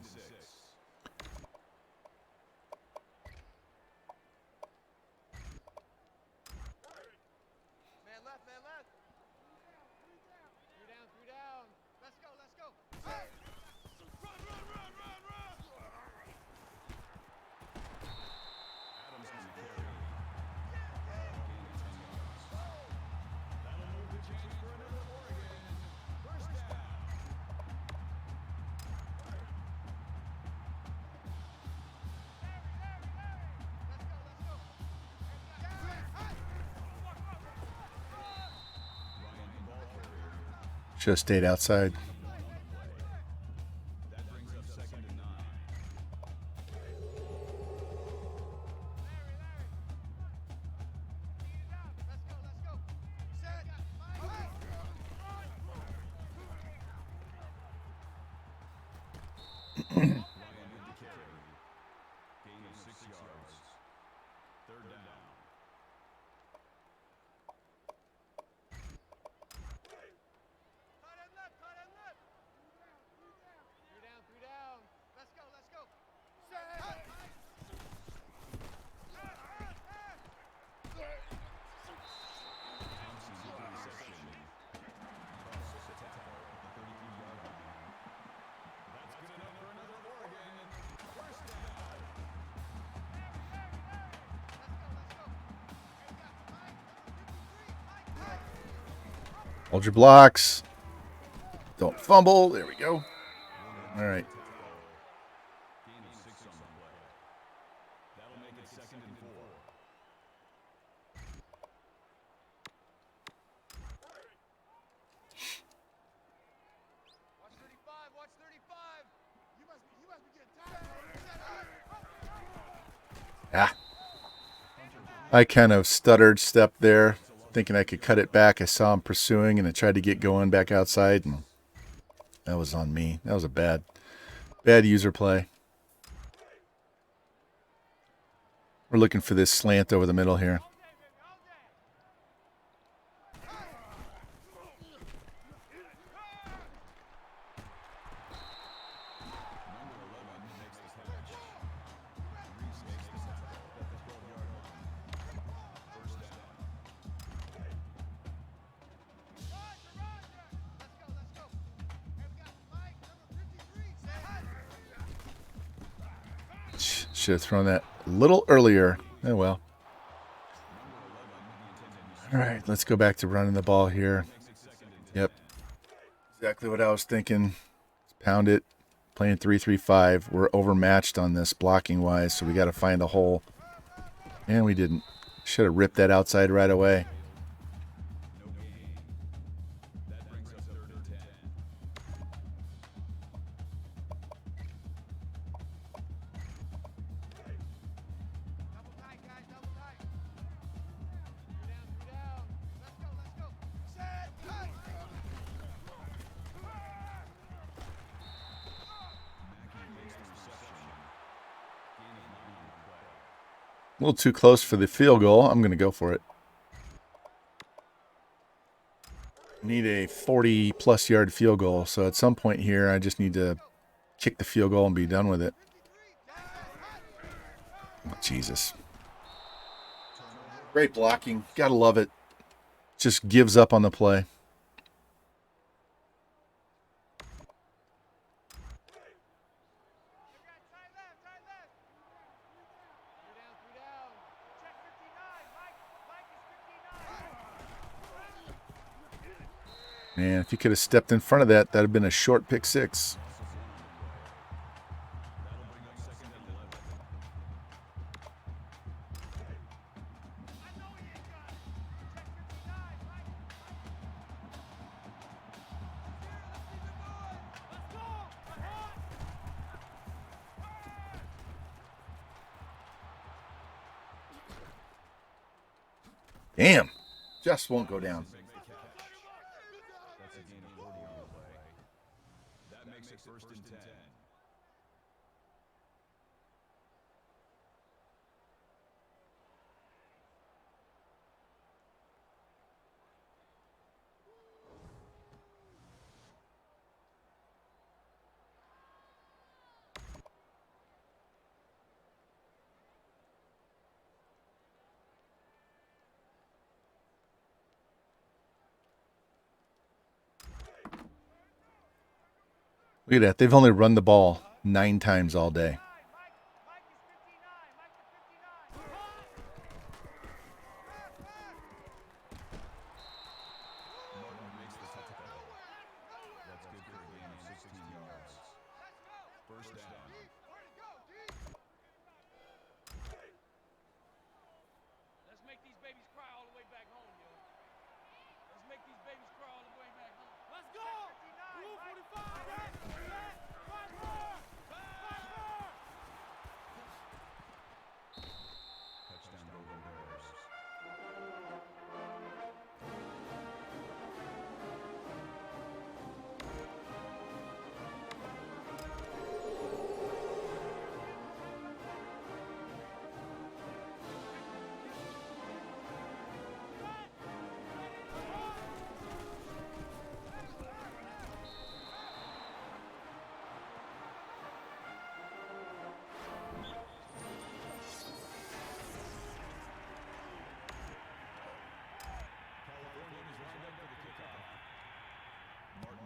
Should have stayed outside. Hold your blocks. Don't fumble. There we go. All right. Ah. I kind of stuttered, stepped there, thinking I could cut it back. I saw him pursuing, and I tried to get going back outside, and that was on me. That was a bad user play. We're looking for this slant over the middle here. Should have thrown that a little earlier. Oh, well. All right, let's go back to running the ball here. Yep. Exactly what I was thinking. Pound it. Playing 3-3-5. We're overmatched on this blocking-wise, so we got to find a hole. And we didn't. Should have ripped that outside right away. A little too close for the field goal. I'm going to go for it. Need a 40-plus yard field goal. So at some point here, I just need to kick the field goal and be done with it. Oh, Jesus. Great blocking. Gotta love it. Just gives up on the play. Man, if he could have stepped in front of that, that'd have been a short pick six. Damn. Just won't go down. That makes it 1st and 10. Look at that. They've only run the ball 9 times all day.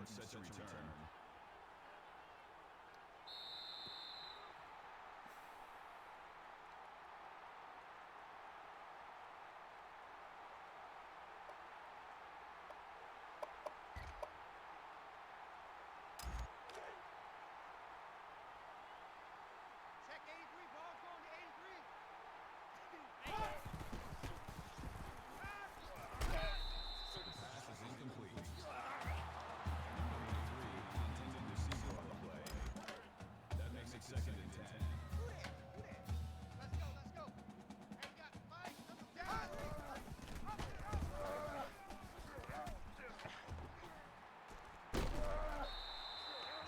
Set to return. Check 83, ball's going to 83. Pass is incomplete. Intended receiver on the play. That makes it 2nd and 10. Let's go, let's go. Hey, you got Mike, down.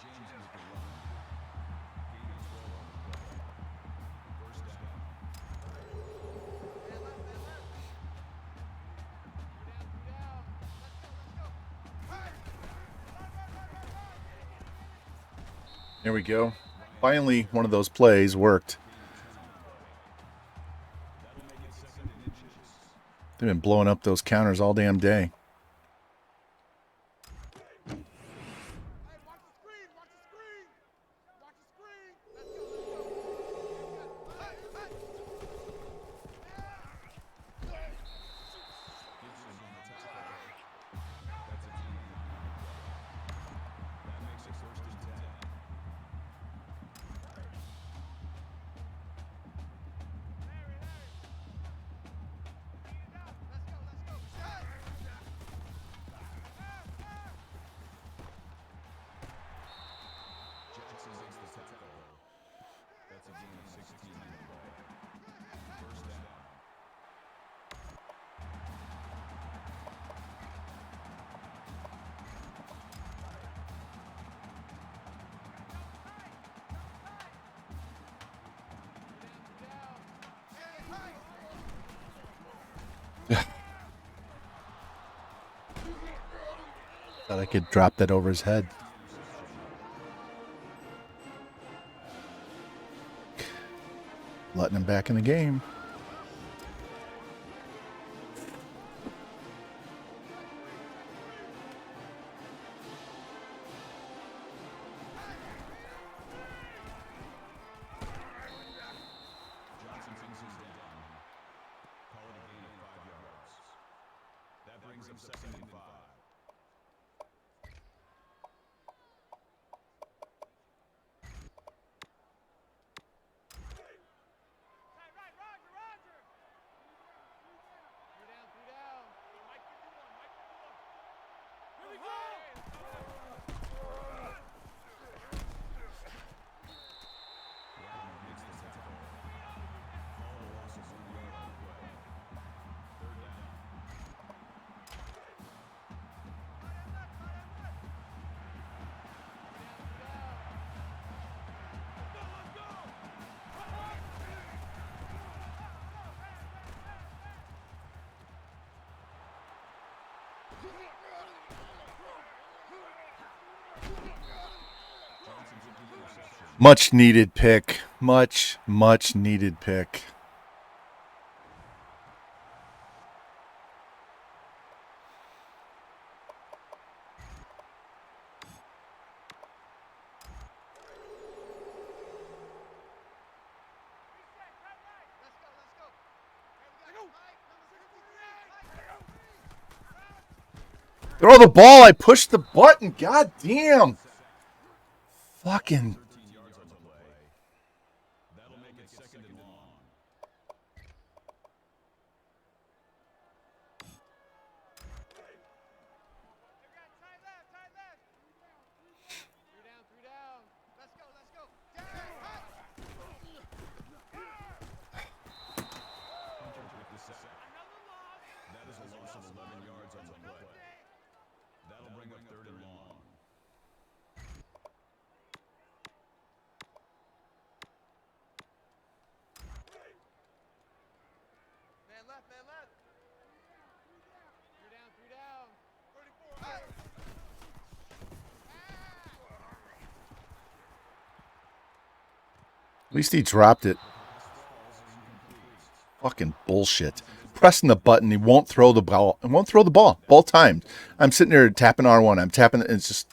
James with the run. Gain of 12 on the play. 1st down. Man left. Three down. There we go. Finally, one of those plays worked. They've been blowing up those counters all damn day. Hey, watch the screen, watch the screen. Watch the screen. Let's go. Hey. Gibson on the tackle. That's a team. That makes it 1st and 10. Let's go. Thought I could drop that over his head. Letting him back in the game. Johnson finishes down. Call it a gain of 5 yards. That brings up 2nd and 5. Much needed pick. Much needed pick. Throw the ball. I pushed the button. God damn. Fucking. 13 yards on the play. That'll make it 2nd and long. Hunter with the sack. That is a loss of 11 yards on the play. That'll bring up 3rd and long. Man left, man left. 3 down. 34. Hey. At least he dropped it. Fucking bullshit. Pressing the button, he won't throw the ball. He won't throw the ball. Ball timed. I'm sitting there tapping R1. I'm tapping it. It's just,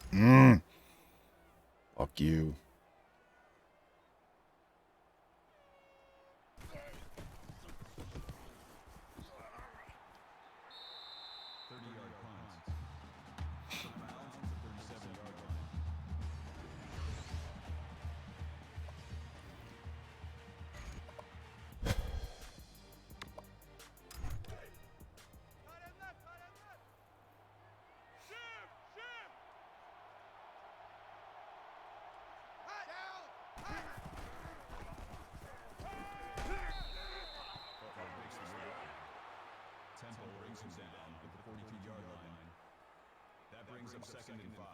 fuck you. Temple brings him down at the 42-yard line. That brings up 2nd and 5.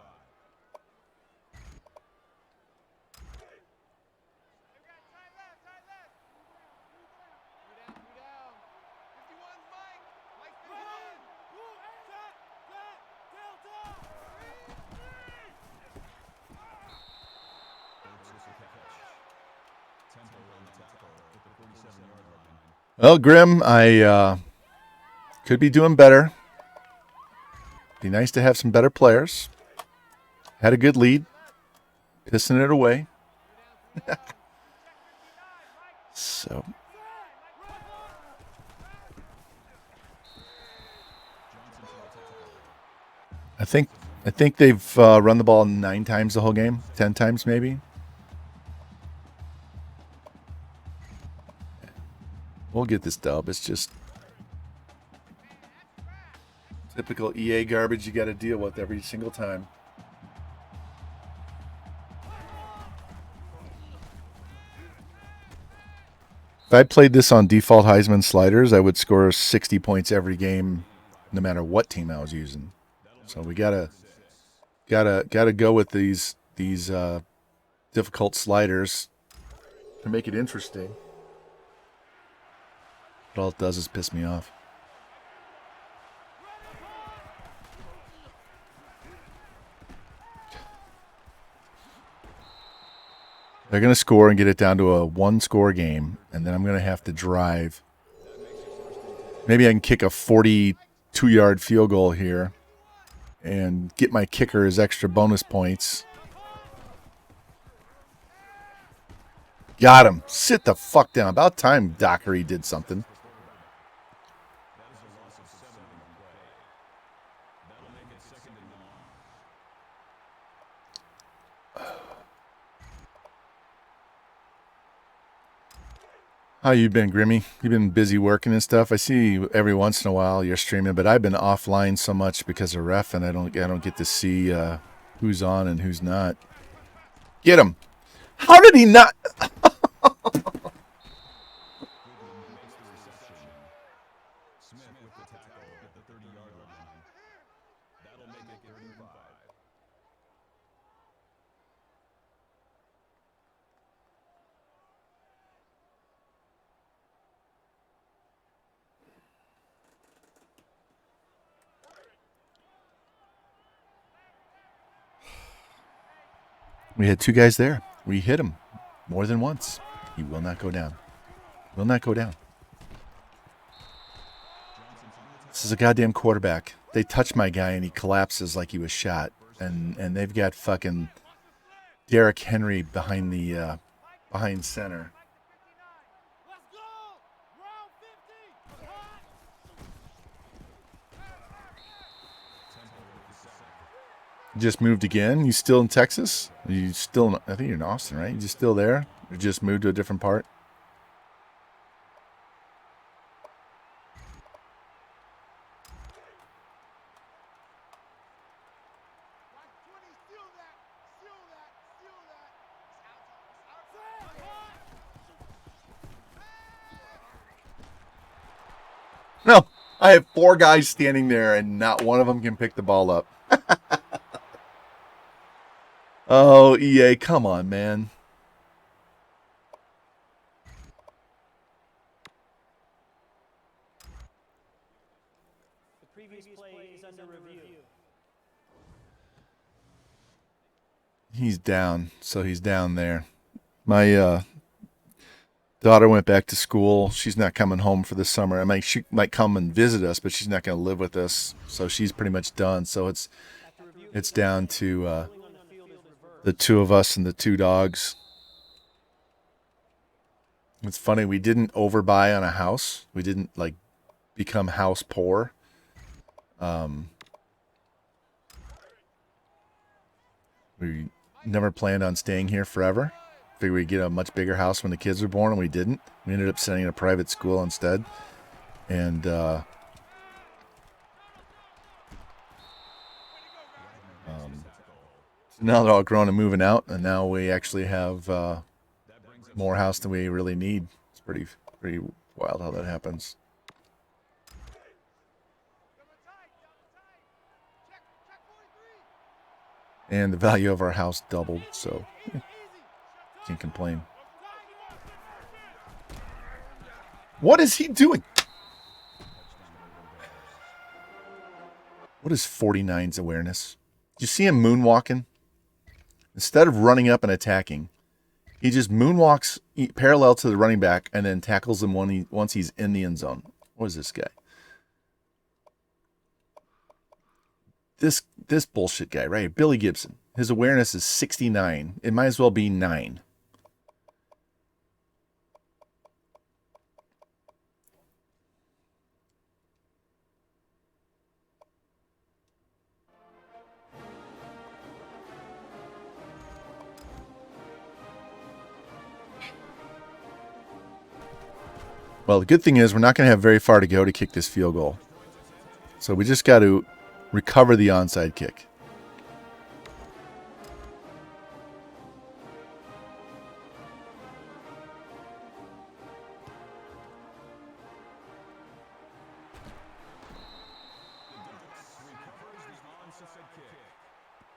Temple on the tackle at the 47-yard line. Well, Grim, I could be doing better. Be nice to have some better players. Had a good lead. Pissing it away. So. I think they've run the ball 9 times the whole game. 10 times maybe. We'll get this dub. It's just typical EA garbage you got to deal with every single time. If I played this on default Heisman sliders, I would score 60 points every game, no matter what team I was using. So we gotta go with these difficult sliders to make it interesting. But all it does is piss me off. They're going to score and get it down to a one-score game, and then I'm going to have to drive. Maybe I can kick a 42-yard field goal here and get my kicker as extra bonus points. Got him. Sit the fuck down. About time Dockery did something. How you been, Grimmy? You been busy working and stuff? I see you every once in a while you're streaming, but I've been offline so much because of ref, and I don't get to see who's on and who's not. Get him! How did he not? We had two guys there. We hit him more than once. He will not go down. Will not go down. This is a goddamn quarterback. They touch my guy and he collapses like he was shot. And they've got fucking Derrick Henry behind the behind center. Let's go! Round 50! Just moved again. You still in Texas? You still? I think you're in Austin, right? You just still there? Or just moved to a different part? Watch 20, steal that! Steal that! Steal that! No. I have four guys standing there and not one of them can pick the ball up. Oh, EA, come on, man. The previous play is under review. He's down, so he's down there. My daughter went back to school. She's not coming home for the summer. I mean, she might come and visit us, but she's not going to live with us. So she's pretty much done. So it's down to the two of us and the two dogs. It's funny, we didn't overbuy on a house. We didn't like become house poor. We never planned on staying here forever. Figured we'd get a much bigger house when the kids were born, and we didn't. We ended up sending a private school instead. And now they're all grown and moving out, and now we actually have more house than we really need. It's pretty wild how that happens. And the value of our house doubled, so can't complain. What is he doing? What is 49's awareness? Did you see him moonwalking? Instead of running up and attacking, he just moonwalks parallel to the running back and then tackles him once he's in the end zone. What is this guy? This bullshit guy, right? Billy Gibson. His awareness is 69. It might as well be 9. Well, the good thing is we're not going to have very far to go to kick this field goal. So we just got to recover the onside kick.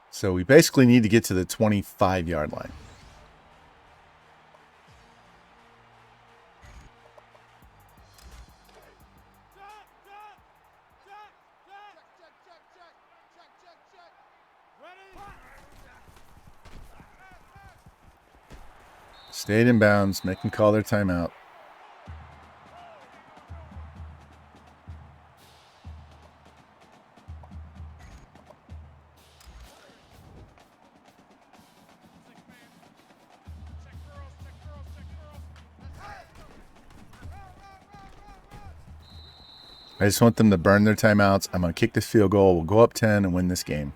So we basically need to get to the 25-yard line. Stayed in bounds. Make them call their timeout. I just want them to burn their timeouts. I'm going to kick this field goal. We'll go up 10 and win this game.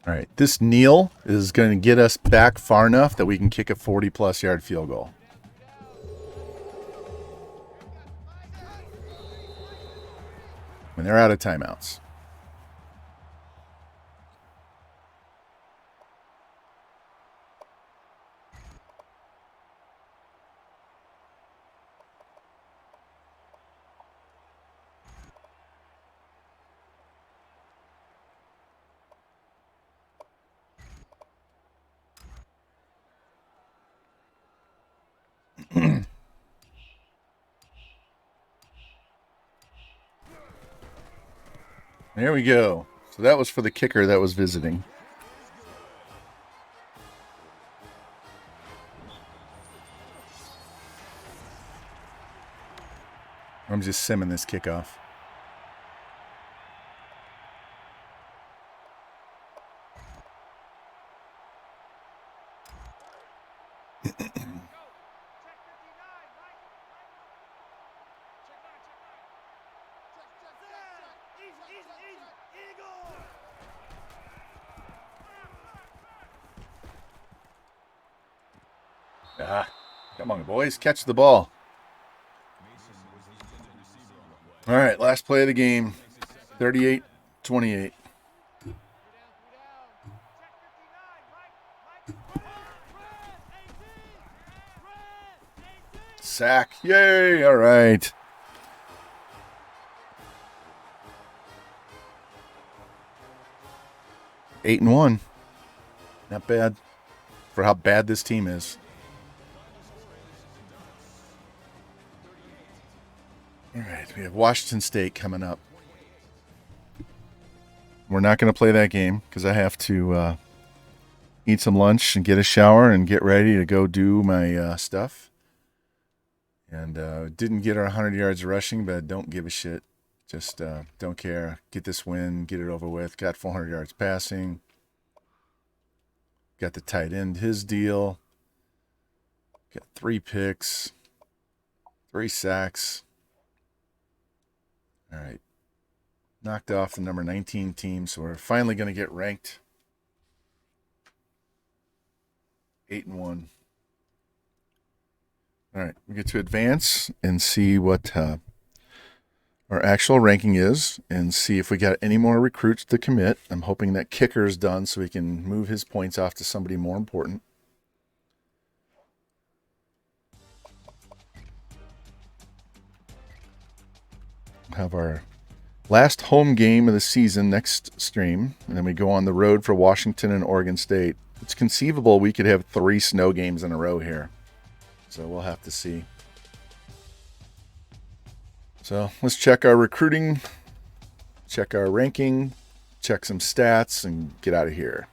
All right, this kneel is going to get us back far enough that we can kick a 40-plus yard field goal. When they're out of timeouts. There we go. So that was for the kicker that was visiting. I'm just simming this kickoff. Come on, boys. Catch the ball. All right, last play of the game. 38-28. Sack. Yay. All right. Eight and 1. Not bad for how bad this team is. All right, we have Washington State coming up. We're not going to play that game because I have to eat some lunch and get a shower and get ready to go do my stuff. And didn't get our 100 yards rushing, but don't give a shit. Just don't care. Get this win, get it over with. Got 400 yards passing. Got the tight end, his deal. Got 3 picks, 3 sacks. All right. Knocked off the number 19 team, so we're finally going to get ranked. 8 and 1. All right, we get to advance and see what our actual ranking is and see if we got any more recruits to commit. I'm hoping that kicker is done so we can move his points off to somebody more important. Have our last home game of the season next stream, and then we go on the road for Washington and Oregon State. It's conceivable we could have 3 snow games in a row here, so we'll have to see. So let's check our recruiting, check our ranking, check some stats, and get out of here.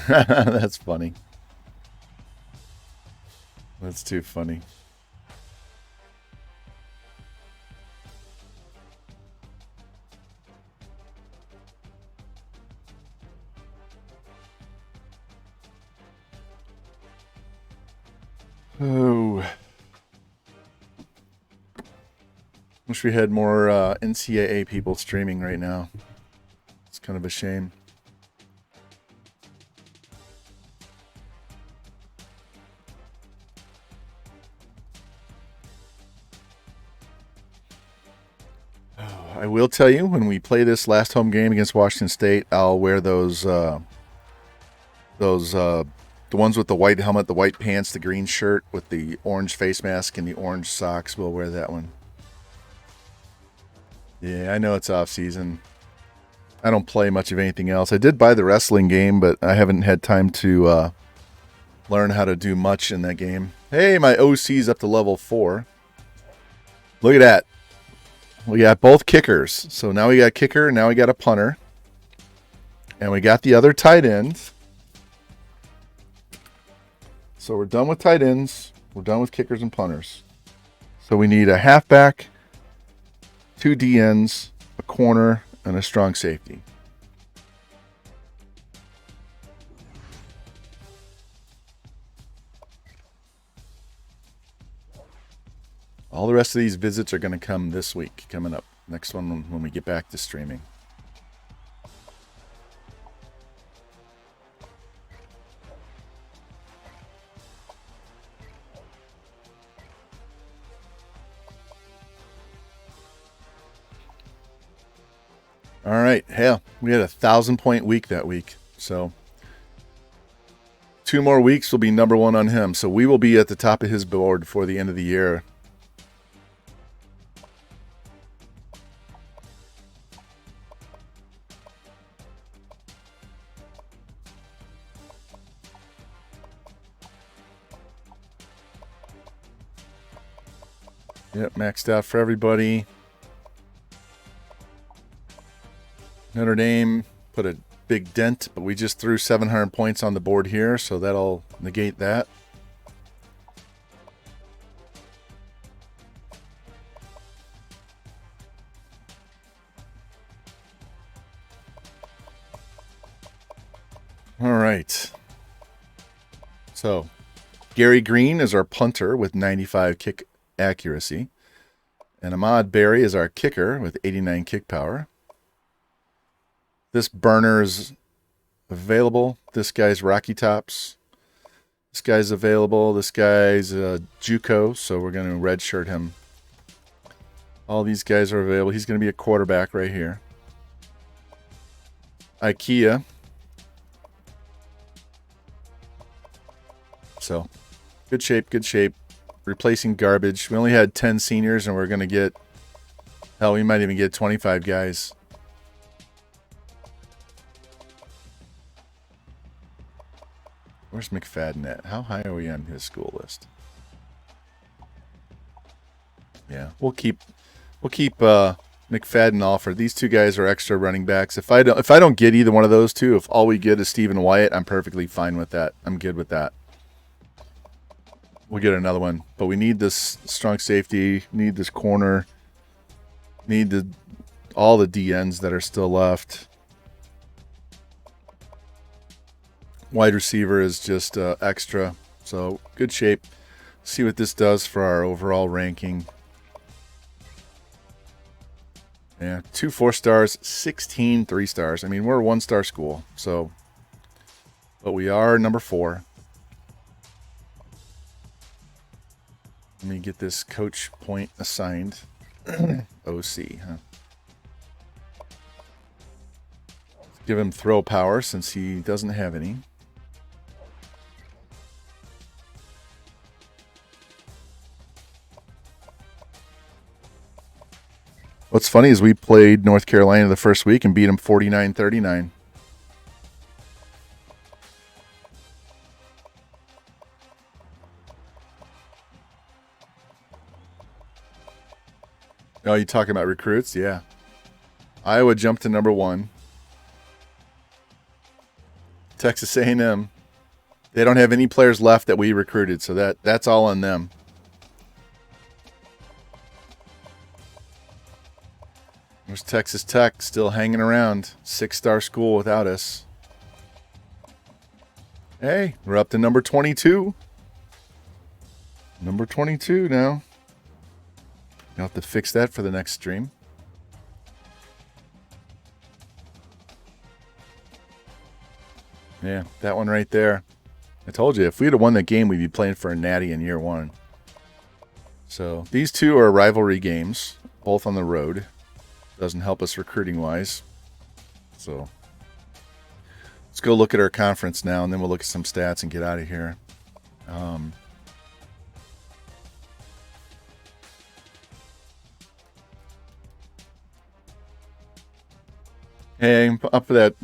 That's funny. That's too funny. Oh. Wish we had more NCAA people streaming right now. It's kind of a shame. I will tell you, when we play this last home game against Washington State, I'll wear those the ones with the white helmet, the white pants, the green shirt with the orange face mask and the orange socks. We'll wear that one. Yeah, I know it's off season. I don't play much of anything else. I did buy the wrestling game, but I haven't had time to learn how to do much in that game. Hey, my OC's up to level 4. Look at that. We got both kickers. So now we got kicker, now we got a punter. And we got the other tight end. So we're done with tight ends. We're done with kickers and punters. So we need a halfback, 2 DNs, a corner, and a strong safety. All the rest of these visits are going to come this week, coming up. Next one when we get back to streaming. All right. Hell, we had a 1,000-point week that week. So 2 more weeks will be number 1 on him. So we will be at the top of his board before the end of the year. Yep, maxed out for everybody. Notre Dame put a big dent, but we just threw 700 points on the board here, so that'll negate that. All right. So, Gary Green is our punter with 95 kick accuracy. And Ahmad Berry is our kicker with 89 kick power. This burner's available. This guy's Rocky Tops. This guy's available. This guy's JUCO, so we're going to redshirt him. All these guys are available. He's going to be a quarterback right here. IKEA. So, good shape, good shape. Replacing garbage. We only had 10 seniors, and we're going to get... Hell, we might even get 25 guys. Where's McFadden at? How high are we on his school list? Yeah, we'll keep McFadden offered. These 2 guys are extra running backs. If I don't get either one of those 2, if all we get is Stephen Wyatt, I'm perfectly fine with that. I'm good with that. We'll get another one, but we need this strong safety. Need this corner. Need all the DNs that are still left. Wide receiver is just extra. So, good shape. See what this does for our overall ranking. Yeah, 2 4-stars, 16 3-stars. I mean, we're a 1-star school. So, but we are number 4. Let me get this coach point assigned. OC, huh? Give him throw power since he doesn't have any. What's funny is we played North Carolina the first week and beat them 49-39. Oh, you talking about recruits? Yeah. Iowa jumped to number 1. Texas A&M. They don't have any players left that we recruited, so that's all on them. There's Texas Tech still hanging around. 6-star school without us. Hey, we're up to number 22. Number 22 now. You'll have to fix that for the next stream. Yeah, that one right there. I told you, if we had won that game, we'd be playing for a natty in year 1. So, these 2 are rivalry games, both on the road. Doesn't help us recruiting wise. So let's go look at our conference now, and then we'll look at some stats and get out of here. Hey, I'm up for that.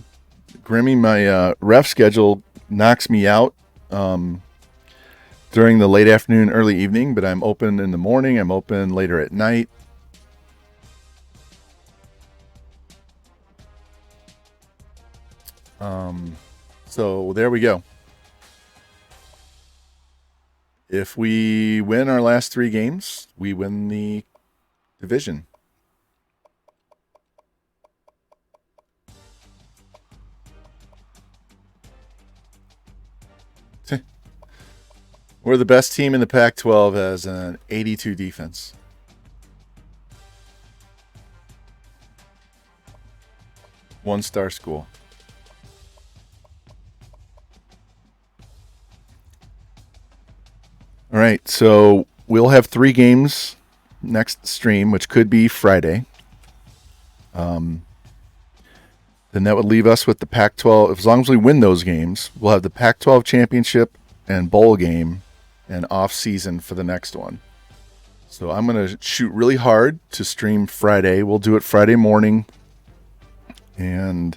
Grimmy, my ref schedule knocks me out during the late afternoon, early evening, but I'm open in the morning. I'm open later at night. So there we go. If we win our last 3 games, we win the division. We're the best team in the Pac-12 as an 82 defense. One-star school. All right, so we'll have 3 games next stream, which could be Friday. Then that would leave us with the Pac-12. As long as we win those games, we'll have the Pac-12 championship and bowl game and off season for the next one. So I'm going to shoot really hard to stream Friday. We'll do it Friday morning, and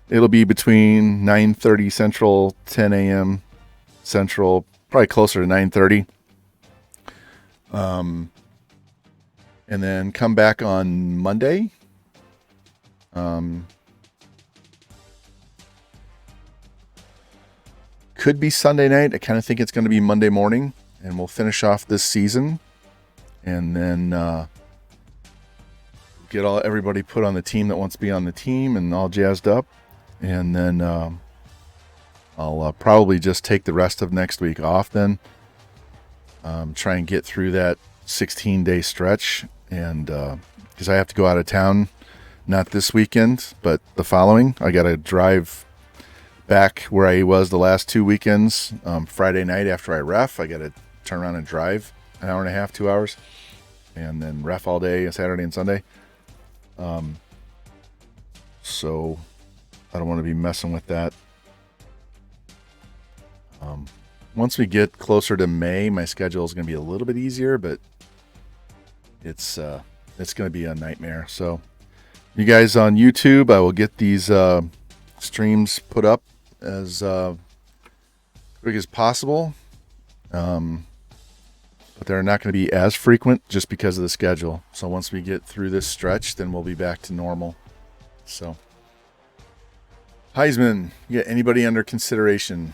it'll be between 9:30 Central, 10 a.m. Central, probably closer to 9:30. And then come back on Monday. Could be Sunday night. I kind of think it's going to be Monday morning, and we'll finish off this season, and then get everybody put on the team that wants to be on the team and all jazzed up, and then I'll probably just take the rest of next week off. Then try and get through that 16-day stretch, and because I have to go out of town, not this weekend, but the following. I got to drive back where I was the last 2 weekends. Friday night after I ref, I got to turn around and drive an hour and a half, 2 hours, and then ref all day, Saturday and Sunday. So I don't want to be messing with that. Once we get closer to May, my schedule is going to be a little bit easier, but it's going to be a nightmare. So you guys on YouTube, I will get these streams put up as quick as possible. But they're not going to be as frequent just because of the schedule. So once we get through this stretch, then we'll be back to normal. So Heisman, you got anybody under consideration?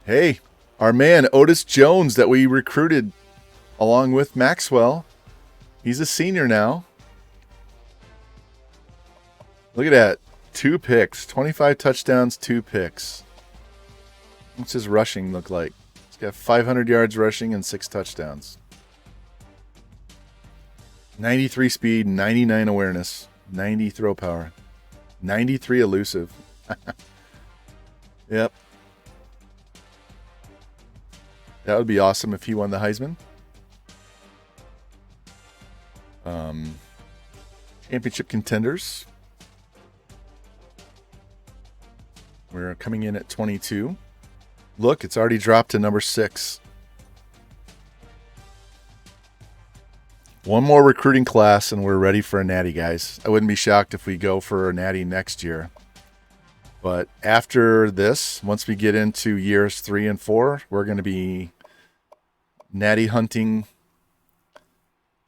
Hey, our man Otis Jones that we recruited along with Maxwell. He's a senior now. Look at that. 2 picks. 25 touchdowns, 2 picks. What's his rushing look like? He's got 500 yards rushing and 6 touchdowns. 93 speed, 99 awareness, 90 throw power, 93 elusive. Yep. That would be awesome if he won the Heisman. Championship contenders. We're coming in at 22. Look, it's already dropped to number 6. One more recruiting class and we're ready for a natty, guys. I wouldn't be shocked if we go for a natty next year. But after this, once we get into years 3 and 4, we're going to be natty hunting.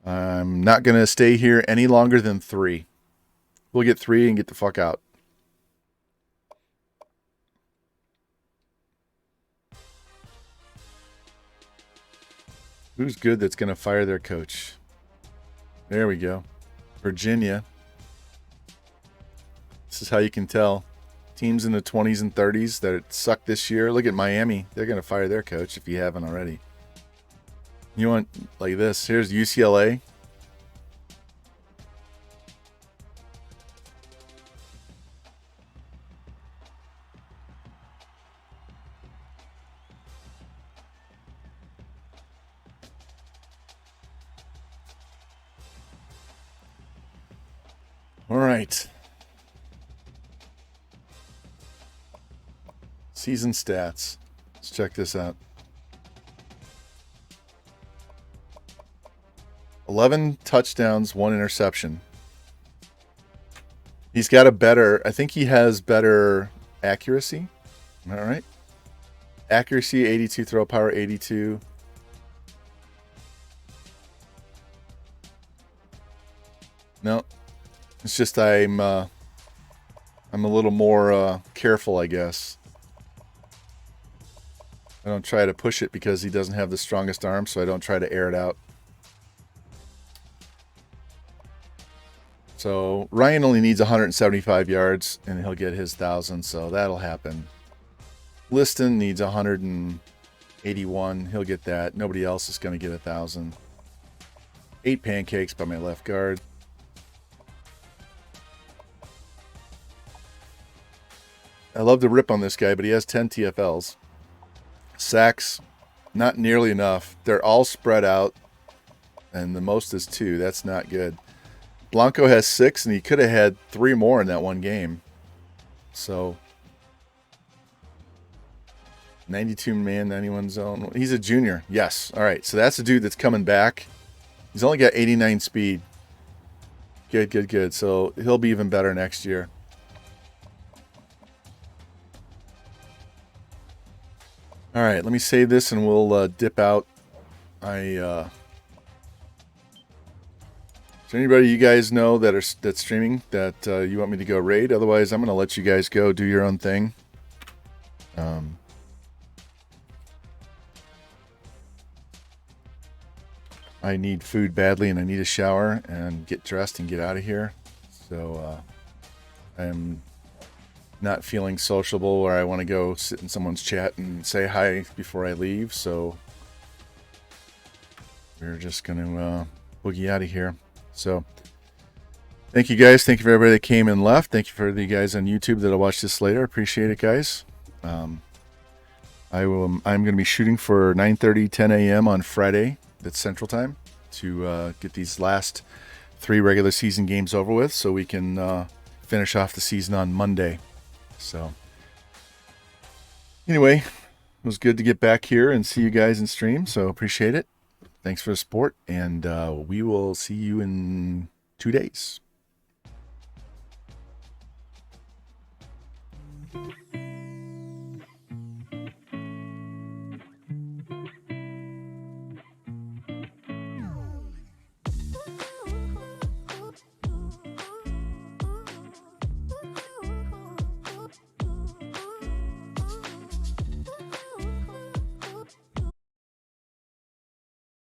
I'm not going to stay here any longer than 3. We'll get 3 and get the fuck out. Who's good that's going to fire their coach? There we go. Virginia. This is how you can tell. Teams in the 20s and 30s that suck this year. Look at Miami. They're going to fire their coach if you haven't already. You want like this. Here's UCLA. All All right. Season stats. Let's check this out. 11 touchdowns, 1 interception. He's got a better, I think he has better accuracy. All right. Accuracy 82, throw power 82. No. It's just I'm a little more careful, I guess. I don't try to push it because he doesn't have the strongest arm, so I don't try to air it out. So Ryan only needs 175 yards, and he'll get his 1,000, so that'll happen. Liston needs 181. He'll get that. Nobody else is going to get 1,000. 8 pancakes by my left guard. I love to rip on this guy, but he has 10 TFLs. Sacks, not nearly enough. They're all spread out, and the most is 2. That's not good. Blanco has 6, and he could have had 3 more in that one game. So, 92 man, 91 zone. He's a junior. Yes. All right. So that's a dude that's coming back. He's only got 89 speed. Good, good, good. So he'll be even better next year. All right. Let me save this, and we'll dip out. Is there anybody you guys know that's streaming that you want me to go raid? Otherwise, I'm going to let you guys go do your own thing. I need food badly, and I need a shower and get dressed and get out of here. So I'm not feeling sociable, or I want to go sit in someone's chat and say hi before I leave. So we're just going to boogie out of here. So thank you guys. Thank you for everybody that came and left. Thank you for the guys on YouTube that'll watch this later. Appreciate it, guys. I'm going to be shooting for 9:30, 10 a.m. on Friday. That's Central Time, to get these last 3 regular season games over with, so we can finish off the season on Monday. So anyway, it was good to get back here and see you guys in stream. So appreciate it. Thanks for the support, and we will see you in 2 days.